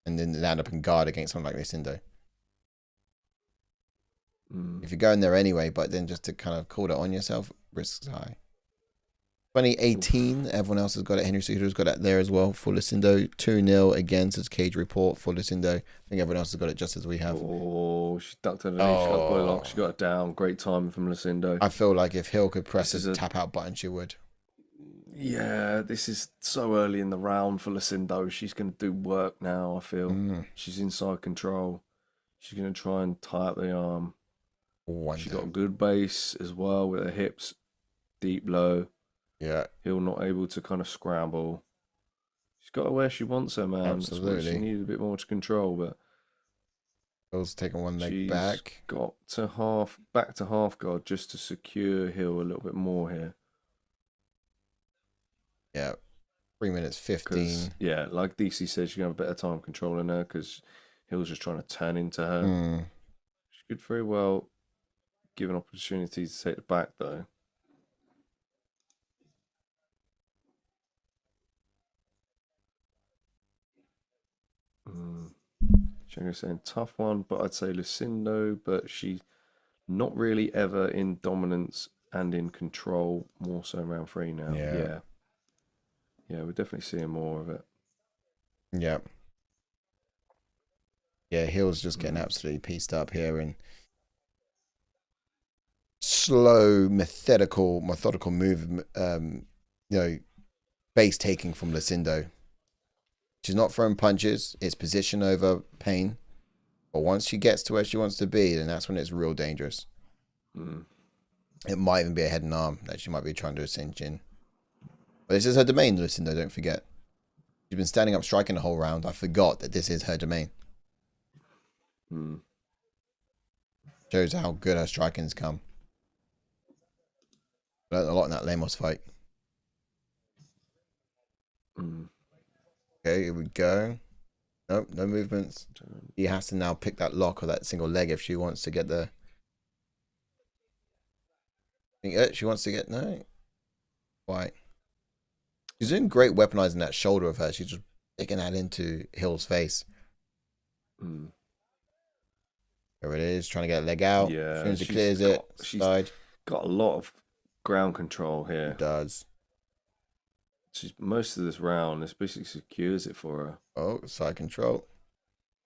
and then land up in guard against someone like Lucindo. If you're going there anyway, but then just to kind of call it on yourself, risks high. 2018, everyone else has got it. Henry Cejudo's got it there as well for Lucindo. 2-0 again, says Cage Report for Lucindo. I think everyone else has got it just as we have. Oh, she ducked underneath. She got a blow lock. She got it down. Great timing from Lucindo. I feel like if Hill could press the tap out button, she would. Yeah, this is so early in the round for Lucindo. She's going to do work now, I feel. She's inside control. She's going to try and tie up the arm. She got a good base as well with her hips. Deep low. Yeah. Hill not able to kind of scramble. She's got her where she wants her, man. Absolutely. She needed a bit more to control, but Hill's taking one leg back. Got to back to half guard just to secure Hill a little bit more here. Yeah. 3 minutes 15. Yeah, like DC says, she's going to have a better time controlling her because Hill's just trying to turn into her. She could very well give an opportunity to take the back, though. Shango's saying tough one, but I'd say Lucindo, but she's not really ever in dominance and in control, more so round 3 now. Yeah, we're definitely seeing more of it. Yeah. Yeah, Hill's just getting absolutely pieced up here and slow, methodical move, base taking from Lucindo. She's not throwing punches. It's position over pain. But once she gets to where she wants to be, then that's when it's real dangerous. It might even be a head and arm that she might be trying to cinch in. But this is her domain, Lucindo, don't forget. She's been standing up striking the whole round. I forgot that this is her domain. Shows how good her striking's come. Learned a lot in that Lemos fight. Okay, here we go. Nope, no movements. He has to now pick that lock or that single leg if she wants to get the... She wants to get... No. Why? She's doing great weaponizing that shoulder of her. She's just picking that into Hill's face. There it is, trying to get a leg out. Yeah, as soon as she clears it, slide. Got a lot of ground control here. She does. Most of this round, this basically secures it for her. Oh, side control.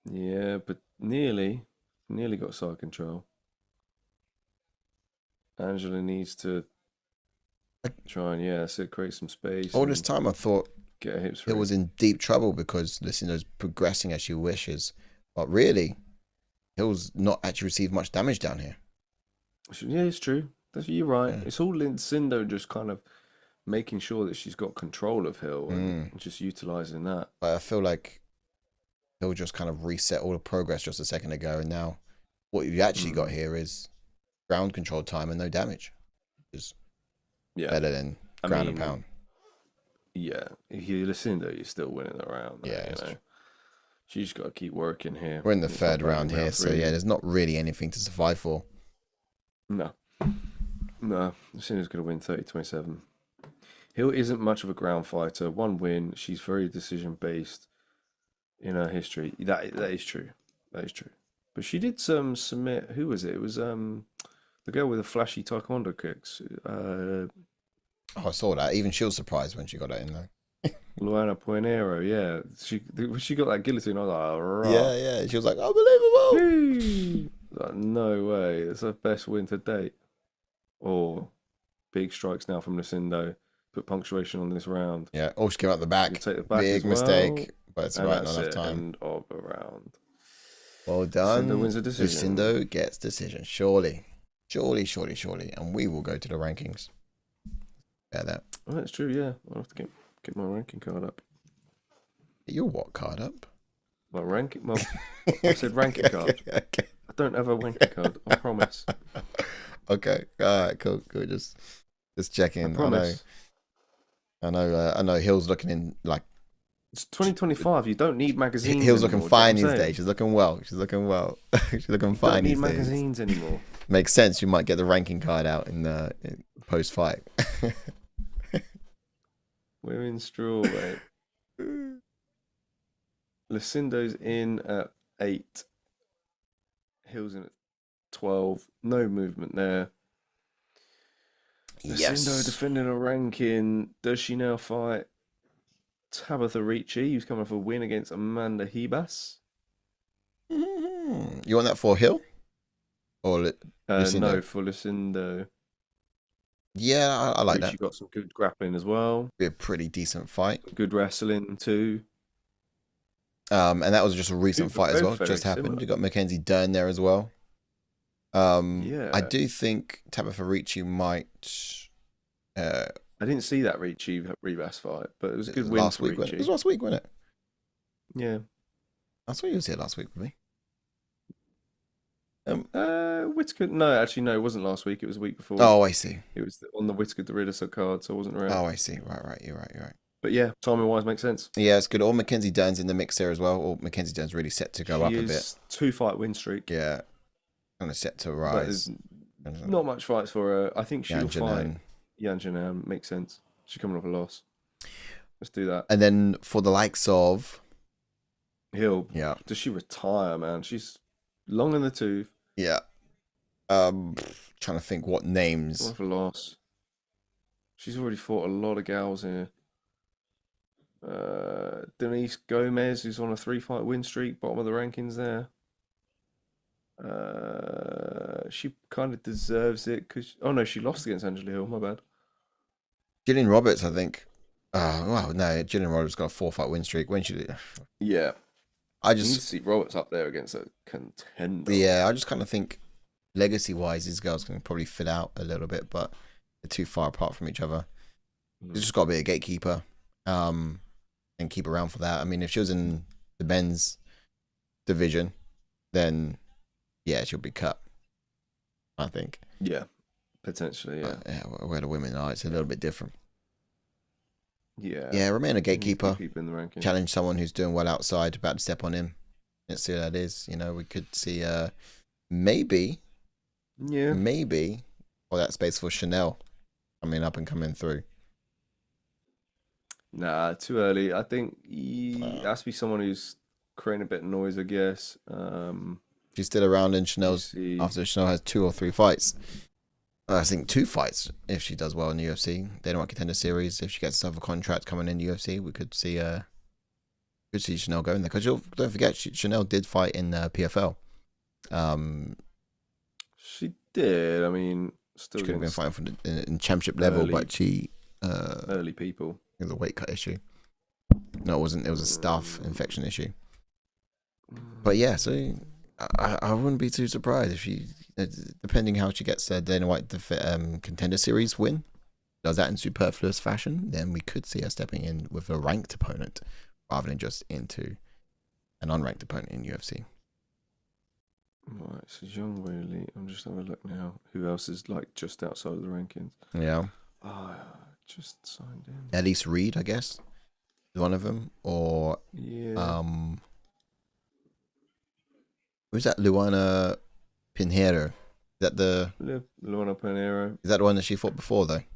Yeah, but nearly got side control. Angela needs to try and create some space. All this time I thought get her hips Hill was in deep trouble because Lucindo's progressing as she wishes. But really, Hill's not actually received much damage down here. Yeah, it's true. You're right. Yeah. It's all Lucindo just kind of making sure that she's got control of Hill and just utilizing that. But I feel like Hill just kind of reset all the progress just a second ago, and now what you actually got here is ground control time and no damage. Which is better than ground and pound. Yeah, if you Lucindo, you're still winning the round. Yeah, you know. She's got to keep working here. We're in the third round here, so yeah, there's not really anything to survive for. No. Lucindo's going to win 30-27. Hill isn't much of a ground fighter. One win. She's very decision based in her history. That is true. That is true. But she did submit. Who was it? It was the girl with the flashy taekwondo kicks. I saw that. Even she was surprised when she got it in there. Luana Puenero. Yeah, she got that guillotine. I was like, rah. Yeah. She was like, unbelievable. Like, no way. It's her best win to date. Or big strikes now from Lucindo. Put punctuation on this round. Yeah. Oh, she came out the back. Take the back big mistake, but it's right, not enough time. End of a round. Well done. Lucindo wins a decision. Lucindo gets decision. Surely. And we will go to the rankings. Yeah, that. Oh, that's true. Yeah, I'll have to get my ranking card up. Your what card up? My ranking. I said ranking card. Okay. I don't have a ranking card. I promise. Okay. All right. Cool. Just checking. I promise. I know. Hill's looking in like. It's 2025. You don't need magazines. Hill's looking fine these days. She's looking well. She's looking fine these days. Don't need magazines anymore. Makes sense. You might get the ranking card out in post fight. We're in straw, mate. Lucindo's in at 8. Hill's in at 12. No movement there. Lucindo Yes. defending a ranking. Does she now fight Tabitha Ricci, who's coming off a win against Amanda Hebas? You want that for Hill or No, Lucindo? for Lucindo. Yeah, I like that. Ricci got some good grappling as well. Be a pretty decent fight. Good wrestling too. And that was just a recent fight as well. Both very Just happened. similar. You got Mackenzie Dern there as well. Yeah. I do think Tabitha Ricci might. I didn't see that Ricci Rebus fight, but it was a good win last for week. It Ricci. was last week, wasn't it? Yeah. I saw you was here last week with me. Whitaker. No, actually, no, it wasn't last week. It was the week before. Oh, I see. It was on the Whitaker Dorides card, so I wasn't around. Oh, I see. Right. You're right. But yeah, timing wise makes sense. Yeah, it's good. Or Mackenzie Dern's in the mix there as well. Or Mackenzie Dern's really set to go up a bit. 2-fight win streak. Yeah, kind of set to But rise. there's not much fights for her. I think she'll fight Janan. Yanjanan. Makes sense. She's coming off a loss. Let's do that. And then for the likes of Hill. yeah, Does she retire, man? She's long in the tooth. yeah. Trying to think what names. Coming off a loss. She's already fought a lot of gals here. Denise Gomez, who's on a 3-fight win streak, bottom of the rankings there. She kind of deserves it because she lost against Angela Hill. My bad. Gillian Roberts, I think. Well, no, Gillian Roberts got a 4-fight win streak. When she did, Yeah, I you need to just see Roberts up there against a contender. I just kind of think legacy wise, these girls can probably fit out a little bit, but they're too far apart from each other. There's just got to be a gatekeeper, and keep around for that. I mean, if she was in the men's division, then yeah, she'll be cut. I think. Yeah, potentially. Yeah, But, yeah, where the women are, it's a little bit different. yeah. Yeah, remain a gatekeeper. Keep in the ranking. Challenge someone who's doing well outside, about to step on him. Let's see what that is. You know, we could see maybe or that space for Chanel coming through. Nah, too early. I think it has to be someone who's creating a bit of noise, I guess. She's still around in Chanel's after Chanel has 2 or 3 fights. I think 2 fights if she does well in the UFC. They don't want contender series. If she gets another contract coming in the UFC, we could see Chanel going there. Because don't forget, Chanel did fight in PFL. She did. I mean, still She could have been against fighting in championship level, but she early people. it was a weight cut issue. No, it wasn't. It was a staph infection issue. But yeah, so I wouldn't be too surprised if she, depending how she gets Dana White contender series win, does that in superfluous fashion, then we could see her stepping in with a ranked opponent rather than just into an unranked opponent in UFC. Right, so Young Whaley. I'm just having a look now. Who else is like just outside of the rankings? Yeah. Just signed in. Elise Reed, I guess, is one of them. Or Yeah. who's that? Luana Pinheiro. Is that the Luana Pinheiro. Is that the one that she fought before though? I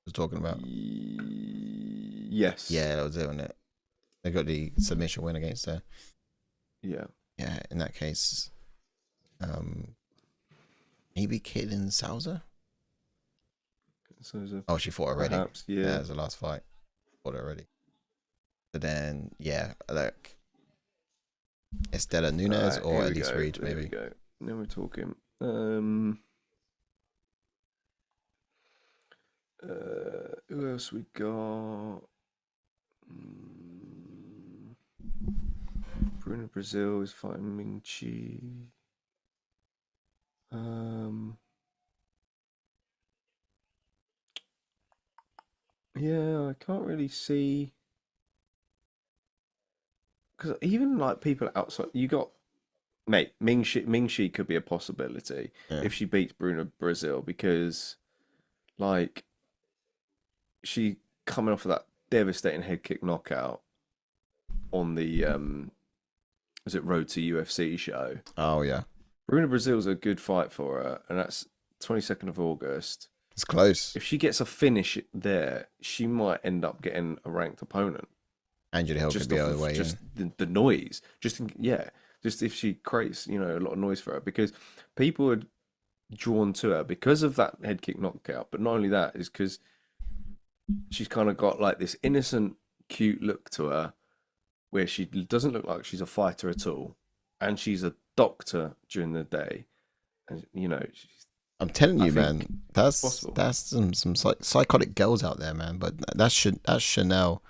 was talking about. Yes. Yeah, that was it, wasn't it? They got the submission win against her. Yeah. Yeah, in that case, maybe Caitlin Souza. Oh, she fought already. Perhaps, yeah. That was the last fight. Fought already. But then, yeah, like Estela Nunez or Elise Reed, maybe. There we go. Now we're talking. Who else we got? Bruno Brazil is fighting Ming Chi. Yeah, I can't really see because even like people outside, you got mate Ming Shi could be a possibility if she beats Bruno Brazil because like she coming off of that devastating head kick knockout on the was it Road to UFC show. Oh yeah, Bruno Brazil's a good fight for her, and that's 22nd of August. it's close. If she gets a finish there, she might end up getting a ranked opponent. Angela Hill could be out of the way. Just the noise. Just if she creates, a lot of noise for her because people would drawn to her because of that head kick knockout. But not only that, is because she's kind of got like this innocent, cute look to her, where she doesn't look like she's a fighter at all, and she's a doctor during the day, and I'm telling you, man, that's possible. some psychotic girls out there, man. But that's Chanel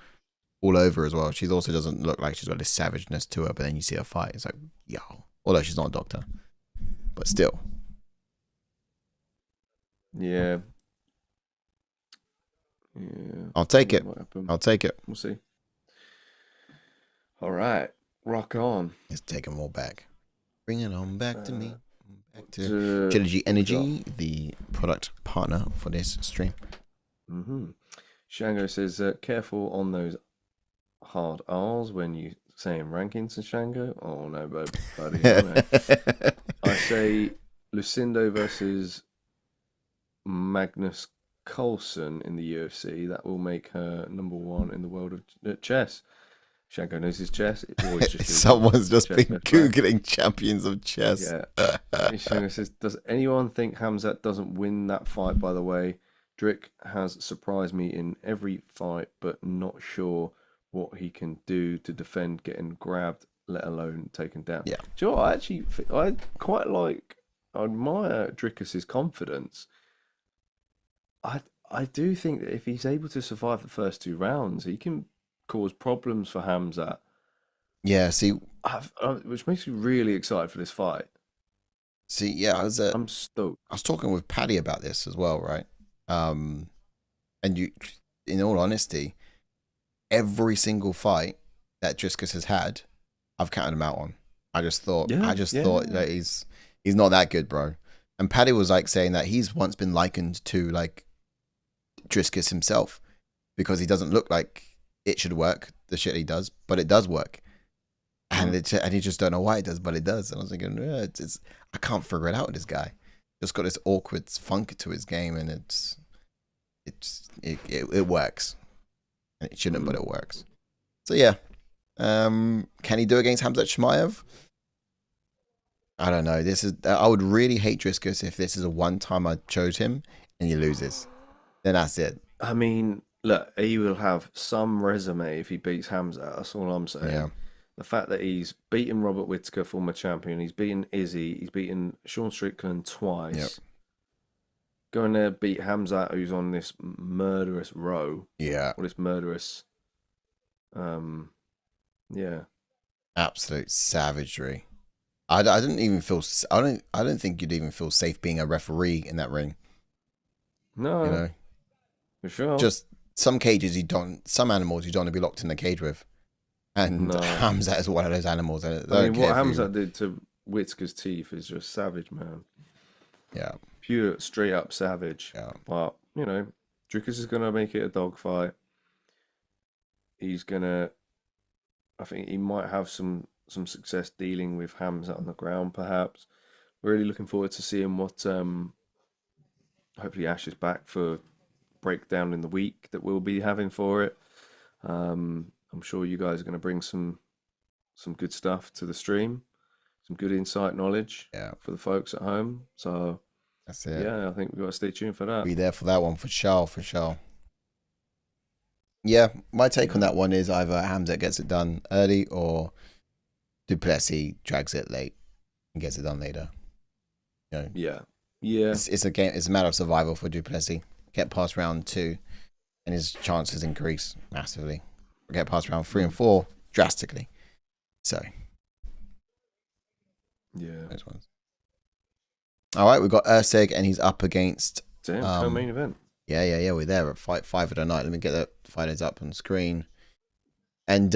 all over as well. She also doesn't look like she's got this savageness to her, but then you see her fight, it's like, yo. Although she's not a doctor, but still. Yeah. I'll take it. I'll take it. We'll see. All right, rock on. Let's take them all back. Bring it on back to me. Back to Trilogy Energy, the product partner for this stream. Shango says, careful on those hard R's when you saying rankings, Shango. Oh no, buddy. I say Lucindo versus Magnus Coulson in the UFC. That will make her number one in the world of chess. Shango knows his chess. Someone's just been Googling champions of chess. Yeah. Shango says, does anyone think Khamzat doesn't win that fight, by the way? Drick has surprised me in every fight, but not sure what he can do to defend getting grabbed, let alone taken down. Yeah. Do you know what? I quite I admire Drickus' confidence. I do think that if he's able to survive the first 2 rounds, he can cause problems for Khamzat. Yeah, see, which makes me really excited for this fight. See, yeah, I'm stoked. I was talking with Paddy about this as well, right? And you, in all honesty, every single fight that Drickus has had, I've counted him out on. I just thought that he's not that good, bro. And Paddy was like saying that he's once been likened to like Drickus himself because he doesn't look like it should work, the shit he does, but it does work. And he just don't know why it does, but it does. And I was thinking, I can't figure it out with this guy. Just got this awkward funk to his game, and it works. And it shouldn't, but it works. So yeah, can he do against Khamzat Chimaev? I don't know. I would really hate Drickus if this is a one time I chose him and he loses. Then that's it. I mean, look, he will have some resume if he beats Khamzat. That's all I'm saying. Yeah. The fact that he's beaten Robert Whittaker, former champion, he's beaten Izzy, he's beaten Sean Strickland twice. Yep. Going there, beat Khamzat, who's on this murderous row. Yeah. Or this murderous, yeah. Absolute savagery. I didn't even feel. I don't think you'd even feel safe being a referee in that ring. No. You know, for sure. Just some cages some animals you don't want to be locked in the cage with. And Khamzat is one of those animals. I mean, what Khamzat did to Whittaker's teeth is just savage, man. Yeah. Pure, straight up savage. Yeah. But, Drickus is going to make it a dogfight. He's going to, I think he might have some success dealing with Khamzat on the ground, perhaps. We're really looking forward to seeing what, hopefully Ash is back for breakdown in the week that we'll be having for it. I'm sure you guys are going to bring some good stuff to the stream, some good insight knowledge for the folks at home. So that's it. Yeah, I think we've got to stay tuned for that. Be there for that one for sure. Yeah, my take on that one is either Khamzat gets it done early or Duplessis drags it late and gets it done later. Yeah. It's a game. It's a matter of survival for Duplessis. Get past round 2, and his chances increase massively. Get past round 3 and 4 drastically. So, yeah, those ones. All right, we've got Erceg, and he's up against. Co-main event. Yeah. We're there at fight 5 of the night. Let me get the fighters up on screen. And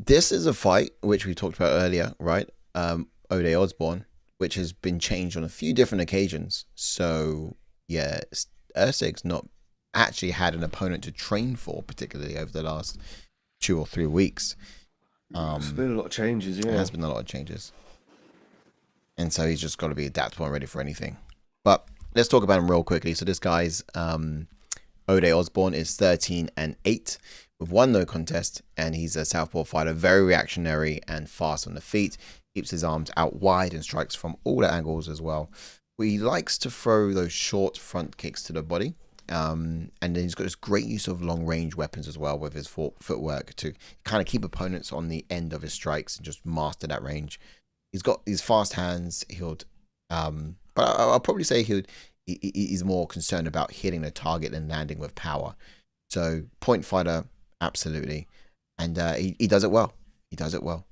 this is a fight which we talked about earlier, right? Ode Osbourne, which has been changed on a few different occasions. So yeah, Erceg's not actually had an opponent to train for, particularly over the last 2 or 3 weeks. There's been a lot of changes, yeah. There has been a lot of changes. And so he's just got to be adaptable and ready for anything. But let's talk about him real quickly. So this guy's Ode Osbourne is 13-8 with 1 no contest, and he's a southpaw fighter, very reactionary and fast on the feet. Keeps his arms out wide and strikes from all angles as well. he likes to throw those short front kicks to the body. And then he's got this great use of long range weapons as well with his footwork to kind of keep opponents on the end of his strikes and just master that range. He's got these fast hands. But I'll probably say he's more concerned about hitting the target than landing with power. So point fighter, absolutely, and he does it well. He does it well.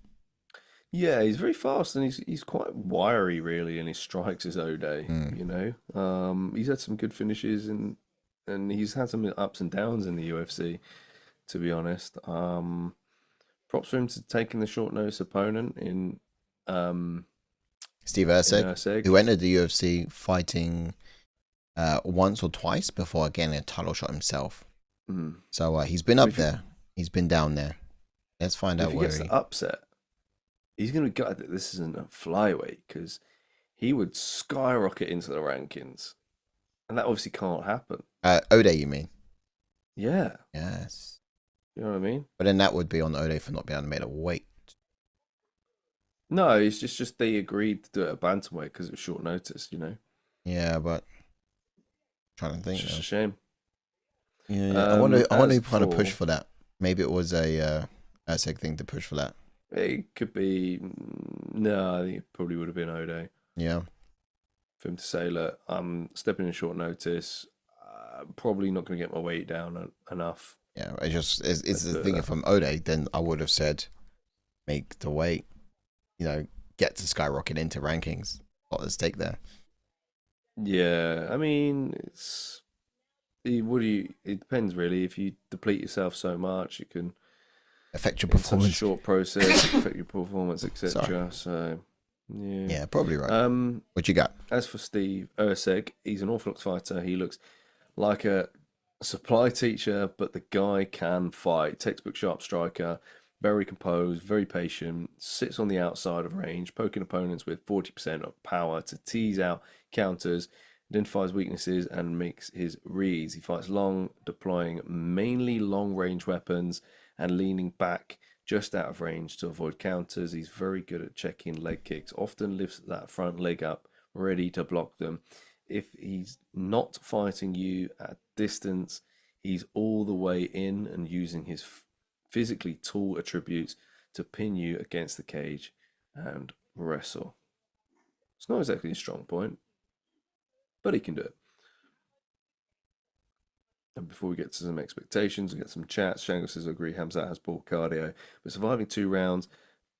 Yeah, he's very fast and he's quite wiry really in his strikes his O'Day, Mm. you know. He's had some good finishes and he's had some ups and downs in the UFC, to be honest. Props for him to taking the short notice opponent Steve in Erceg, Erceg. who entered the UFC fighting once or twice before getting a title shot himself. Mm. So he's been But up there. He's been down there. Let's find if out he where gets he. the upset, he's gonna be gutted that this isn't a flyweight because he would skyrocket into the rankings, and that obviously can't happen. Ode, you mean? Yeah, Yes. you know what I mean? But then that would be on Ode for not being able to make a weight. No, it's just they agreed to do it at bantamweight because it was short notice, you know. Yeah, but trying to It's think just now. a shame. Yeah. I wonder As who kind of push for for that. Maybe it was a Erceg thing to push for that. it could be no, I think it probably would have been Ode Yeah. for him to say, look, I'm stepping in short notice. Probably not going to get my weight down enough. Yeah. It's Let's the do it thing. that. If I'm Ode, then I would have said make the weight. You know, get to skyrocket into rankings. A lot at stake there. Yeah, I mean, it depends really. If you deplete yourself so much, it can Affect your in such a performance. short process affect your performance, Sorry. etc. So, yeah. Yeah, probably right. What you got? As for Steve Erceg, he's an orthodox fighter. He looks like a supply teacher, but the guy can fight. Textbook sharp striker, very composed, very patient, sits on the outside of range, poking opponents with 40% of power to tease out counters, identifies weaknesses, and makes his reads. He fights long, deploying mainly long range weapons and leaning back just out of range to avoid counters. He's very good at checking leg kicks, often lifts that front leg up, ready to block them. If he's not fighting you at distance, he's all the way in and using his physically tall attributes to pin you against the cage and wrestle. It's not exactly a strong point, but he can do it. And before we get to some expectations, we get some chats. Shango says, agree, Hamzat has poor cardio, but surviving 2 rounds,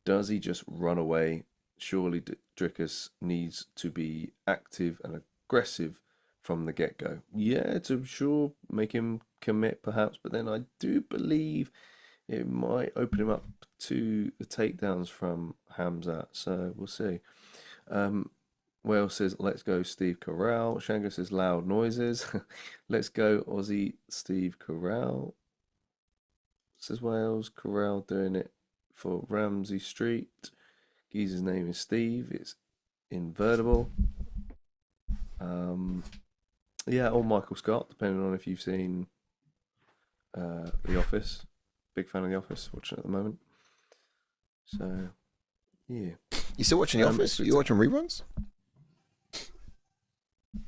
does he just run away? Surely Dricus needs to be active and aggressive from the get-go. Yeah, to sure make him commit perhaps, but then I do believe it might open him up to the takedowns from Hamzat, so we'll see. Wales says, let's go Steve Corral. Shango says, loud noises. Let's go Aussie Steve Corral. Says Wales. Corral doing it for Ramsey Street. Geezer's name is Steve. It's invertible. Yeah, or Michael Scott, depending on if you've seen The Office. Big fan of The Office, watching it at the moment. So, yeah. You still watching The Office? You watching reruns?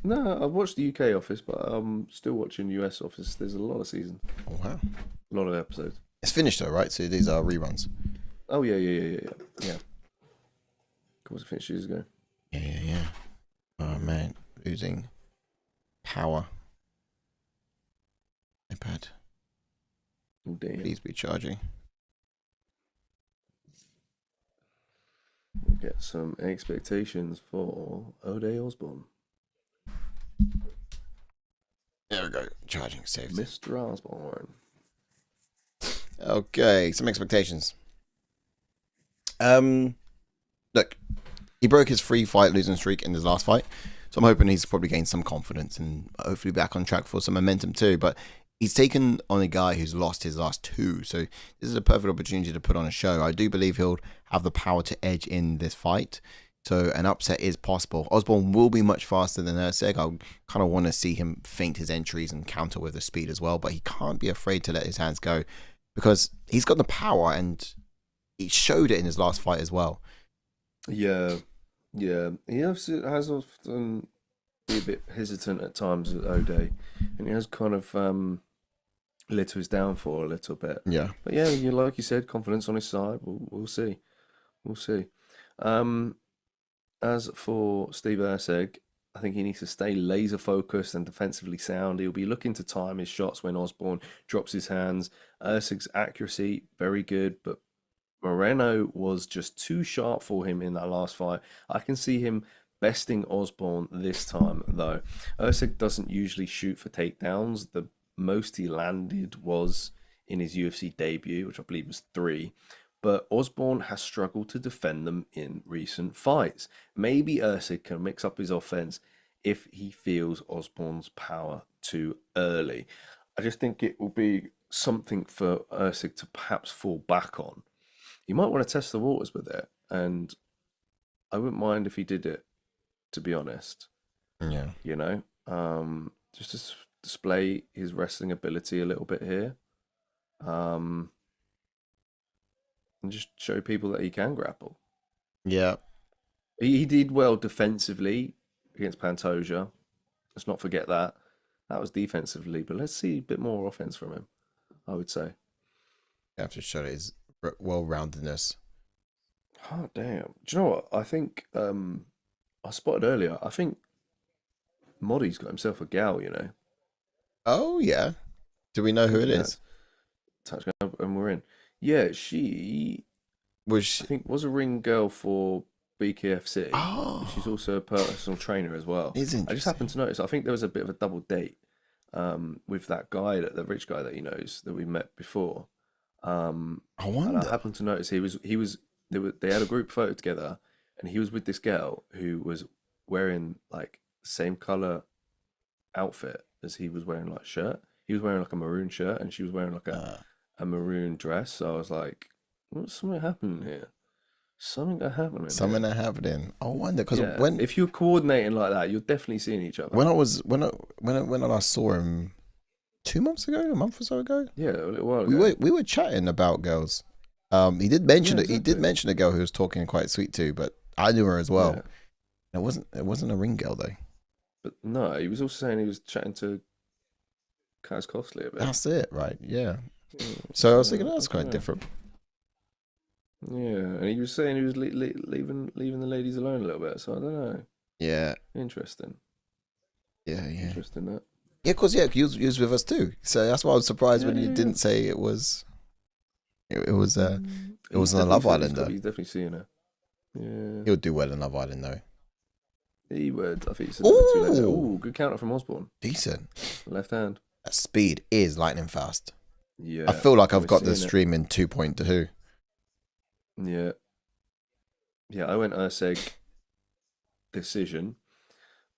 No, I've watched the UK Office, but I'm still watching US Office. There's a lot of seasons, Oh wow. a lot of episodes. It's finished though, right? So these are reruns. Oh yeah. Of course, it finished years ago. Yeah. Oh man, losing power. iPad, Oh damn. please be charging. We'll get some expectations for O'Day Osbourne. There we go. Charging saved. Mr. Osbourne. Okay, some expectations. Look, he broke his 3-fight losing streak in his last fight, so I'm hoping he's probably gained some confidence and hopefully back on track for some momentum too. But he's taken on a guy who's lost his last 2, so this is a perfect opportunity to put on a show. I do believe he'll have the power to edge in this fight, so an upset is possible. Osbourne will be much faster than Erceg. I kind of want to see him feint his entries and counter with the speed as well, but he can't be afraid to let his hands go because he's got the power and he showed it in his last fight as well. Yeah. He has often be a bit hesitant at times with O'Day, and he has kind of led to his downfall a little bit. Yeah. But yeah, like you said, confidence on his side. We'll see. We'll see. As for Steve Erceg, I think he needs to stay laser focused and defensively sound. He'll be looking to time his shots when Osbourne drops his hands. Erceg's accuracy, very good, but Moreno was just too sharp for him in that last fight. I can see him besting Osbourne this time, though. Erceg doesn't usually shoot for takedowns. The most he landed was in his UFC debut, which I believe was 3. But Osbourne has struggled to defend them in recent fights. Maybe Erceg can mix up his offense if he feels Osbourne's power too early. I just think it will be something for Erceg to perhaps fall back on. You might want to test the waters with it, and I wouldn't mind if he did it, to be honest. Yeah. You know, just to display his wrestling ability a little bit here, and just show people that he can grapple. Yeah. He did well defensively against Pantoja. Let's not forget that. That was defensively, but let's see a bit more offense from him, I would say. You have to show his well-roundedness. Oh, damn. Do you know what? I think I spotted earlier. I think Moddy's got himself a gal, you know. Oh, yeah. Do we know who it is? Touch and we're in. Yeah, she I I think was a ring girl for BKFC. Oh. She's also a personal trainer as well. It's I just interesting. happened to notice. I think there was a bit of a double date with that guy, the rich guy that he knows that we met before. I And I wonder. happened to notice they had a group photo together, and he was with this girl who was wearing like the same color outfit as he was wearing, like shirt. He was wearing like a maroon shirt, and she was wearing like a maroon dress. So I was like, "What's something happening here? Something happening Something here." that happening. I wonder because Yeah, when if you're coordinating like that, you're definitely seeing each other. when I last saw him 2 months ago, a month or so ago, Yeah, a little while ago. we were chatting about girls. He did mention Yeah, it. He did exactly. mention a girl who was talking quite sweet to, but I knew her as well. Yeah, It wasn't a ring girl though. but no, he was also saying he was chatting to Kaz Costly a bit. That's it, right? Yeah. Yeah, So I was thinking I that's don't quite know. different. Yeah, and he was saying he was leaving the ladies alone a little bit. So I don't know. Yeah, Interesting. yeah. Interesting that. Yeah, because he was with us too. So that's why I was surprised when you Yeah. didn't say it was. It was it He's wasn't a definitely Love said Island though. he's definitely seeing her. Yeah, He'll do well in Love Island though. he would. I think he said number 2 later. Ooh. Ooh, good counter from Osbourne. Decent. Left hand. That speed is lightning fast. Yeah. I feel like I've we're got the seeing it. stream in 2.2. Yeah. Yeah, I went Erceg decision.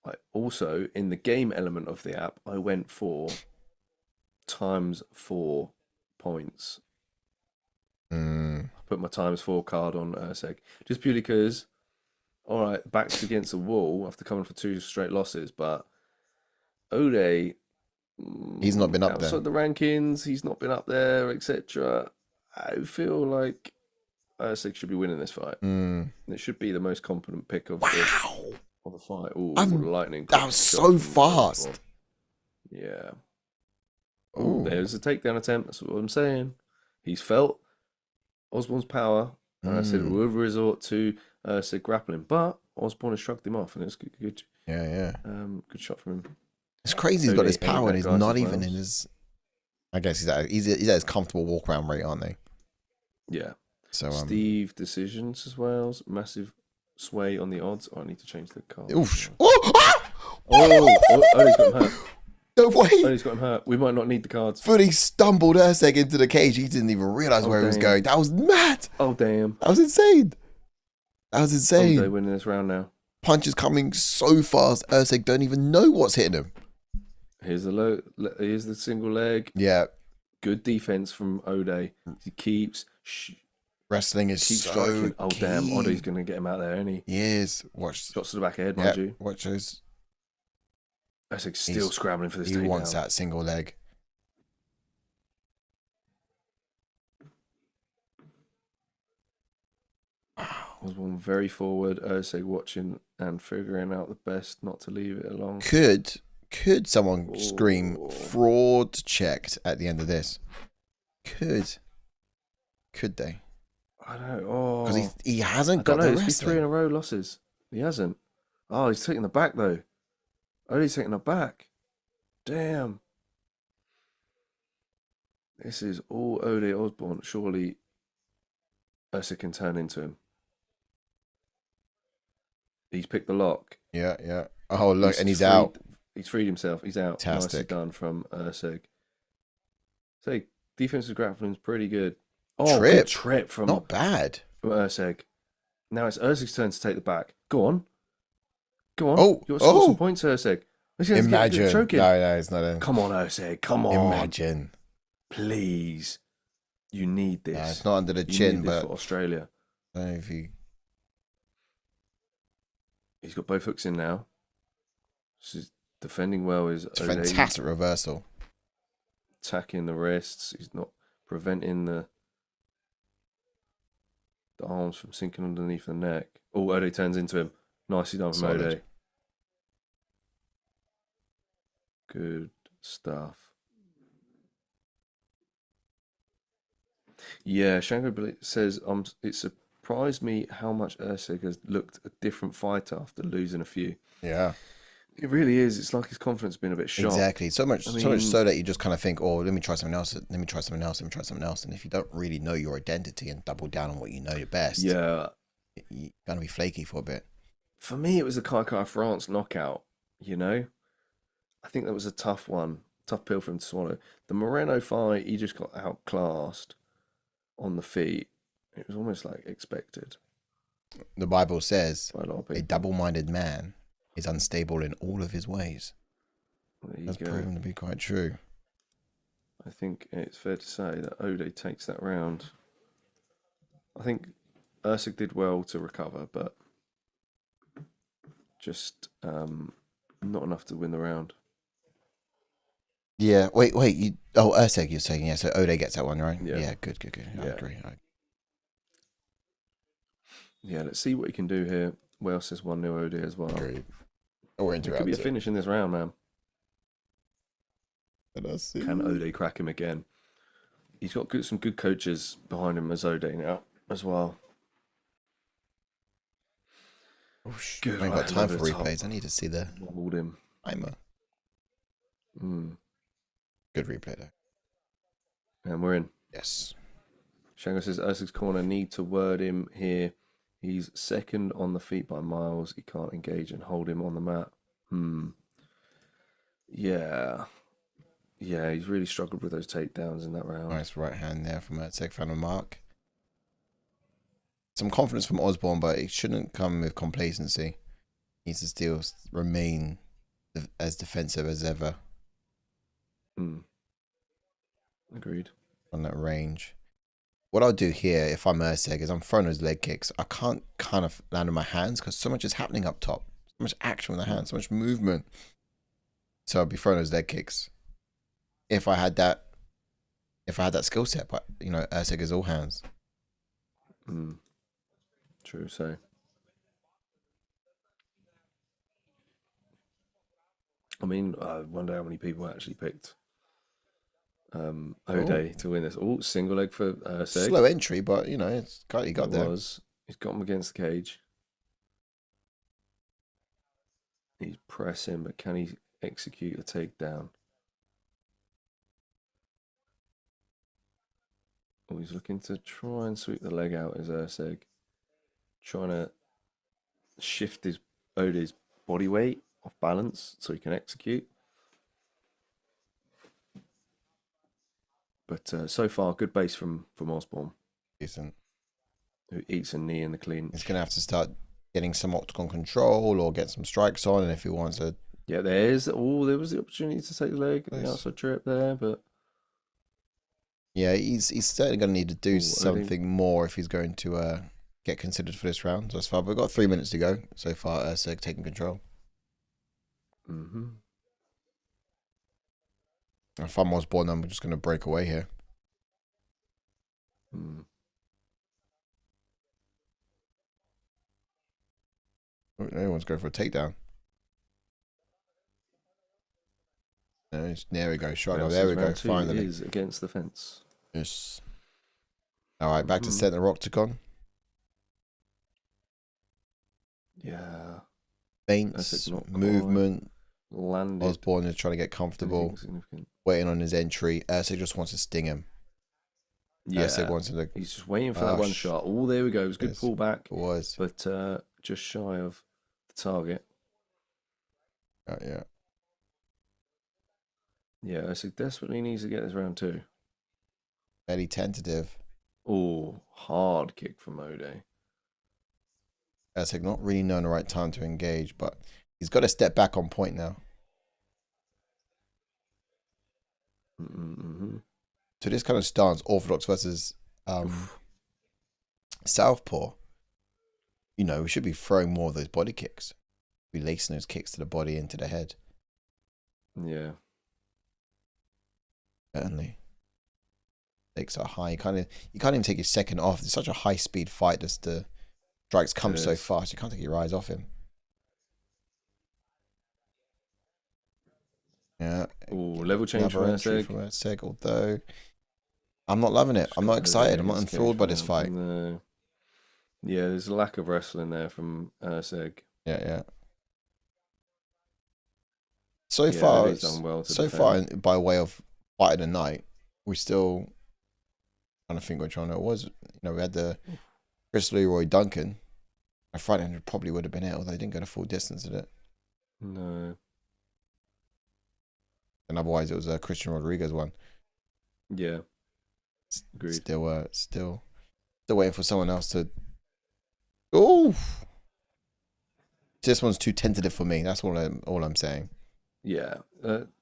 I also, in the game element of the app, I went for ×4 points. I put my ×4 card on Erceg. Just purely because, all right, back's against the wall after coming for 2 straight losses, but Ode, He's not been up there. outside the rankings, he's not been up there, etc. I feel like Erceg should be winning this fight. It should be the most competent pick of the fight. Ooh, lightning! That was shot so from fast. Osbourne. Yeah. Ooh. Ooh, there's a takedown attempt. That's what I'm saying. He's felt Osbourne's power, and I said we will resort to Erceg grappling, but Osbourne has shrugged him off, and it's good. Yeah. Good shot from him. It's crazy. He's got Ode his ain't power, and that he's guy not as even well. in his. I guess he's at his comfortable walk around rate, aren't they? Yeah. So Steve decisions as well. Massive sway on the odds. Oh, I need to change the card. Oof. Oh! Ode's got him hurt. No way! Ode's got him hurt. We might not need the cards. Fully stumbled Erceg into the cage. He didn't even realize Oh, where he was damn. going. That was mad. Oh, damn. That was insane. Ode winning this round now. Punches coming so fast. Erceg don't even know what's hitting him. Here's the single leg. Yeah, Good defense from Ode. He keeps wrestling is so striking. Oh, damn. key. Ode's going to get him out there, isn't he? He is. Watch. Shots to the back of the head, Yeah, mind you. watch those. Erceg's still He's- scrambling for this He takedown. wants that single leg. Wow. Osbourne very forward. Erceg watching and figuring out the best not to leave it along. Could someone scream fraud checked at the end of this? Could they? I don't know. Because he hasn't I got don't know. the It's been rest. 3 in a row losses. He hasn't. Oh, he's taking the back though. Oh, he's taking the back. Damn. This is all Ode Osbourne. Surely Erceg can turn into him. He's picked the lock. Yeah. Oh, look, and he's out. He's freed himself. He's out. Fantastic. Nicely done from Erceg. So defensive grappling's pretty good. Oh, Trip. good trip from Not bad. From Erceg. Now it's Erceg's turn to take the back. Go on. Oh, You've got to score some points, Erceg. Imagine. No, it's not a... Come on, Erceg. Come on. Imagine. Please. You need this. No, it's not under the You chin, need this but... for Australia. I don't know if he... He's got both hooks in now. She's defending well. Is It's a fantastic reversal. Attacking the wrists. He's not preventing the arms from sinking underneath the neck. Oh, Ode turns into him. Nicely done from Ode. Good stuff. Yeah, Shango says it surprised me how much Erceg has looked a different fighter after losing a few. Yeah. It really is. It's like his confidence has been a bit shot. Exactly. So much so that you just kind of think, oh, let me try something else. Let me try something else. Let me try something else. And if you don't really know your identity and double down on what you know you're best, yeah, you're going to be flaky for a bit. For me, it was the Kai France knockout, you know? I think that was a tough one. Tough pill for him to swallow. The Moreno fight, he just got outclassed on the feet. It was almost like expected. The Bible says By a lot of people. a double-minded man is unstable in all of his ways. That's proven to be quite true. I think it's fair to say that Ode takes that round. I think Erceg did well to recover, but just not enough to win the round. Yeah, wait. Erceg, you're saying, yeah, so Ode gets that one, right? Yeah. Good. I agree. Yeah, let's see what he can do here. Wales says 1-0 Ode as well. Agreed. Oh, we're into It could be a finish in this round, man. Can Ode crack him again? He's got some good coaches behind him as Ode now as well. Oh, good. I ain't got time for replays. I need to see the timer. Good replay though. And we're in. Yes. Shango says Erceg's corner need to word him here. He's second on the feet by miles. He can't engage and hold him on the mat. Yeah, he's really struggled with those takedowns in that round. Nice right hand there from Erceg, found a mark. Some confidence from Osbourne, but it shouldn't come with complacency. He needs to still remain as defensive as ever. Agreed. On that range. What I'll do here, if I'm Erceg, is I'm throwing those leg kicks. I can't kind of land on my hands because so much is happening up top. So much action with the hands, so much movement. So I'll be throwing those leg kicks. If I had that skill set, but you know, Erceg is all hands. True. So I mean, I wonder how many people actually picked Ode to win this. Oh, single leg for Erceg. Slow entry, but you know, he got there. He's got him against the cage. He's pressing, but can he execute a takedown? Oh, he's looking to try and sweep the leg out as Erceg. Trying to shift Ode's body weight off balance so he can execute. But so far, good base from Osbourne. Decent. Who eats a knee in the clinch. He's going to have to start getting some octagon control or get some strikes on, and if he wants to... Yeah, there was the opportunity to take the leg, the outside trip there, but... Yeah, he's certainly going to need to do something more if he's going to get considered for this round thus far. But we've got 3 minutes to go so far. Erceg taking control. If I'm Osbourne, I'm just going to break away here. Everyone's going for a takedown. There we go. Shrug. There we go. Finally. Is against the fence. Yes. All right, back to center octagon. Yeah. Feints, movement. Landed. Osbourne is trying to get comfortable. Waiting on his entry. Erceg just wants to sting him. Yeah. Erceg wants him to... He's just waiting for that one shot. Oh, there we go. It was a good pullback. It was. But just shy of the target. Yeah. Yeah, Erceg desperately needs to get this round 2. Very tentative. Oh, hard kick from Ode. Erceg not really knowing the right time to engage, but he's got to step back on point now. So this kind of stance, orthodox versus southpaw, you know, we should be throwing more of those body kicks. Be lacing those kicks to the body, into the head. Yeah. Certainly. Stakes are high. You can't even take your second off. It's such a high speed fight. Just the strikes come so fast. You can't take your eyes off him. Yeah. Oh, level change from Erceg. Although I'm not loving it. I'm not excited. I'm not enthralled by this fight. No. Yeah, there's a lack of wrestling there from Erceg. Yeah. So far, by way of fight of the night, we still trying to think which one it was. You know, we had the Leroy Duncan. A front end probably would have been it, although they didn't go the full distance, did it? No. And otherwise, it was a Christian Rodríguez one. Yeah. Agreed. Still waiting for someone else to. Oh, this one's too tentative for me. That's all I'm saying. Yeah.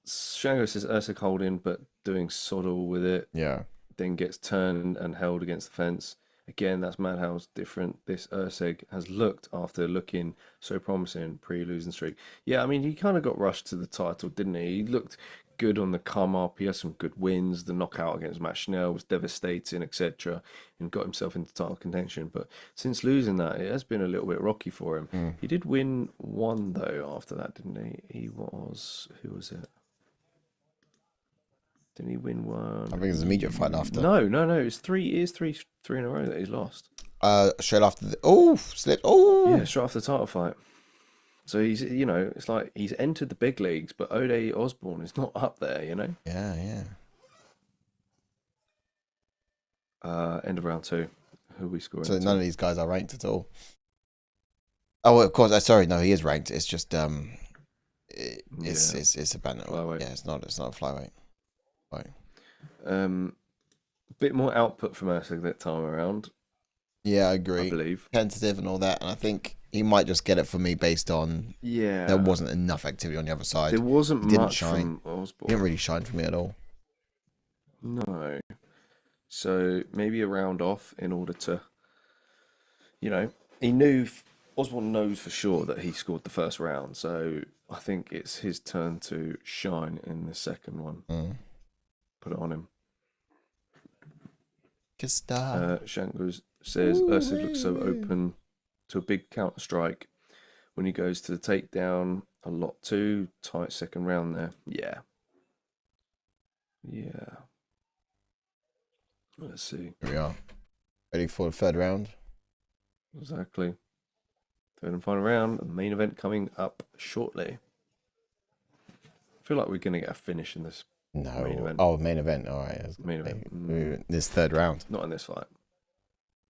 Shango says Erceg holding, but doing sod all with it. Yeah. Then gets turned and held against the fence. Again, that's mad how it's different. This Erceg has looked after looking so promising pre-losing streak. Yeah, I mean, he kind of got rushed to the title, didn't he? He looked good on the come up. He had some good wins. The knockout against Matt Schnell was devastating, etc., and got himself into title contention. But since losing that, it has been a little bit rocky for him. He did win one though after that, didn't he? Who was it? Didn't he win one? I think it was an immediate fight after. No. It's three in a row that he's lost. Straight after the slipped. Oh, yeah, straight after the title fight. So he's, you know, it's like he's entered the big leagues, but Osbourne is not up there, you know. Yeah. End of round 2. Who are we scoring? So none of these guys are ranked at all. Oh, of course. Sorry, no, he is ranked. It's just it's a banner. Flyweight. Yeah, it's not a flyweight. Right. Bit more output from Erceg that time around. Yeah, I agree. I believe tentative and all that, and I think he might just get it for me based on there wasn't enough activity on the other side. There wasn't much shine. From Osbourne. He didn't really shine for me at all. No. So maybe a round off in order to, you know, Osbourne knows for sure that he scored the first round, so I think it's his turn to shine in the second one. Put it on him. Shango says Erceg looks so open to a big counter strike when he goes to the takedown. A lot too tight second round there. Yeah. Let's see. Here we are. Ready for the third round. Exactly. Third and final round. The main event coming up shortly. I feel like we're going to get a finish in this. No. Main event. Oh, main event. All right. Main event. This third round. Not in this fight.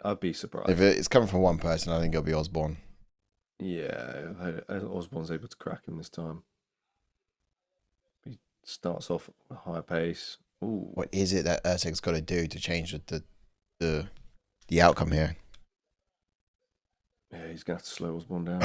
I'd be surprised. If it's coming from one person, I think it'll be Osbourne. Yeah, Osbourne's able to crack him this time. He starts off at a higher pace. Ooh. What is it that Erceg's got to do to change the outcome here? Yeah, he's going to have to slow Osbourne down.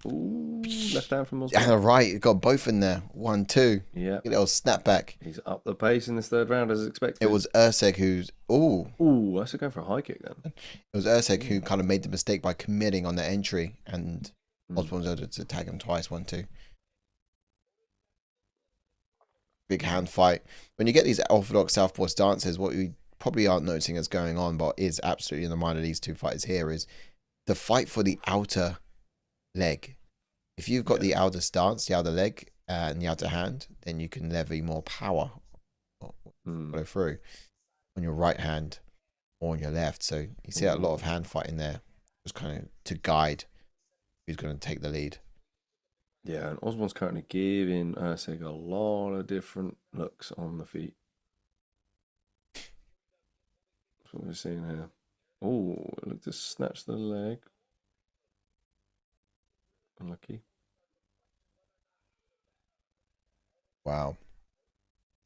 Ooh, left hand from Osbourne. Yeah, right. Got both in there. 1-2. Yeah. A little snap back. He's up the pace in this third round as expected. It was Erceg who's... Ooh, that's going for a high kick then. It was Erceg who kind of made the mistake by committing on the entry, and Osbourne was able to tag him twice, 1-2. Big hand fight. When you get these orthodox southpaw stances, what we probably aren't noticing is going on, but is absolutely in the mind of these two fighters here, is the fight for the outer leg. if you've got the outer stance, the outer leg, and the outer hand, then you can levy more power follow through on your right hand or on your left. So you see a lot of hand fighting there, just kind of to guide who's going to take the lead. Yeah, and Osbourne's currently giving Erceg a lot of different looks on the feet. That's what we're seeing here. Oh, look to snatch the leg. Unlucky. Wow.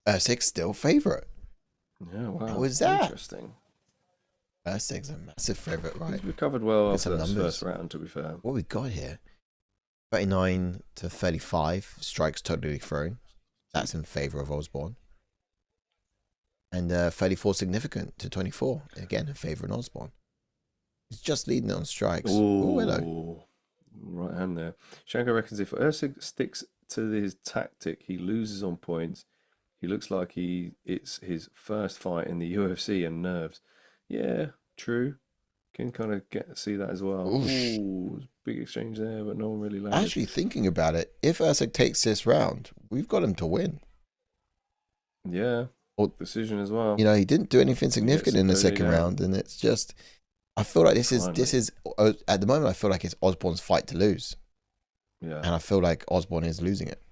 Erceg still favourite. Yeah, wow. How is that? Interesting. Erceg's a massive favourite, right? He's recovered well Get after some that numbers. first round, to be fair. What we got here? 39 to 35. Strikes totally thrown. That's in favour of Osbourne. And 34 significant to 24. Again, in favour of Osbourne. He's just leading on strikes. Oh, hello. Right hand there. Shango reckons if Erceg sticks to his tactic, he loses on points. He looks like it's his first fight in the UFC and nerves. Yeah, true. Can kind of see that as well. Ooh, big exchange there, but no one really landed. Actually, thinking about it, if Erceg takes this round, we've got him to win. Yeah, decision as well. You know, he didn't do anything significant in the second round, and it's just, I feel like this is at the moment. I feel like it's Osbourne's fight to lose. Yeah, and I feel like Osbourne is losing it.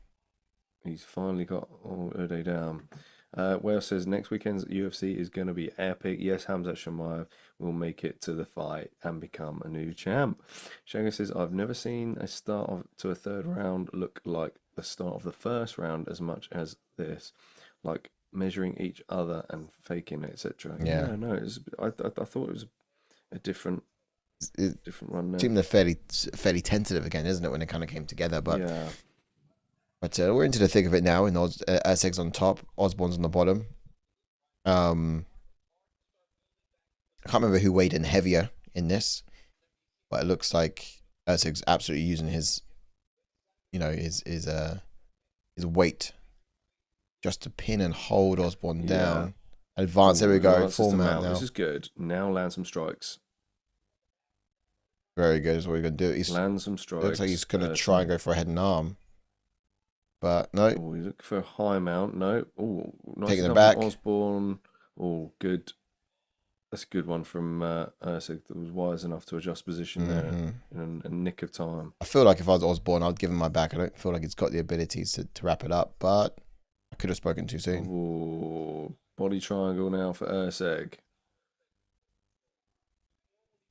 He's finally got Ode down. Wales says next weekend's UFC is going to be epic. Yes, Hamzat Chimaev will make it to the fight and become a new champ. Shango says, I've never seen a start to a third round look like the start of the first round as much as this. Like measuring each other and faking it, etc. Yeah, no, I thought it was a different run now. Seemed fairly tentative again, isn't it, when it kind of came together? But yeah. But we're into the thick of it now, and Erceg's on top, Osbourne's on the bottom. I can't remember who weighed in heavier in this, but it looks like Erceg's absolutely using his weight just to pin and hold Osbourne down. Advance, there we go, full mount now. This is good. Now land some strikes. Very good is what he's going to do. He's land some strikes. Looks like he's going to try and go for a head and arm. But no. Oh, he's looking for a high mount. No. Oh, nice. Taking it back. Osbourne. Oh, good. That's a good one from Erceg that was wise enough to adjust position there in a nick of time. I feel like if I was Osbourne, I'd give him my back. I don't feel like he's got the abilities to wrap it up, but I could have spoken too soon. Oh, body triangle now for Erceg.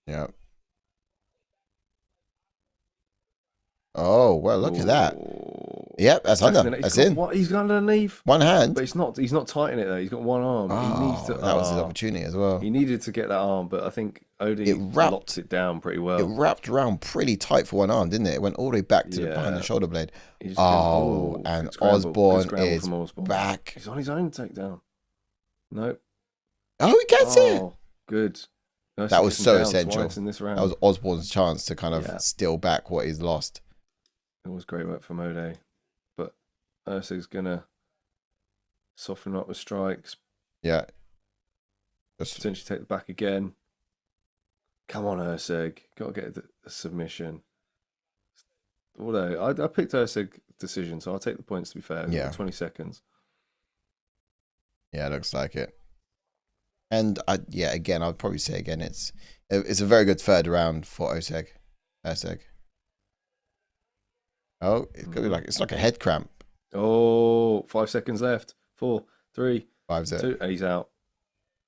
Yeah. Oh, well, look at that. Yep, that's under. That's in. What? He's got underneath. One hand. But he's not tightening it though. He's got one arm. He needs to, that was his opportunity as well. He needed to get that arm, but I think Odie locked it down pretty well. It wrapped around pretty tight for one arm, didn't it? It went all the way back to behind the shoulder blade. And Osbourne is back. He's on his own takedown. Nope. Oh, he gets it. Good. That was so essential. In this round. That was Osbourne's chance to kind of steal back what he's lost. It was great work from Ode. But Erceg's going to soften up with strikes. Yeah. Potentially take the back again. Come on, Erceg. Got to get the submission. Although, I picked Erceg decision, so I'll take the points to be fair. Yeah. 20 seconds. Yeah, looks like it. And, again, I'd probably say again, it's a very good third round for Erceg. Oh, it's like a head cramp. Oh, 5 seconds left. 4, 3, 2, and he's out.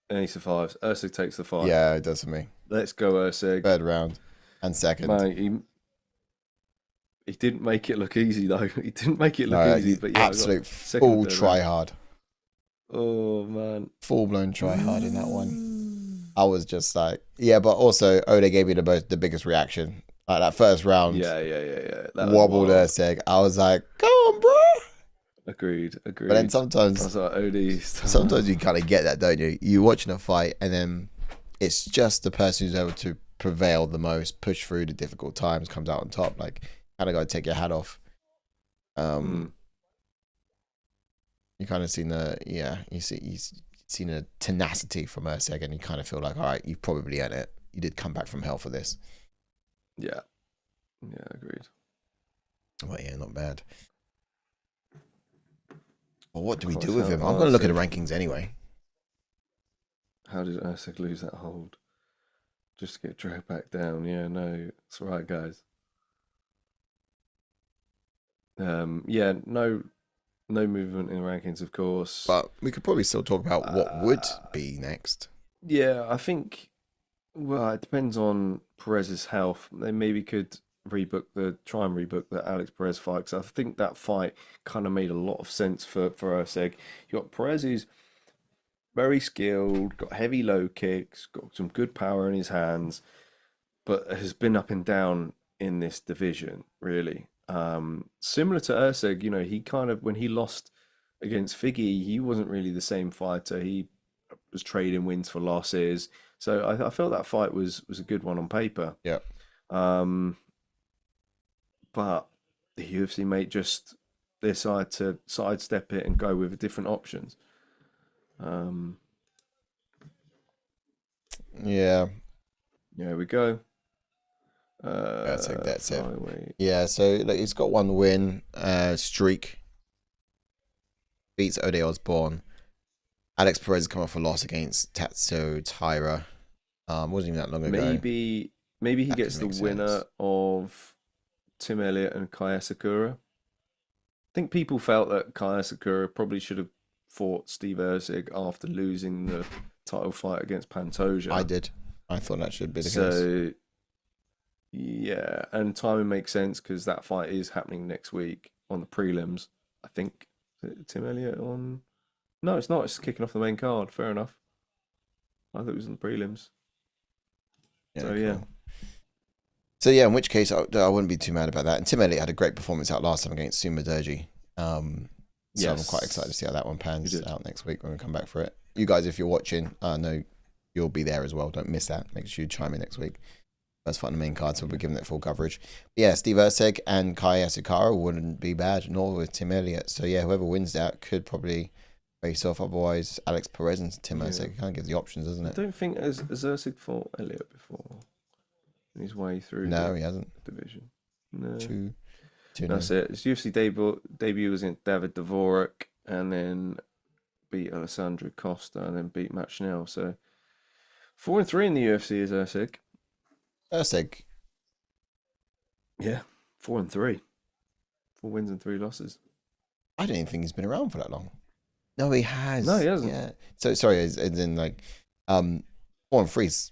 And he survives. Erceg takes the fight. Yeah, it does for me. Let's go, Erceg. Third round and second. Man, he didn't make it look easy though. He didn't make it look easy. But yeah, absolute full try hard. Oh man, full blown try hard in that one. I was just like, but also Ode gave me the biggest reaction. Like that first round, That wobbled Erceg. I was like, "Come on, bro." Agreed. But then sometimes, I was like, Ode. Sometimes you kind of get that, don't you? You're watching a fight, and then it's just the person who's able to prevail the most, push through the difficult times, comes out on top. Like, kind of got to take your hat off. You kind of seen you've seen a tenacity from Erceg, and you kind of feel like, all right, you've probably earned it. You did come back from hell for this. Yeah, agreed. Well, yeah, not bad. Well, what do we Christ, do with how him? I'm going to look at the Erceg- rankings anyway. How did Erceg lose that hold? Just to get dragged back down. Yeah, no, that's right, guys. Yeah, no movement in the rankings, of course. But we could probably still talk about what would be next. Yeah, I think. Well, it depends on Perez's health. They maybe could try and rebook the Alex Perez fight, because I think that fight kind of made a lot of sense for Erceg. You got Perez, who's very skilled, got heavy low kicks, got some good power in his hands, but has been up and down in this division, really. Similar to Erceg, he kind of, when he lost against Figgy, he wasn't really the same fighter. He was trading wins for losses. So I felt that fight was a good one on paper. Yeah. But the UFC may just decide to sidestep it and go with different options. Yeah. There we go. That's it. Flyweight. Yeah, so look, he's got one win streak. Beats Ode Osbourne. Alex Perez has come off a loss against Tatsuo Taira. Wasn't even that long ago. Maybe he That gets could the make winner sense. of Tim Elliott and Kaya Sakura. I think people felt that Kaya Sakura probably should have fought Steve Erceg after losing the title fight against Pantoja. I did. I thought that should be the case. So, yeah, and timing makes sense because that fight is happening next week on the prelims. I think Tim Elliott on. No, it's not. It's kicking off the main card. Fair enough. I thought it was on the prelims. So, cool. yeah. So yeah, in which case I wouldn't be too mad about that. And Tim Elliott had a great performance out last time against Suma Durji. So I'm quite excited to see how that one pans out next week when we come back for it. You guys, if you're watching, I know you'll be there as well. Don't miss that. Make sure you chime in next week. First fight on the main card, so we'll be giving it full coverage. But yeah, Steve Erceg and Kai Asukara wouldn't be bad, nor with Tim Elliott. So yeah, whoever wins that could probably face off. Otherwise, Alex Perez and Tim Erceg kind of gives the options, doesn't it? I don't think has Erceg fought Elliott before in his way through. No, he hasn't. Division. No. That's it. His UFC debut was in David Dvorak, and then beat Alessandro Costa, and then beat Matt Schnell. So 4-3 in the UFC is Erceg. Erceg. Yeah, 4-3. 4 wins and 3 losses. I don't even think he's been around for that long. No, he has. No, he hasn't. Yeah. So sorry, as in like, 4-3.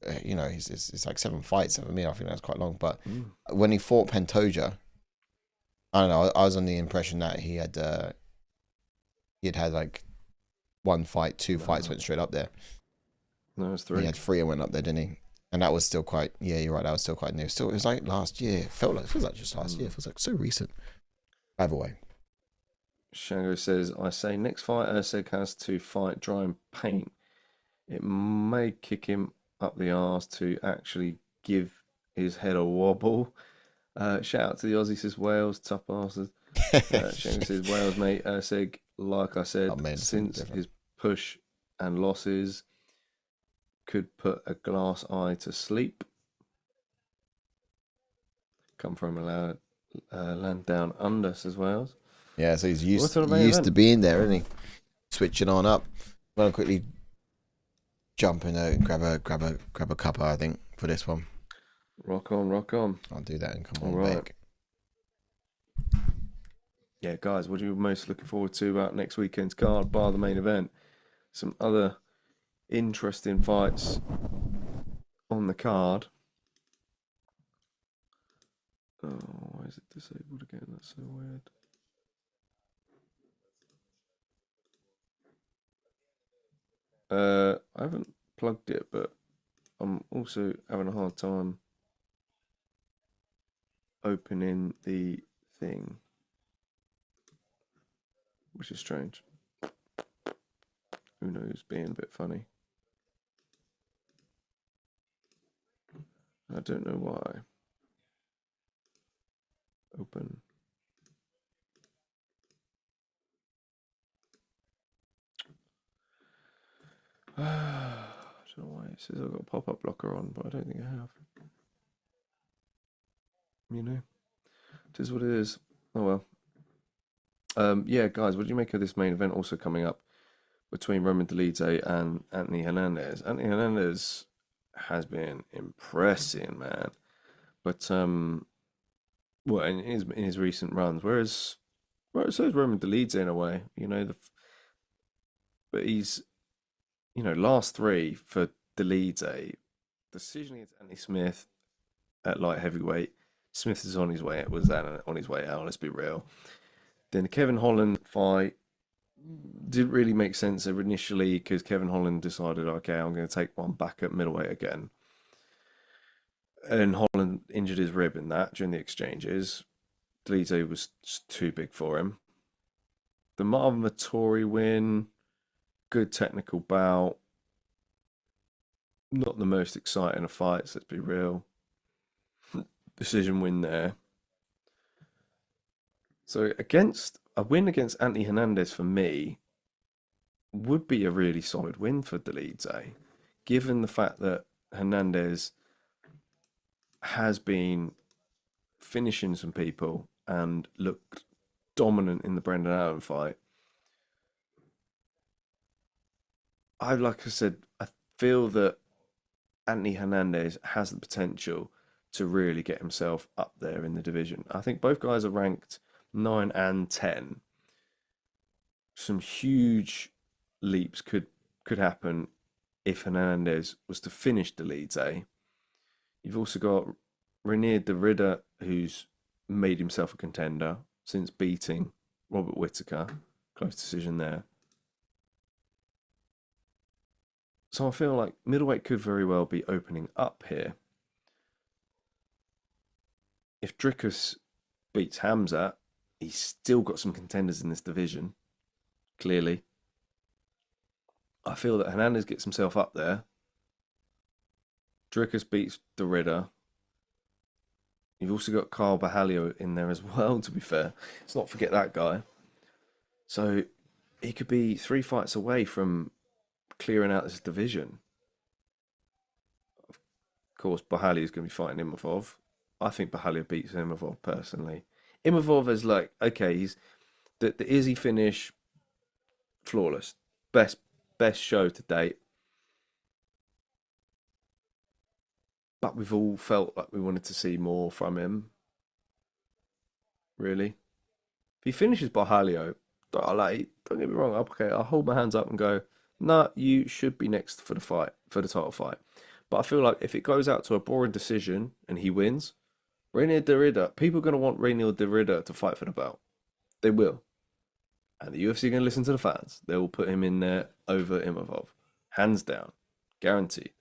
It's like 7 fights. I mean, I think that's quite long. But when he fought Pantoja, I don't know. I was on the impression that he had like 1 fight, 2 fights went straight up there. No, it's 3. He had 3 and went up there, didn't he? And that was still quite. Yeah, you're right. That was still quite new. Still, it was like last year. It feels like just last year. It feels like so recent. Either way. Shango says, I say next fight Erceg has to fight dry and paint. It may kick him up the arse to actually give his head a wobble. Shout out to the Aussie, says Wales, tough bastards. Shango says, Wales, mate. Erceg, like I said, since his push and losses, could put a glass eye to sleep. Come from a land down under, says Wales. Yeah, so he's used to being there, isn't he? Switching on up. I'm gonna quickly jump in and grab a cuppa, I think, for this one. Rock on. I'll do that and come All on right. back. Yeah, guys, what are you most looking forward to about next weekend's card, bar the main event? Some other interesting fights on the card. Oh, why is it disabled again? That's so weird. I haven't plugged it, but I'm also having a hard time opening the thing, which is strange. Who knows, being a bit funny. I don't know why. Open. I don't know why it says I've got a pop-up blocker on, but I don't think I have. It is what it is. Oh well. Yeah, guys, what do you make of this main event also coming up between Roman Dolidze and Anthony Hernandez? Anthony Hernandez has been impressing, man. But well, in his recent runs, whereas so is Roman Dolidze in a way, but he's last three for Dolidze, decision against Anthony Smith at light heavyweight. Smith is on his way. Was that on his way out? Let's be real. Then the Kevin Holland fight didn't really make sense initially because Kevin Holland decided, okay, I'm going to take one back at middleweight again. And Holland injured his rib in that during the exchanges. Dolidze was just too big for him. The Marvin Vettori win, good technical bout. Not the most exciting of fights, let's be real. Decision win there. So a win against Anthony Hernandez for me would be a really solid win for Dolidze, given the fact that Hernandez has been finishing some people and looked dominant in the Brendan Allen fight. Like I said, I feel that Anthony Hernandez has the potential to really get himself up there in the division. I think both guys are ranked 9 and 10. Some huge leaps could happen if Hernandez was to finish Dolidze. You've also got Reinier de Ridder, who's made himself a contender since beating Robert Whittaker. Close decision there. So I feel like middleweight could very well be opening up here. If Dricus beats Hamzat, he's still got some contenders in this division, clearly. I feel that Hernandez gets himself up there. Dricus beats de Ridder. You've also got Carl Bahalio in there as well, to be fair. Let's not forget that guy. So he could be 3 fights away from clearing out this division. Of course, Bahalio is going to be fighting Imavov. I think Bahalio beats Imavov personally. Imavov is like, okay, he's the Izzy finish, flawless. Best show to date. But we've all felt like we wanted to see more from him. Really. If he finishes Bahalio, don't get me wrong, okay, I'll hold my hands up and go, nah, you should be next for the fight, for the title fight. But I feel like if it goes out to a boring decision and he wins, Reinier de Ridder, people are going to want Reinier de Ridder to fight for the belt. They will. And the UFC are going to listen to the fans. They will put him in there over Imavov. Hands down. Guaranteed.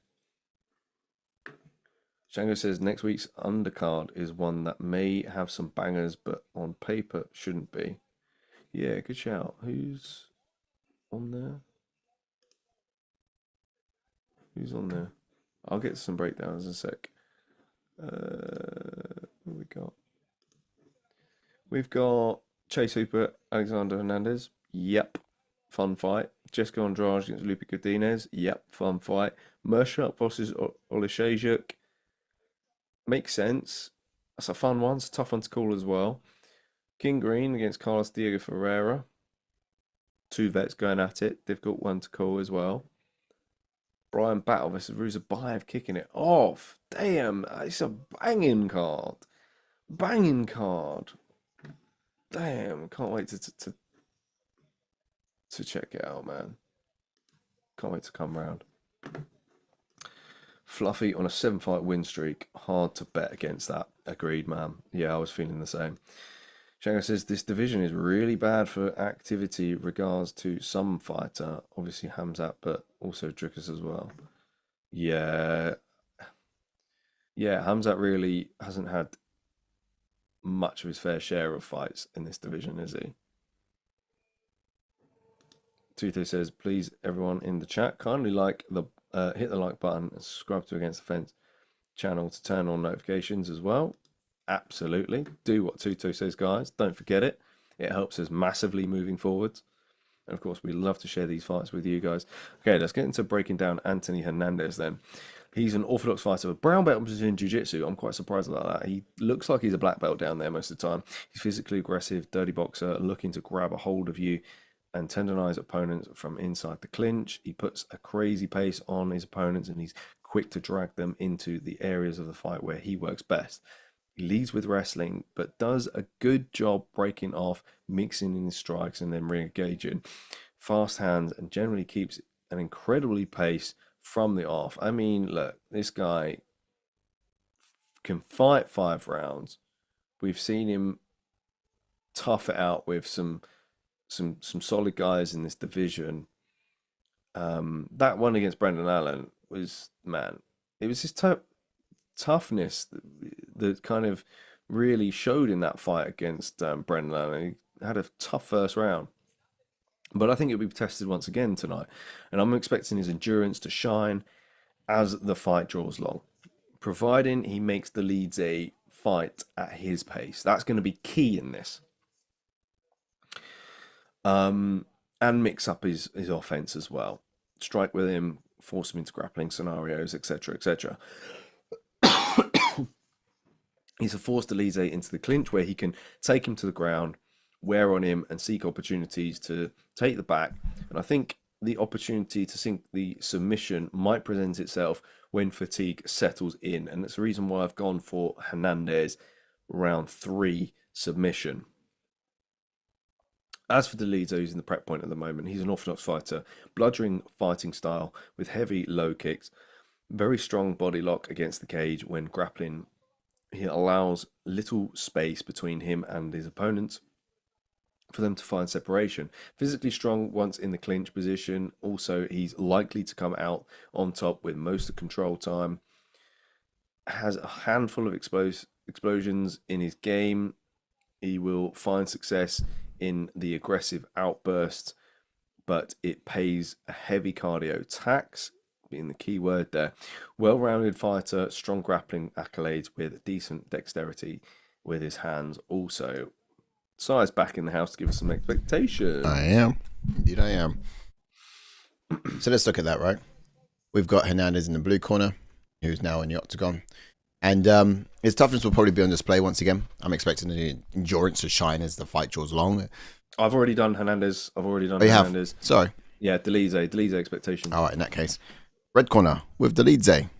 Shango says next week's undercard is one that may have some bangers, but on paper shouldn't be. Yeah, good shout. Who's on there? Who's on there? I'll get some breakdowns in a sec. What we got? We've got Chase Hooper, Alexander Hernandez. Yep. Fun fight. Jessica Andrade against Lupe Godinez. Yep. Fun fight. Mershak versus Oleszejczyk. Makes sense. That's a fun one. It's a tough one to call as well. King Green against Carlos Diego Ferreira. 2 vets going at it. Difficult one to call as well. Brian Battle versus Ruzabayev kicking it off. Damn, it's a banging card. Banging card. Damn, can't wait to check it out, man. Can't wait to come round. Fluffy on a 7-fight win streak. Hard to bet against that. Agreed, man. Yeah, I was feeling the same. Shango says this division is really bad for activity regards to some fighter, obviously Hamzat, but also Dricus as well. Yeah, Hamzat really hasn't had much of his fair share of fights in this division, is he? Tuto says, please everyone in the chat kindly hit the like button and subscribe to Against the Fence channel to turn on notifications as well. Absolutely. Do what Tuto says, guys. Don't forget it. It helps us massively moving forwards. And of course, we love to share these fights with you guys. Okay, let's get into breaking down Anthony Hernandez then. He's an orthodox fighter, a brown belt in Brazilian Jiu-Jitsu. I'm quite surprised about that. He looks like he's a black belt down there most of the time. He's physically aggressive, dirty boxer, looking to grab a hold of you and tendonize opponents from inside the clinch. He puts a crazy pace on his opponents, and he's quick to drag them into the areas of the fight where he works best. He leads with wrestling, but does a good job breaking off, mixing in his strikes, and then re-engaging. Fast hands, and generally keeps an incredibly pace from the off. I mean, look, this guy can fight 5 rounds. We've seen him tough it out with some solid guys in this division. That one against Brendan Allen was, man, it was his toughness that kind of really showed in that fight against Brendan Allen. He had a tough first round. But I think it'll be tested once again tonight. And I'm expecting his endurance to shine as the fight draws long, providing he makes the Dolidze fight at his pace. That's going to be key in this. And mix up his offense as well. Strike with him, force him into grappling scenarios, etc., etc. He's a force Dolidze into the clinch where he can take him to the ground, wear on him, and seek opportunities to take the back. And I think the opportunity to sink the submission might present itself when fatigue settles in. And that's the reason why I've gone for Hernandez round 3 submission. As for Dolidze, who's in the prep point at the moment, he's an orthodox fighter, bludgeoning fighting style with heavy low kicks, very strong body lock against the cage when grappling. He allows little space between him and his opponents for them to find separation. Physically strong once in the clinch position. Also, he's likely to come out on top with most of the control time. Has a handful of explosions in his game. He will find success in the aggressive outbursts, but it pays a heavy cardio tax, being the key word there. Well-rounded fighter, strong grappling accolades with decent dexterity with his hands also. Size back in the house to give us some expectation. I am. Indeed I am. So let's look at that, right? We've got Hernandez in the blue corner, who's now in the octagon. And his toughness will probably be on display once again. I'm expecting the endurance to shine as the fight draws long. I've already done Hernandez. Hernandez. Have? Sorry. Yeah, Dolidze expectation. All right, in that case. Red corner with Dolidze.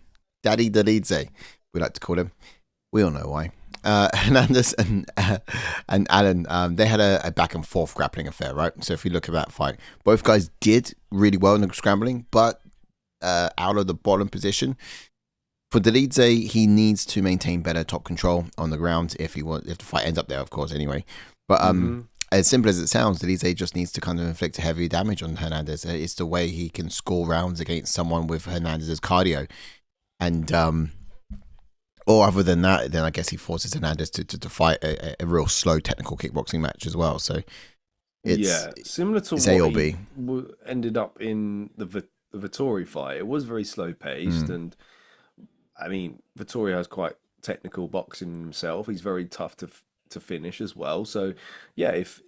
Daddy Dolidze, we like to call him. We all know why. Hernandez and Allen, they had a back and forth grappling affair, right? So if you look at that fight, both guys did really well in the scrambling, but out of the bottom position. For Dolidze, he needs to maintain better top control on the ground if the fight ends up there, of course, anyway. But as simple as it sounds, Dolidze just needs to kind of inflict heavy damage on Hernandez. It's the way he can score rounds against someone with Hernandez's cardio. And or other than that, then I guess he forces Hernandez to fight a real slow technical kickboxing match as well. So it's similar to it's what A or B. he ended up in the Vettori fight. It was very slow paced, and I mean Vettori has quite technical boxing himself. He's very tough to finish as well. So yeah, if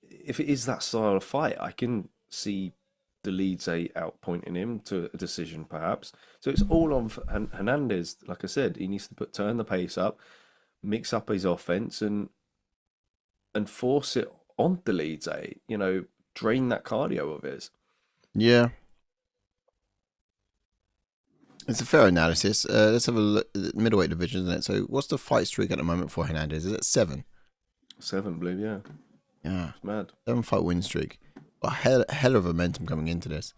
it is that style of fight, I can see Dolidze outpointing him to a decision perhaps. So it's all on Hernandez. Like I said, he needs to turn the pace up, mix up his offense, and force it on Dolidze. You know, drain that cardio of his. Yeah. It's a fair analysis. Let's have a look at the middleweight division, isn't it? So what's the fight streak at the moment for Hernandez? Is it 7? 7, I believe, yeah. Yeah. It's mad. 7-fight win streak. A hell of momentum coming into this.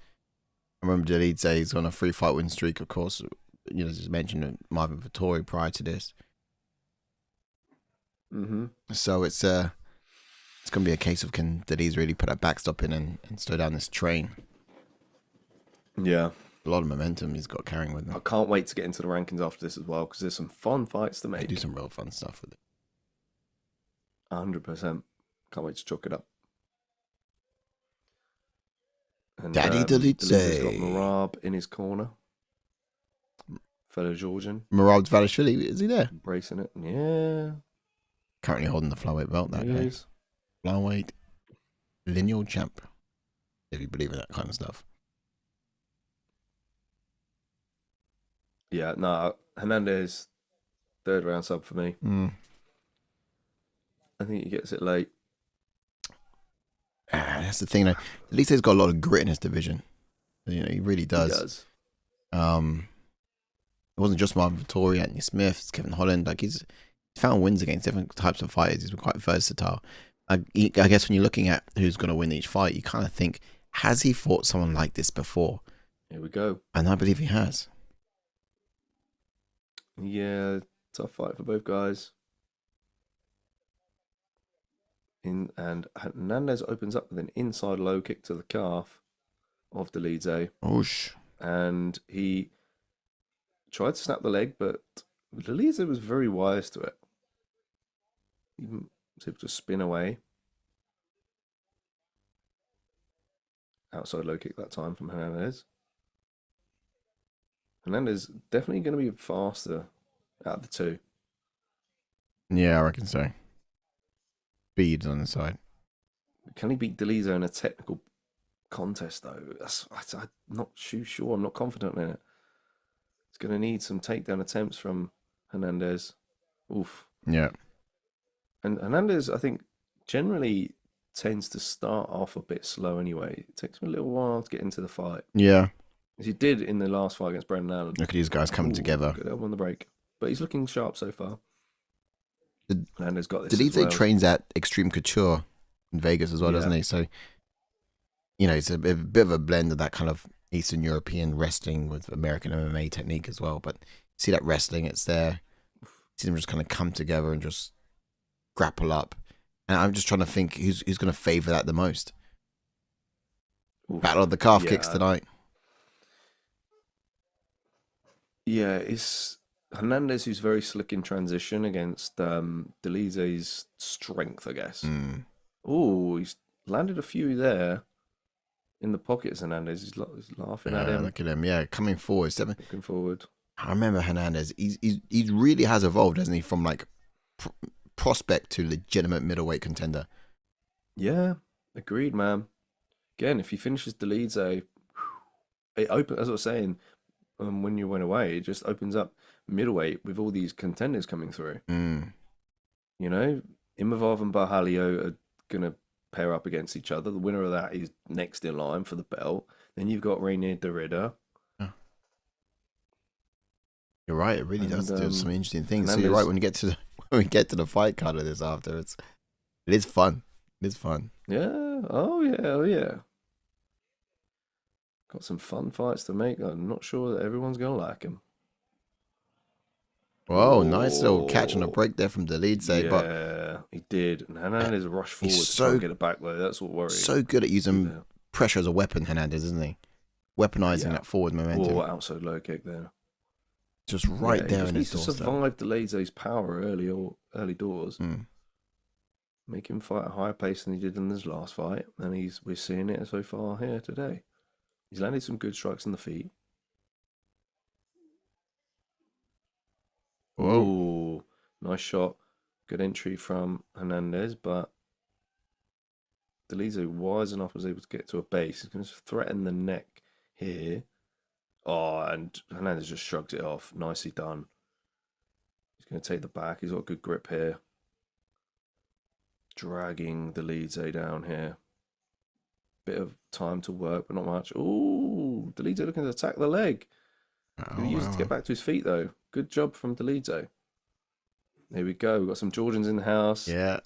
I remember Dolidze is on a 3-fight win streak, of course. You know, as mentioned, Marvin Vettori prior to this. So it's going to be a case of can Dolidze really put a backstop in and slow down this train. Yeah. A lot of momentum he's got carrying with him. I can't wait to get into the rankings after this as well, because there's some fun fights to make. They do some real fun stuff with it. 100%. Can't wait to chalk it up. And, Daddy Dolidze's got Dolidze. Merab in his corner. Fellow Georgian. Merab Dvalishvili, is he there? Embracing it. Yeah. Currently holding the flyweight belt, that guy. Flyweight lineal champ. If you believe in that kind of stuff. Yeah, no, Hernandez, third round sub for me. I think he gets it late. That's the thing. Though. At least he's got a lot of grit in his division. He really does. He does. It wasn't just Marvin Vettori, Anthony Smith, it's Kevin Holland. Like he's found wins against different types of fighters. He's been quite versatile. I guess when you're looking at who's going to win each fight, you kind of think, has he fought someone like this before? Here we go. And I believe he has. Yeah, tough fight for both guys. And Hernandez opens up with an inside low kick to the calf of Dolidze. Oosh. And he tried to snap the leg, but Dolidze was very wise to it. He was able to spin away. Outside low kick that time from Hernandez. Hernandez definitely going to be faster out of the two. Yeah, I reckon so. Speed on the side. Can he beat Dolidze in a technical contest, though? I'm not too sure. I'm not confident in it. It's going to need some takedown attempts from Hernandez. Oof. Yeah. And Hernandez, I think, generally tends to start off a bit slow anyway. It takes him a little while to get into the fight. Yeah. As he did in the last fight against Brendan Allen. Look at these guys coming together. Good elbow on the break. But he's looking sharp so far. Hernandez got this. Dolidze trains at Extreme Couture in Vegas as well, doesn't he? So, it's a bit of a blend of that kind of Eastern European wrestling with American MMA technique as well. But see that wrestling, it's there. See them just kind of come together and just grapple up. And I'm just trying to think who's going to favour that the most. Oof. Battle of the calf kicks tonight. Yeah, it's Hernandez who's very slick in transition against Dolidze's strength, I guess. Oh, he's landed a few there in the pockets, Hernandez. He's laughing at him. Look at him, coming forward. Looking forward. I remember Hernandez. He really has evolved, hasn't he, from like prospect to legitimate middleweight contender. Yeah, agreed, man. Again, if he finishes Dolidze, it opens, as I was saying, when you went away, it just opens up middleweight with all these contenders coming through. Imavov and Barhalio are going to pair up against each other. The winner of that is next in line for the belt. Then you've got Reinier Derrida. You're right. It really does do some interesting things. So you're right. When we get to the fight card of this after, it is fun. It is fun. Yeah. Oh yeah. Got some fun fights to make. I'm not sure that everyone's gonna like them. Whoa, nice little catch on a break there from Dolidze. Yeah, but he did. And Hernandez rushed forward to try and get it back though. That's what worries. So good at using pressure as a weapon, Hernandez, isn't he? Weaponizing that forward momentum. Outside low kick there. Just right there in his doorstep. He needs to survive Dolidze's power early doors. Make him fight at a higher pace than he did in his last fight, and we're seeing it so far here today. He's landed some good strikes in the feet. Whoa, nice shot, good entry from Hernandez, but Dolidze, wise enough, was able to get to a base. He's going to threaten the neck here. Oh, and Hernandez just shrugs it off. Nicely done. He's going to take the back. He's got good grip here. Dragging Dolidze down here. Bit of time to work, but not much. Ooh, Dolidze looking to attack the leg. He used it to get back to his feet, though. Good job from Dolidze. Here we go. We've got some Georgians in the house. Yeah.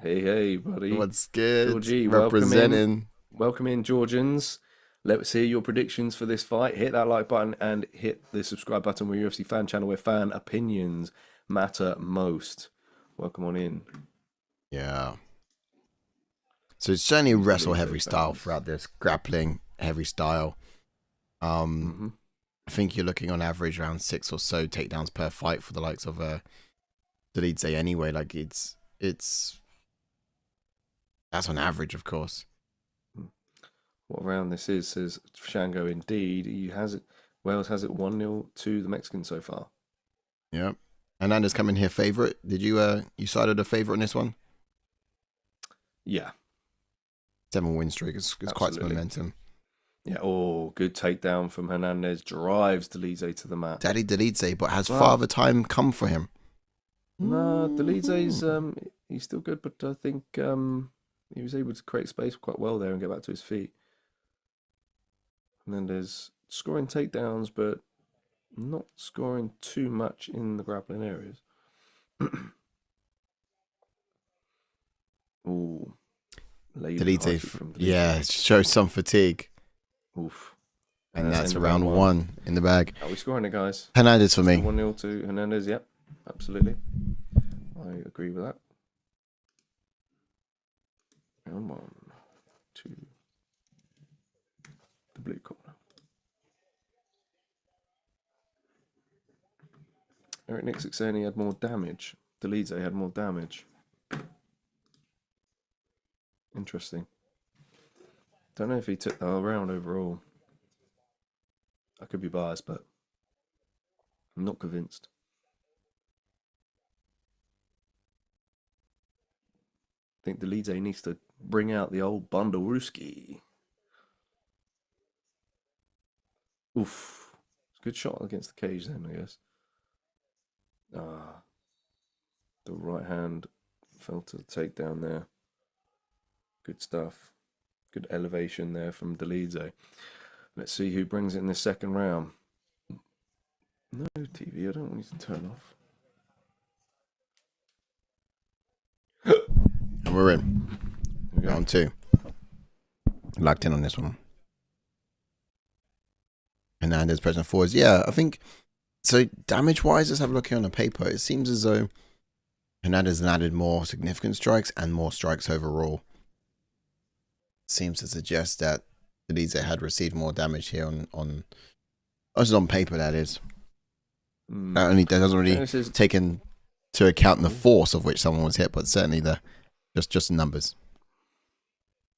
Hey, buddy. What's good? Georgie, representing. Welcome in, Georgians. Let's hear your predictions for this fight. Hit that like button and hit the subscribe button. We're UFC fan channel where fan opinions matter most. Welcome on in. Yeah. So it's certainly wrestle heavy style throughout this, grappling heavy style. I think you're looking on average around 6 or so takedowns per fight for the likes of Dolidze anyway. Like it's that's on average, of course. What round this is, says Shango. Indeed, he has it. Wales has it 1-0 to the Mexicans so far. Yep. Hernandez coming here favorite. Did you you sided a favorite in this one? Yeah. 7 win streak is quite some momentum. Yeah, oh, good takedown from Hernandez. Drives Dolidze to the mat. Daddy Dolidze, but has Wow. father time come for him? No, Dolidze's he's still good, but I think he was able to create space quite well there and get back to his feet. Hernandez scoring takedowns, but not scoring too much in the grappling areas. Ooh, Dolidze, from Dolidze. yeah, shows some fatigue. Oof. And that's round one in the bag. Are we scoring it, guys? Hernandez for me. 1-0 to Hernandez, yep. Absolutely. I agree with that. Round 1 to the blue corner. Eryk Nixick saying he had more damage. Dolidze had more damage. Interesting. Don't know if he took the round overall. I could be biased, but I'm not convinced. I think Dolidze needs to bring out the old Bondarooski. Oof. Good shot against the cage then, I guess. The right hand fell to the takedown there. Good stuff. Good elevation there from Dolidze. Let's see who brings it in the second round. No TV, I don't want you to turn off. And we're in. Round 2. Locked in on this one. Hernandez pressing forwards. Yeah, I think so. Damage-wise, let's have a look here on the paper. It seems as though Hernandez landed more significant strikes and more strikes overall. Seems to suggest that Dolidze had received more damage here on this is on paper, that is. That doesn't really take into account the force of which someone was hit, but certainly the just the numbers.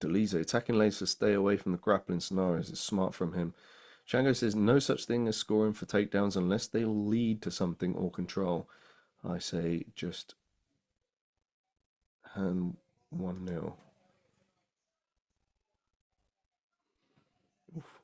Dolidze attacking lanes to stay away from the grappling scenarios is smart from him. Shango says no such thing as scoring for takedowns unless they lead to something or control. I say just hand 1-0.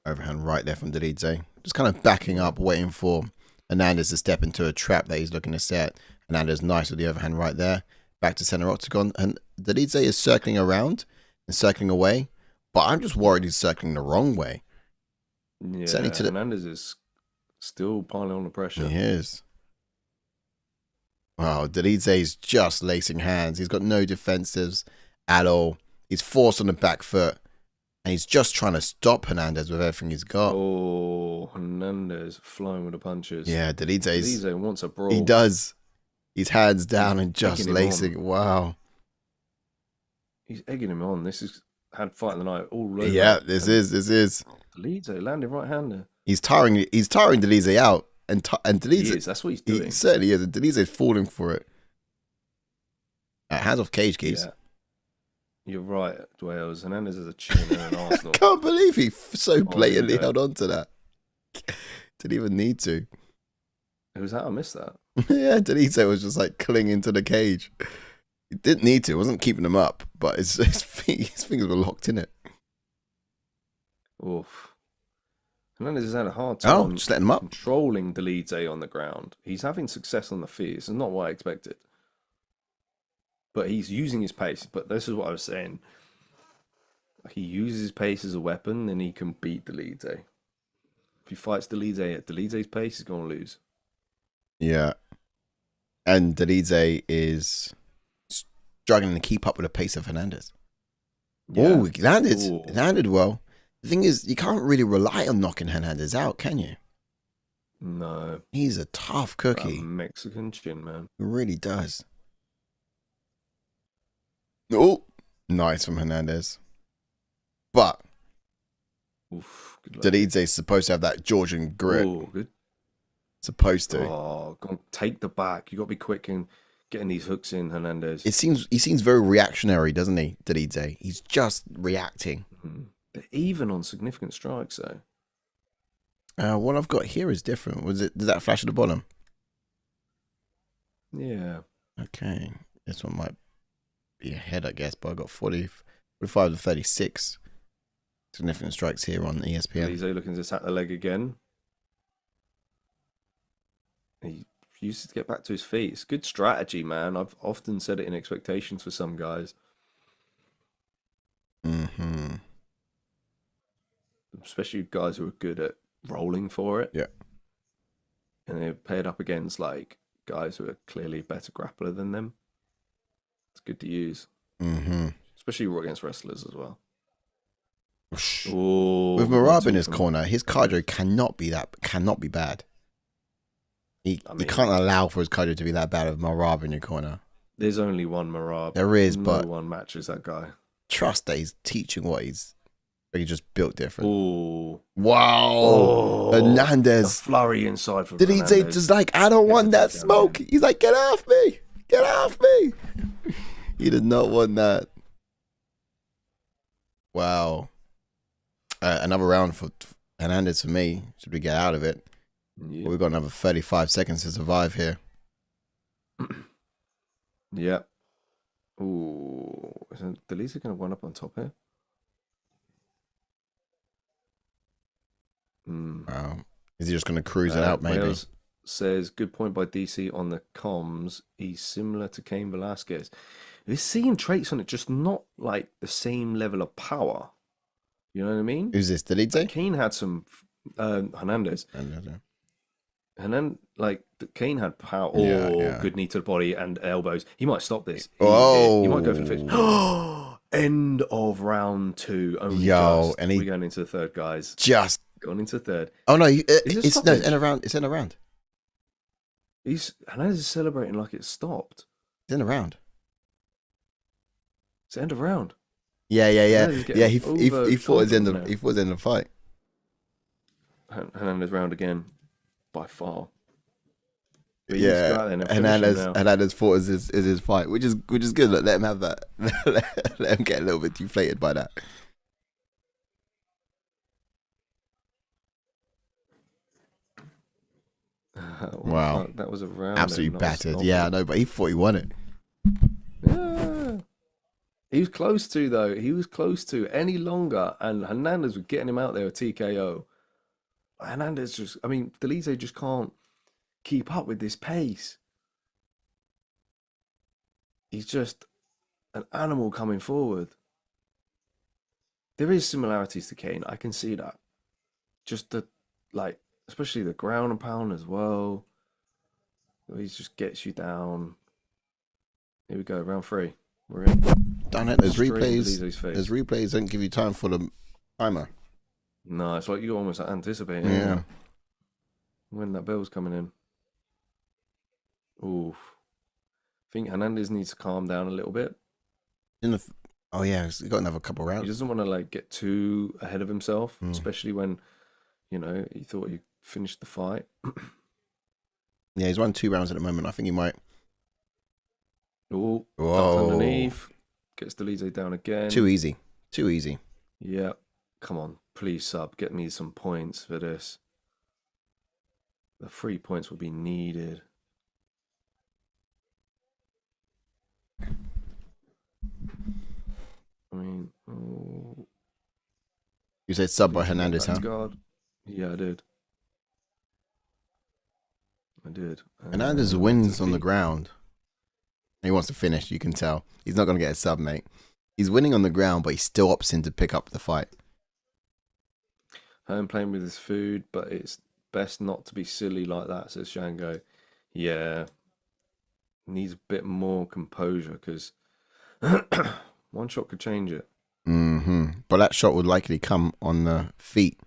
Overhand right there from Dolidze. Just kind of backing up, waiting for Hernandez to step into a trap that he's looking to set. Hernandez nice with the overhand right there. Back to center octagon. And Dolidze is circling around and circling away. But I'm just worried he's circling the wrong way. Yeah, Hernandez is still piling on the pressure. He is. Wow, Dolidze is just lacing hands. He's got no defensives at all. He's forced on the back foot. And he's just trying to stop Hernandez with everything he's got. Oh, Hernandez flying with the punches. Yeah, Dolidze wants a brawl. He does. He's hands down and just lacing. Wow. He's egging him on. This is had fight of the night all over. Yeah, this is. Dolidze landing right-hander. He's tiring Dolidze out. And Dolidze, that's what he's doing. He certainly is. And Dolidze is falling for it. Hands off cage keys. Yeah. You're right, Dwales. Hernandez is a chin in an Arsenal. I can't believe he so blatantly held on to that. Didn't even need to. Who was that? I missed that. Yeah, Dolidze was just like clinging to the cage. He didn't need to. It wasn't keeping him up, but his fingers were locked in it. Oof. Hernandez has had a hard time just letting him up. Controlling Dolidze on the ground. He's having success on the feet. This is not what I expected. But he's using his pace. But this is what I was saying. He uses his pace as a weapon, and he can beat Dolidze. If he fights Dolidze at Dolidze's pace, he's going to lose. Yeah. And Dolidze is struggling to keep up with the pace of Hernandez. Yeah. Oh, he landed well. The thing is, you can't really rely on knocking Hernandez out, can you? No. He's a tough cookie. That Mexican chin, man. He really does. Oh, nice from Hernandez. But Dolidze is supposed to have that Georgian grit. Oh, good. Supposed to. Oh, go on, take the back. You got to be quick in getting these hooks in, Hernandez. He seems very reactionary, doesn't he, Dolidze? He's just reacting. Mm-hmm. They're even on significant strikes, though. What I've got here is different. Did that flash at the bottom? Yeah. Okay. This one might be ahead, I guess, but I got 45 to 36 significant strikes here on ESPN. Dolidze looking to attack the leg again. He uses to get back to his feet. It's good strategy, man. I've often said it in expectations for some guys. Especially guys who are good at rolling for it. Yeah. And they're paired up against like guys who are clearly a better grappler than them. It's good to use. Especially against wrestlers as well. Ooh, with Merab in his corner, his cardio cannot be bad. You can't allow for his cardio to be that bad with Merab in your corner. There's only one Merab. There is, no but one matches that guy. Trust that he's teaching what he's just built different. Ooh. Wow. Oh, Hernandez. A flurry inside from Did he say just like, I don't want that smoke? He's like, get off me. Get off me. He did not want that. Wow. Another round for Hernandez for me. Should we get out of it? Yeah. Well, we've got another 35 seconds to survive here. Yeah. Ooh. Isn't Dolidze going to wind up on top here? Wow. Is he just going to cruise it out, maybe? Wales says, good point by DC on the comms. He's similar to Cain Velasquez. We're seeing traits on it, just not like the same level of power. You know what I mean? Who's this? Dolidze? Cain had some... Hernandez. And like Cain had power, good knee to the body and elbows. He might stop this. He might go for the finish. End of round 2. Only we're going into the third, guys. Just gone into third. Oh no, it's in a round. It's in a round. Hernandez is celebrating like it's stopped. It's in a round. It's the end of round. Yeah. He thought his end of the fight. Hernandez round again. By far. But Hernandez thought is his fight, which is good. Let him have that. Let him get a little bit deflated by that. Wow, that was a round. Absolutely battered. Yeah, I know, but he thought he won it. Yeah. He was close to though. He was close to any longer, and Hernandez was getting him out there with TKO. Dolidze just can't keep up with this pace. He's just an animal coming forward. There is similarities to Cain. I can see that. Just especially the ground and pound as well. He just gets you down. Here we go, round 3. We're in. Darn it, there's replays don't give you time for the timer. No, it's like you're almost anticipating. Yeah. When that bell's coming in. Oof. I think Hernandez needs to calm down a little bit. He's got another couple rounds. He doesn't want to get too ahead of himself, especially when, he thought he finished the fight. Yeah, he's won 2 rounds at the moment. I think he might. Oh, ducked underneath. Gets Dolidze down again. Too easy. Yeah. Come on, please sub. Get me some points for this. The 3 points will be needed. You said sub by Hernandez, huh? Guard. Yeah, I did. Hernandez wins on the ground. He wants to finish, you can tell. He's not going to get a sub, mate. He's winning on the ground, but he still opts in to pick up the fight. I'm playing with his food, but it's best not to be silly like that, says Shango. Yeah. Needs a bit more composure, because one shot could change it. But that shot would likely come on the feet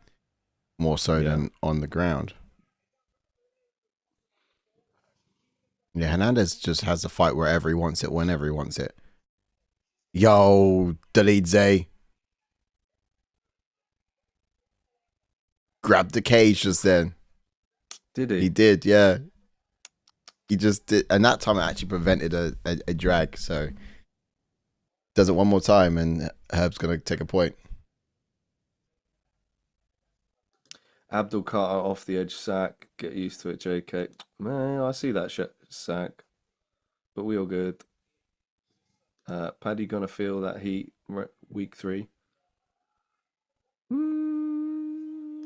more so than on the ground. Yeah, Hernandez just has the fight wherever he wants it, whenever he wants it. Yo, Dolidze. Grabbed the cage just then. Did he? He did, yeah. He just did. And that time it actually prevented a drag. So does it one more time and Herb's going to take a point. Abdul Carter off the edge sack. Get used to it, JK. Man, I see that sack. But we all good. Paddy going to feel that heat week 3.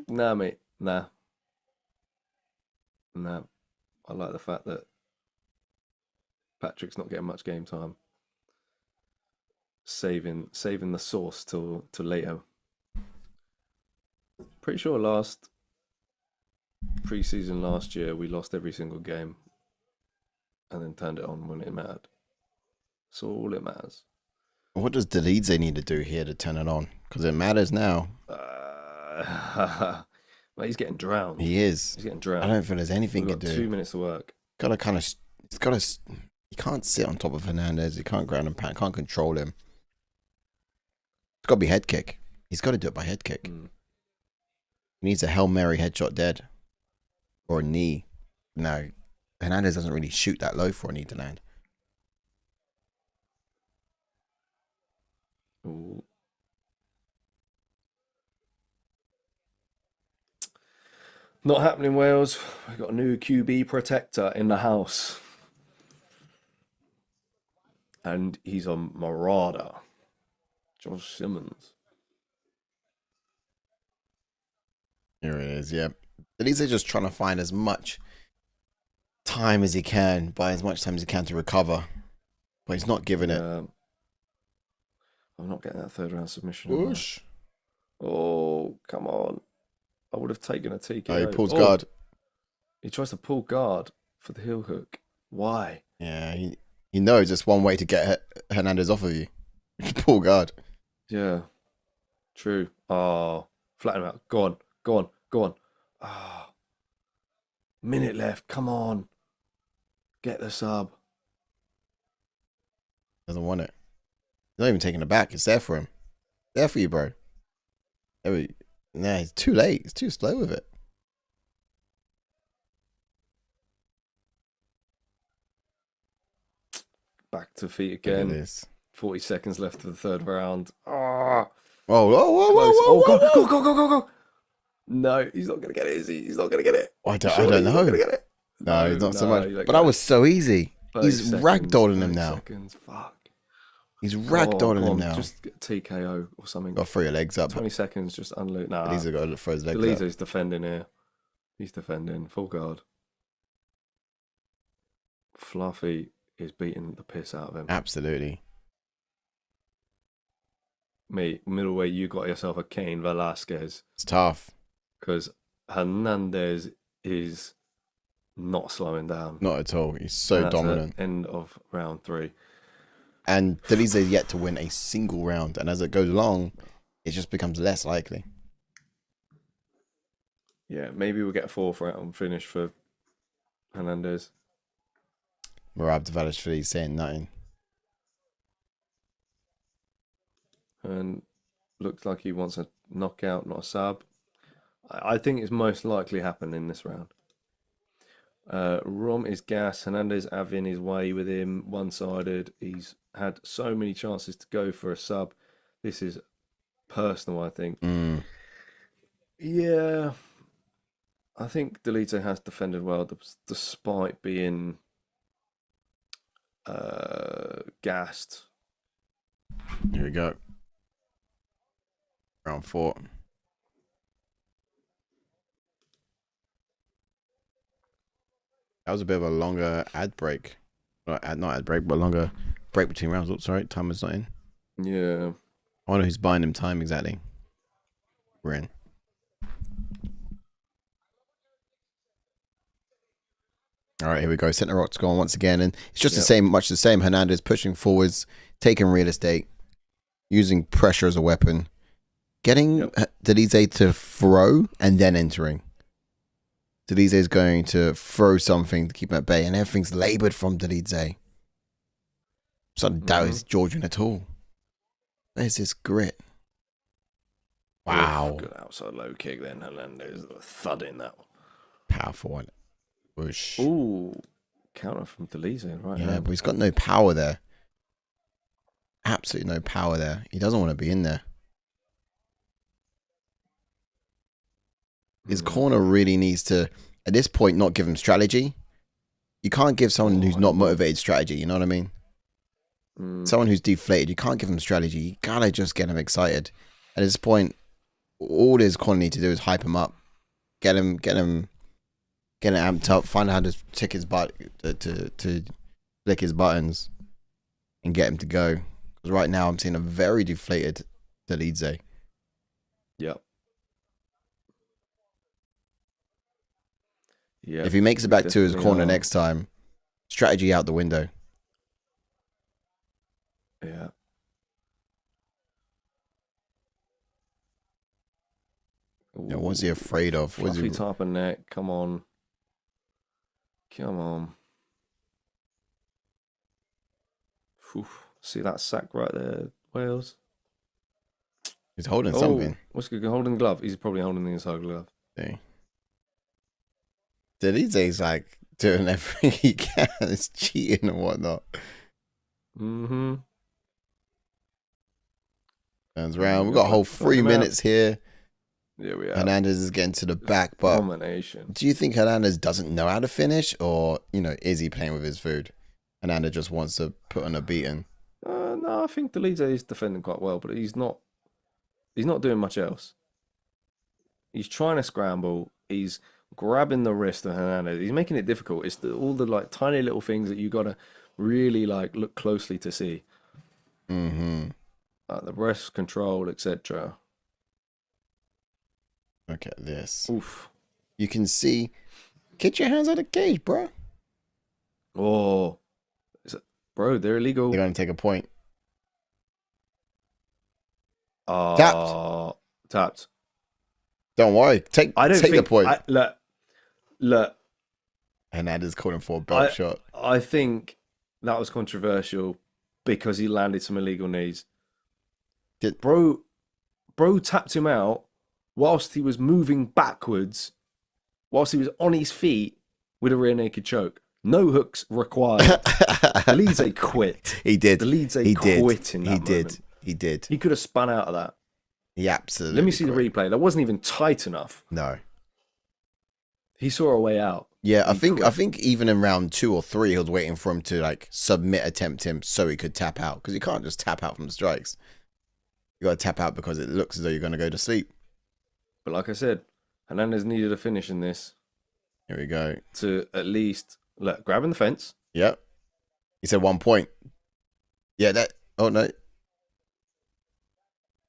Nah, mate. Nah. Nah. I like the fact that Patrick's not getting much game time. Saving the sauce till later. Pretty sure last preseason last year we lost every single game and then turned it on when it mattered. So all it matters. What does Dolidze need to do here to turn it on? Because it matters now. Well, he's getting drowned. He is. He's getting drowned. I don't feel there's anything We've to got do. 2 minutes to work. Gotta kind of. He's got to. He can't sit on top of Hernandez. He can't ground and pound. Can't control him. It's got to be head kick. He's got to do it by head kick. He needs a Hail Mary headshot dead. Or a knee. No. Hernandez doesn't really shoot that low for a knee to land. Ooh. Not happening, Wales. We've got a new QB protector in the house. And he's on Marauder. Josh Simmons. Here it is, yeah. Dolidze just trying to find as much time as he can, buy as much time as he can to recover. But he's not giving it. I'm not getting that third round submission. Whoosh. Oh, come on. I would have taken a TKO. Oh, he pulls guard. He tries to pull guard for the heel hook. Why? Yeah, he knows it's one way to get Hernandez off of you. Pull guard. Yeah. True. Oh, flatten him out. Go on. Go on. Go on. Ah. Minute left. Come on. Get the sub. Doesn't want it. He's not even taking it back. It's there for him. There for you, bro. Nah, it's too late. It's too slow with it. Back to feet Look at again. this. 40 seconds left of the third round. Ah. Oh, whoa, whoa, whoa, Close. whoa, Oh, whoa, go, whoa. go, go, go, go, go. No, he's not going to get it, is he? He's not going to get it. I Surely don't he's not know. gonna get it. No, he's not so No, much. you don't But get that it. was so easy. 30 He's seconds, ragdolling him 30 now. Seconds. Fuck. He's ragdolling Come him on, now. Just get TKO or something. Got to throw your legs up. 20 seconds, just unload. Nah, Dolidze got to throw his legs up. Dolidze's defending here. He's defending. Full guard. Fluffy is beating the piss out of him. Absolutely. Mate, middleweight, you got yourself a Cain Velasquez. It's tough. Because Hernandez is not slowing down. Not at all. He's so And that's dominant. at end of round 3. And Dolidze yet to win a single round. And as it goes along, it just becomes less likely. Yeah, maybe we'll get a 4th round finish for Hernandez. Marab Dvalishvili saying nothing. And looks like he wants a knockout, not a sub. I think it's most likely happen in this round. Rom is gas. Hernandez having his way with him, one-sided. He's had so many chances to go for a sub. This is personal, I think. Yeah, I think Dolidze has defended well, despite being gassed. Here we go. Round 4. That was a bit of a longer ad break. Not ad break, but longer break between rounds. Oh, sorry, timer's not in. Yeah. I wonder who's buying him time exactly. We're in. All right, here we go. Center Rock's gone once again. And it's just the same, much the same. Hernandez pushing forwards, taking real estate, using pressure as a weapon, getting Dolidze to throw and then entering. Dolidze is going to throw something to keep him at bay, and everything's labored from Dolidze. So I doubt it's Georgian at all. Where's this grit? Wow. Good outside low kick then. Hernandez thudding that one. Powerful one. Whoosh. Ooh, counter from Dolidze right Yeah, now. but he's got no power there. Absolutely no power there. He doesn't want to be in there. His corner really needs to, at this point, not give him strategy. You can't give someone who's not motivated strategy, you know what I mean? Someone who's deflated, you can't give him strategy. You gotta just get him excited. At this point, all his corner need to do is hype him up, get him amped up, find out how to tick his butt, to click his buttons, and get him to go. Because right now I'm seeing a very deflated Dolidze. Yep. Yeah. If he makes it back to his corner next time, strategy out the window. Yeah. Yeah, what's he afraid of? What's Fluffy he... type of neck. Come on. Come on. Whew. See that sack right there, Wales? He's holding something. What's good? Holding the glove. He's probably holding the inside glove. See. Dolidze's like doing everything he can. It's cheating and whatnot. Mm-hmm. Turns around. We've got a whole 3 minutes here. Yeah, we are. Hernandez is getting to the back, but domination. Do you think Hernandez doesn't know how to finish, or is he playing with his food? Hernandez just wants to put on a beating. No, I think Dolidze is defending quite well, but he's not doing much else. He's trying to scramble. He's grabbing the wrist of Hernandez. He's making it difficult. It's all the like tiny little things that you gotta really like look closely to see. Mm-hmm. The breast control, etc. Look at this. Oof. You can see. Get your hands out of the cage, bro. Oh, bro, they're illegal. They're gonna take a point. Tapped. Don't worry. Take the point. Look. Hernandez calling for a belt shot. I think that was controversial because he landed some illegal knees. Bro tapped him out whilst he was moving backwards, whilst he was on his feet with a rear naked choke. No hooks required. Dolidze quit. He did. Dolidze quit in that moment. He did. He could have spun out of that. He absolutely. Let me see the replay. That wasn't even tight enough. No. He saw a way out. Yeah, I think even in round 2 or 3, he was waiting for him to like attempt him so he could tap out, because you can't just tap out from strikes. You got to tap out because it looks as though you're going to go to sleep. But like I said, Hernandez needed a finish in this. Here we go. To at least grabbing the fence. Yep. He said 1 point. Yeah, oh no.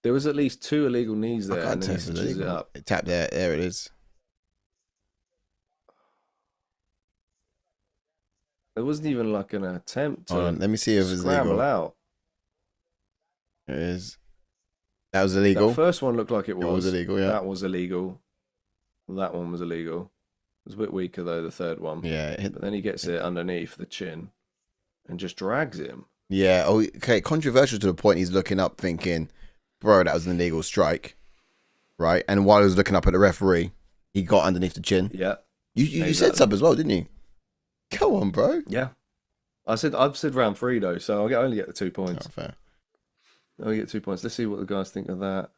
There was at least 2 illegal knees there. I can't tell if it's illegal. It tapped there. There it is. There wasn't even like an attempt to let me see if it's legal. Out. It is. That was illegal. The first one looked like it was. It was illegal, yeah. That was illegal. That one was illegal. It was a bit weaker though, the third one. Yeah. But then he gets it underneath the chin and just drags him. Yeah. Oh, okay. Controversial to the point he's looking up thinking, bro, that was an illegal strike. Right? And while he was looking up at the referee, he got underneath the chin. Yeah. You said sub as well, didn't you? Go on, bro. Yeah. I've said round 3 though, so I only get the 2 points. Oh, fair. I only get 2 points. Let's see what the guys think of that.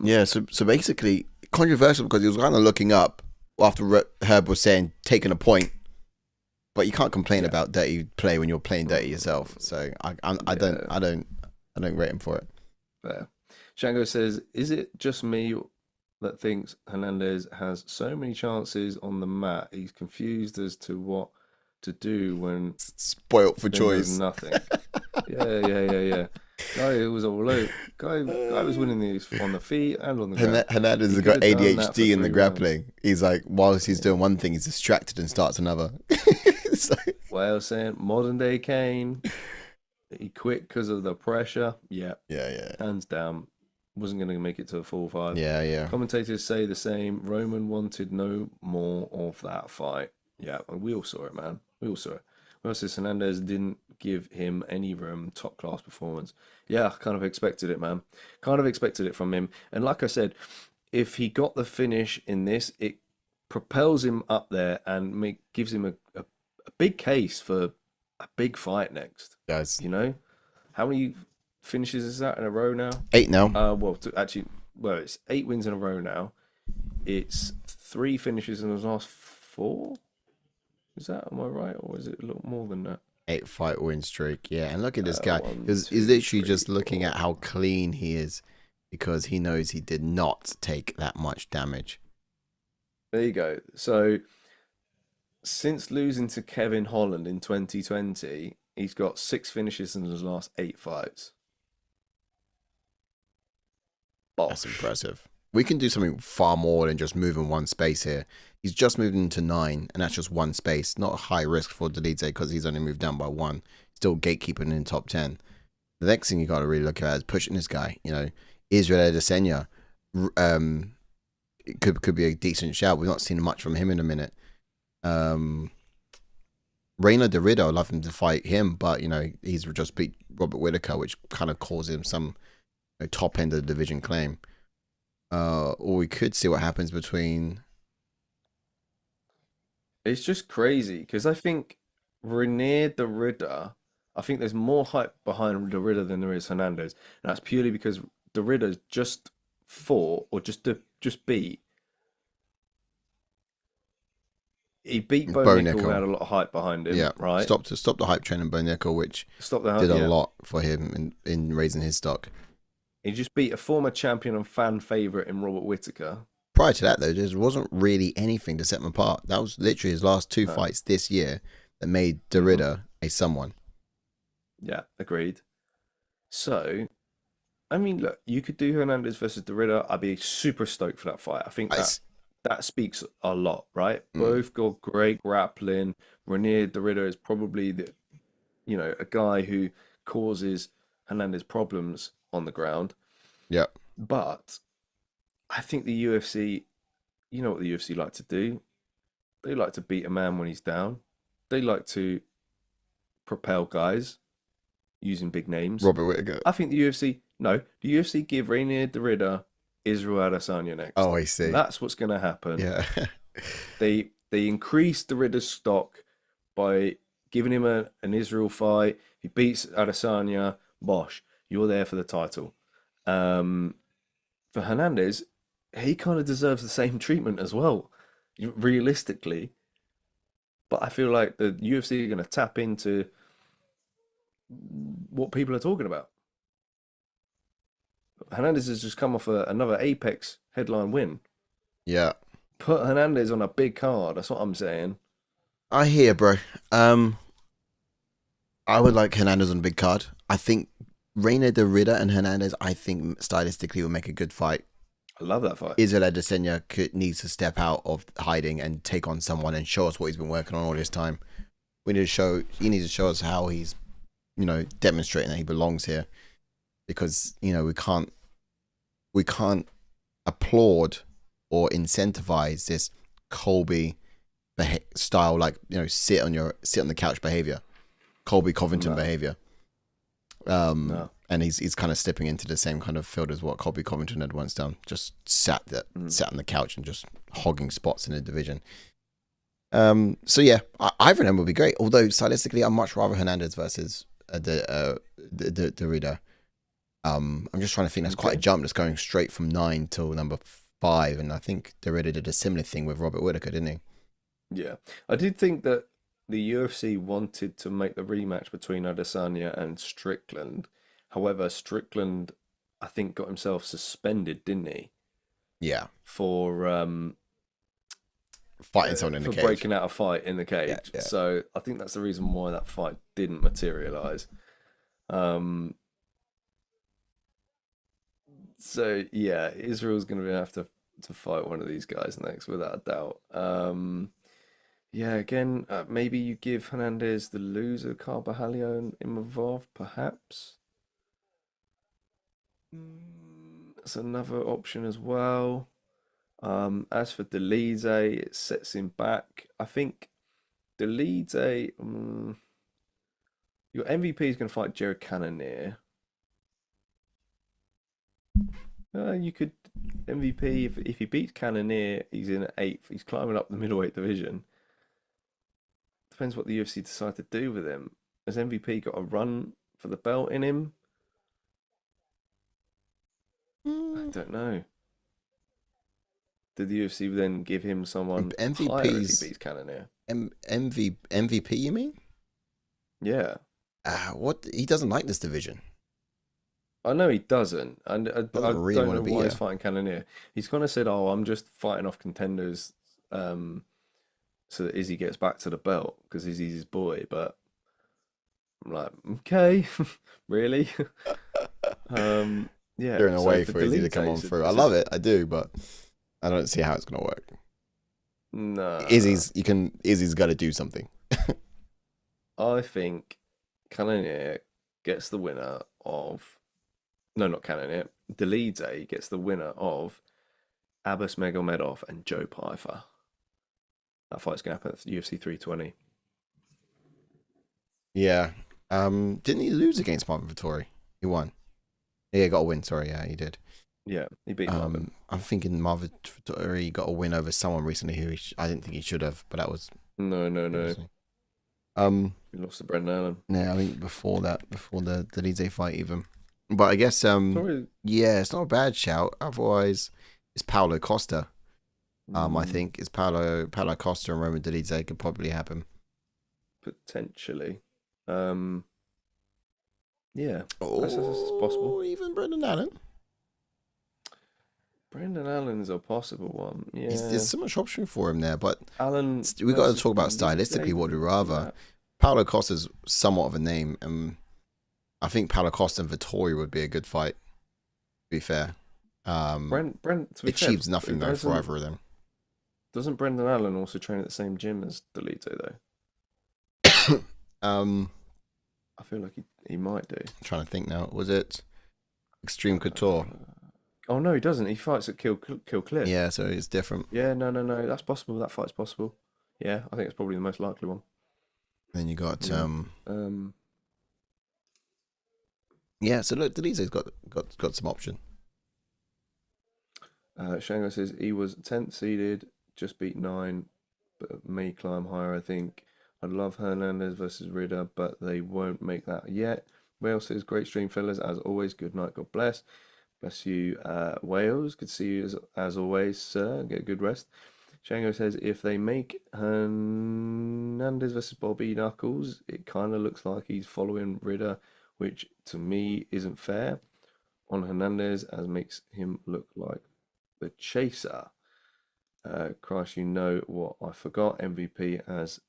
Yeah, so basically controversial because he was kind of looking up after Herb was saying taking a point, but you can't complain about dirty play when you're playing dirty yourself. So I don't rate him for it. Fair. Shango says, "Is it just me that thinks Hernandez has so many chances on the mat? He's confused as to what to do when spoilt for choice. Nothing." Yeah. Guy was all over. Guy was winning these on the feet and on the ground. Hernandez has got ADHD in the grappling. Rounds. He's like, whilst he's doing one thing, he's distracted and starts another. Well, saying modern day Kane, he quit because of the pressure. Yeah. Hands down. Wasn't going to make it to a full 5. Yeah. Commentators say the same. Roman wanted no more of that fight. Yeah, we all saw it, man. We all saw it. Well, says Hernandez didn't give him any room. Top class performance. Yeah, I kind of expected it, man. Kind of expected it from him. And like I said, if he got the finish in this, it propels him up there and gives him a big case for a big fight next. Guys, how many finishes is that in a row now? 8 now. It's 8 wins in a row now. It's 3 finishes in his last 4. Is that, am I right, or is it a little more than that? 8 fight win streak, yeah. And look at this guy. He's literally just looking at how clean he is. because he knows he did not take that much damage. There you go. So since losing to Kevin Holland in 2020, he's got 6 finishes in his last 8 fights. That's impressive. We can do something far more than just move in one space here. He's just moved into 9, and that's just one space. Not a high risk for Dolidze because he's only moved down by 1. Still gatekeeping in top 10. The next thing you got to really look at is pushing this guy. You know, Israel Adesanya could be a decent shout. We've not seen much from him in a minute. Reina Derrida, I'd love him to fight him, but, you know, he's just beat Robert Whittaker, which kind of caused him some top end of the division claim. Or we could see what happens between. It's just crazy because I think Reinier Derrida, I think there's more hype behind Derrida than there is Hernandez. And that's purely because Derrida's just fought or just beat. He beat Bo Nickel, had a lot of hype behind him, yeah, right? Stop the hype train on Bo Nickel, which did a lot for him in raising his stock. He just beat a former champion and fan favourite in Robert Whittaker. Prior to that, though, there wasn't really anything to set him apart. That was literally his last 2 fights this year that made Derrida a someone. Yeah, agreed. So, I mean, look, you could do Hernandez versus Derrida. I'd be super stoked for that fight. I think that speaks a lot, right? Both got great grappling. Reinier Derrida is probably a guy who causes Hernandez problems on the ground. Yeah. But I think the UFC, you know what the UFC like to do? They like to beat a man when he's down. They like to propel guys using big names. Robert Whittaker. I think the UFC give Reinier Derrida Israel Adesanya next. Oh, I see. That's what's going to happen. Yeah. They increase Derrida's stock by giving him an Israel fight. He beats Adesanya. Bosh, you're there for the title. For Hernandez, he kind of deserves the same treatment as well, realistically. But I feel like the UFC are going to tap into what people are talking about. Hernandez has just come off another Apex headline win. Yeah. Put Hernandez on a big card. That's what I'm saying. I hear, bro. I would like Hernandez on a big card. I think Reina Derrida and Hernandez, I think stylistically will make a good fight. I love that fight. Israel Adesanya needs to step out of hiding and take on someone and show us what he's been working on all this time. He needs to show us how he's, demonstrating that he belongs here. Because, we can't applaud or incentivize this Colby style, sit on the couch behavior, Colby Covington behavior. No. And he's kind of slipping into the same kind of field as what Colby Covington had once done. Just sat on the couch and just hogging spots in the division. So yeah, either of them would be great. Although stylistically, I'd much rather Hernandez versus Derrida. I'm just trying to think. That's quite a jump. That's going straight from 9 till number 5, and I think Derrida did a similar thing with Robert Whittaker, didn't he? Yeah, I did think that the UFC wanted to make the rematch between Adesanya and Strickland. However, Strickland, I think, got himself suspended, didn't he? Yeah. For fighting someone in the cage. For breaking out a fight in the cage. Yeah. So I think that's the reason why that fight didn't materialize. So yeah, Israel's going to have to fight one of these guys next, without a doubt. Yeah, again, maybe you give Hernandez the loser, Carvalho and Imavov, perhaps. That's another option as well. As for Dolidze, it sets him back. I think Dolidze, your MVP is going to fight Jared Cannonier. You could MVP if he beats Cannonier, he's in at 8th. He's climbing up the middleweight division. Depends what the UFC decide to do with him. Has MVP got a run for the belt in him? I don't know. Did the UFC then give him someone higher if he beats Cannonier? MVP, you mean? Yeah. What? He doesn't like this division. I know he doesn't, and I Doesn't really don't want know to be why he's here. fighting Cannonier. He's kind of said, "Oh, I'm just fighting off contenders, um, so that Izzy gets back to the belt because Izzy's his boy." But I'm like, okay, really? Yeah. Clearing a So way for for Izzy to Dolidze, come on through. I love it. I do, but I don't see how it's gonna work. nah. Izzy's got to do something. I think Cannonier gets the winner of no, not Cannonier. Dolidze gets the winner of Abbas Megomedov and Joe Pyfer. That fight's gonna happen at UFC 320. Yeah. Didn't he lose against Marvin Vettori? He won. Yeah, he got a win. Sorry, yeah, he did. Yeah, he beat Marvin. I'm thinking Marvin Vettori got a win over someone recently who I didn't think he should have, but that was No. previously. Um, He lost to Brendan Allen. yeah, I think before the Dolidze fight even. But I guess Sorry. yeah, it's not a bad shout. Otherwise, it's Paulo Costa. I think it's Paulo Costa and Roman Dolidze could probably happen. Potentially. Yeah, that's Oh, possible. even Brendan Allen. Brendan Allen's a possible one. There's Yeah. so much option for him there, but Allen we got to versus talk about Dolidze. stylistically what we'd rather. Paulo Costa's somewhat of a name, and I think Paulo Costa and Vittori would be a good fight. To be fair, Brent, to be fair, achieves nothing though for either of them. Doesn't Brendan Allen also train at the same gym as Dolidze though? I feel like he might do. I'm trying to think now. Was it Extreme Couture? Oh no, he doesn't. He fights at Kill Cliff. Yeah, so it's different. Yeah, no. That's possible. That fight's possible. Yeah, I think it's probably the most likely one. Then you got Yeah. yeah. So look, Delize's got some option. Shango says he was 10th seeded, just beat 9, but may climb higher, I think. I'd love Hernandez versus Ridder, but they won't make that yet. Wales says, great stream, fellas. As always, good night. God bless. Bless you, Wales. Good to see you as always, sir. Get a good rest. Shango says, if they make Hernandez versus Bobby Knuckles, it kind of looks like he's following Ridder, which to me isn't fair on Hernandez, as makes him look like the chaser. Christ, you know what I forgot. MVP as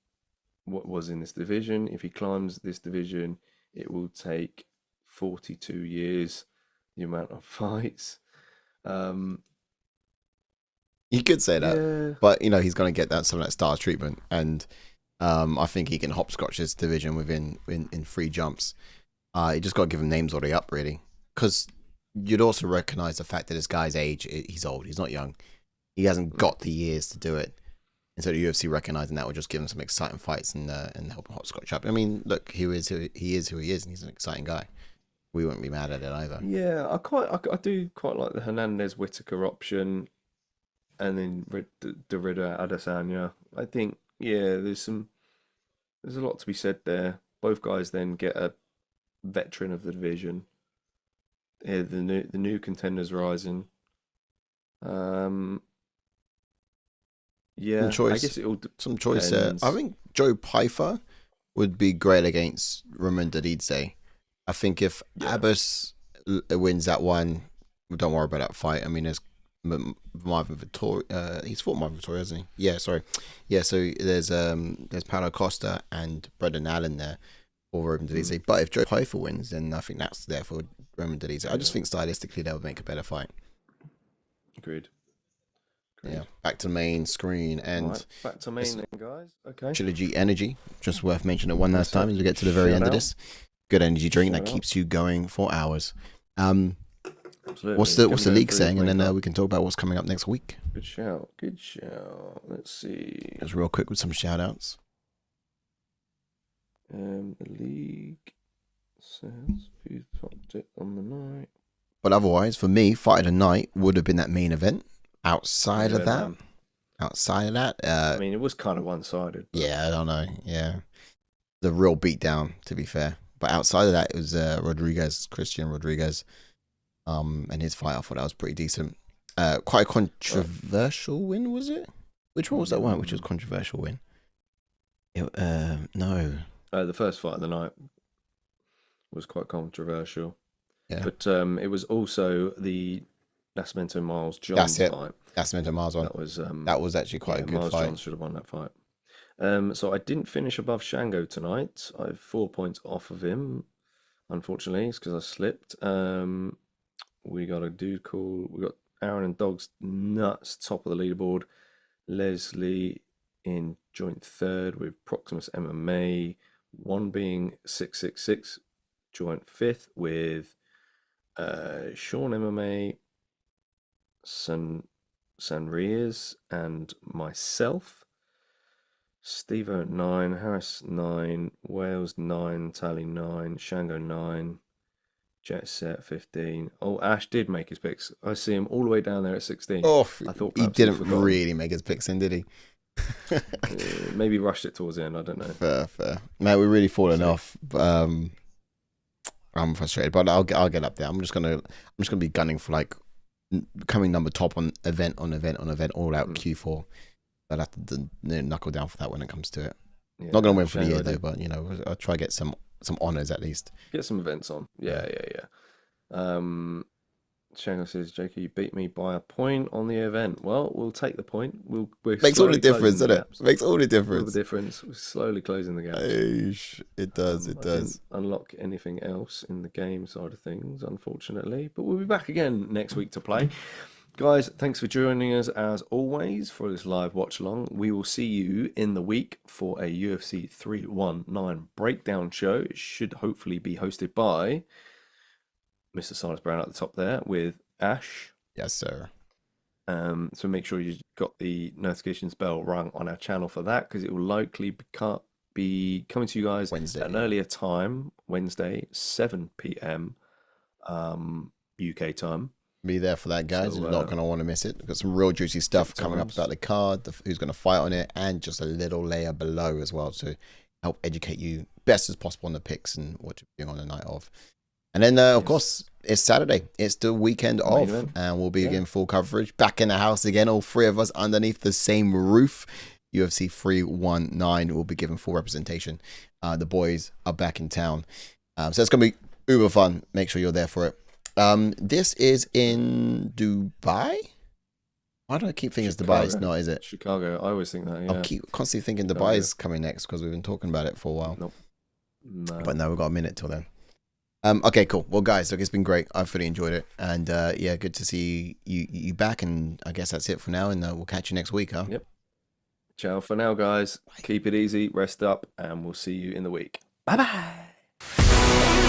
what was in this division. If he climbs this division, it will take 42 years, the amount of fights. You could say that, Yeah. but he's going to get some of that stars treatment, and I think he can hopscotch this division in 3 jumps. You just got to give him names all the way up, really, because you'd also recognize the fact that this guy's age, he's old, he's not young, he hasn't got the years to do it. And so the UFC recognizing that will just give him some exciting fights and help him hopscotch up. I mean, look, he is who he is, and he's an exciting guy. We wouldn't be mad at it either. Yeah, I do quite like the Hernandez Whitaker option, and then Ridder Adesanya. I think there's a lot to be said there. Both guys then get a veteran of the division. Yeah, the new contenders rising. Yeah, I guess it all some choice there. depends. I think Joe Pyfer would be great against Roman Dolidze. I think if Abbas wins that one, don't worry about that fight. I mean, there's Marvin Vettori. He's fought Marvin Vettori, hasn't he? Yeah, sorry. Yeah, so there's Paulo Costa and Brendan Allen there for Roman Dolidze. But if Joe Pyfer wins, then I think that's there for Roman Dolidze. I just think stylistically that would make a better fight. Agreed. Yeah, back to main screen and Right, back to main then, guys. Okay. Trilogy Energy. Just worth mentioning one last time as we get to the very end of this. Good energy drink that keeps you going for hours. Absolutely. What's the league saying, and then we can talk about what's coming up next week. Good shout. Good shout. Let's see. Just real quick with some shout outs. The league says who topped it on the night. But otherwise, for me, Fight of the Night would have been that main event. Outside of that, I mean, it was kind of one-sided. Yeah, I don't know. Yeah, the real beatdown, to be fair. But outside of that, it was Christian Rodríguez, and his fight. I thought that was pretty decent. Quite a controversial win, was it? Which one was that one? Which was controversial win? No. The first fight of the night was quite controversial. Yeah. But it was also the Nascimento Miles Johns That's it. fight. Nascimento Miles one. That was actually quite a good Miles fight. Johns should have won that fight. So I didn't finish above Shango tonight. I have 4 points off of him. Unfortunately, it's because I slipped. We got a dude called. We got Aaron and Dogs nuts top of the leaderboard. Leslie in joint third with Proximus MMA. One being 666 joint fifth with Sean MMA, Reyes, and myself. Steve at 9, Harris 9, Wales 9, Tally 9, Shango 9, Jet Set 15. Oh, Ash did make his picks. I see him all the way down there at 16. Oh, I thought he didn't really make his picks in, did he? Maybe rushed it towards the end. I don't know. Fair. Mate, we're really falling off. I'm frustrated, but I'll get up there. I'm just gonna be gunning for like coming number top on event all out Q4. I'll have to knuckle down for that when it comes to it. Yeah, not gonna win for the year though, but I'll try to get some honors at least. Get some events on. Yeah. Shango says, "Jake, you beat me by a point on the event." Well, we'll take the point. Makes all the difference, doesn't it? Makes all the difference. All the difference. We're slowly closing the gap. It does. I didn't unlock anything else in the game side of things, unfortunately. But we'll be back again next week to play. Guys, thanks for joining us as always for this live watch along. We will see you in the week for a UFC 319 breakdown show. It should hopefully be hosted by Mr. Silas Brown at the top there with Ash. Yes, sir. So make sure you got the notifications bell rung on our channel for that, because it will likely be coming to you guys Wednesday at an earlier time, Wednesday, 7 p.m. UK time. Be there for that, guys. You're not going to want to miss it. We've got some real juicy stuff coming up about the card, who's going to fight on it, and just a little layer below as well to help educate you best as possible on the picks and what you're doing on the night of. And then, of course, it's Saturday. It's the weekend off, and we'll be again full coverage. Back in the house again, all three of us underneath the same roof. UFC 319 will be given full representation. The boys are back in town. So it's going to be uber fun. Make sure you're there for it. This is in Dubai. Why do I keep thinking it's Dubai? It's not, is it? Chicago. I always think that. Yeah. I keep constantly thinking Dubai is coming next because we've been talking about it for a while. Nope. No. But no, we've got a minute till then. Okay, cool. Well, guys, look, it's been great. I've really enjoyed it, and yeah, good to see you back. And I guess that's it for now. And we'll catch you next week, huh? Yep. Ciao for now, guys. Keep it easy, rest up, and we'll see you in the week. Bye bye.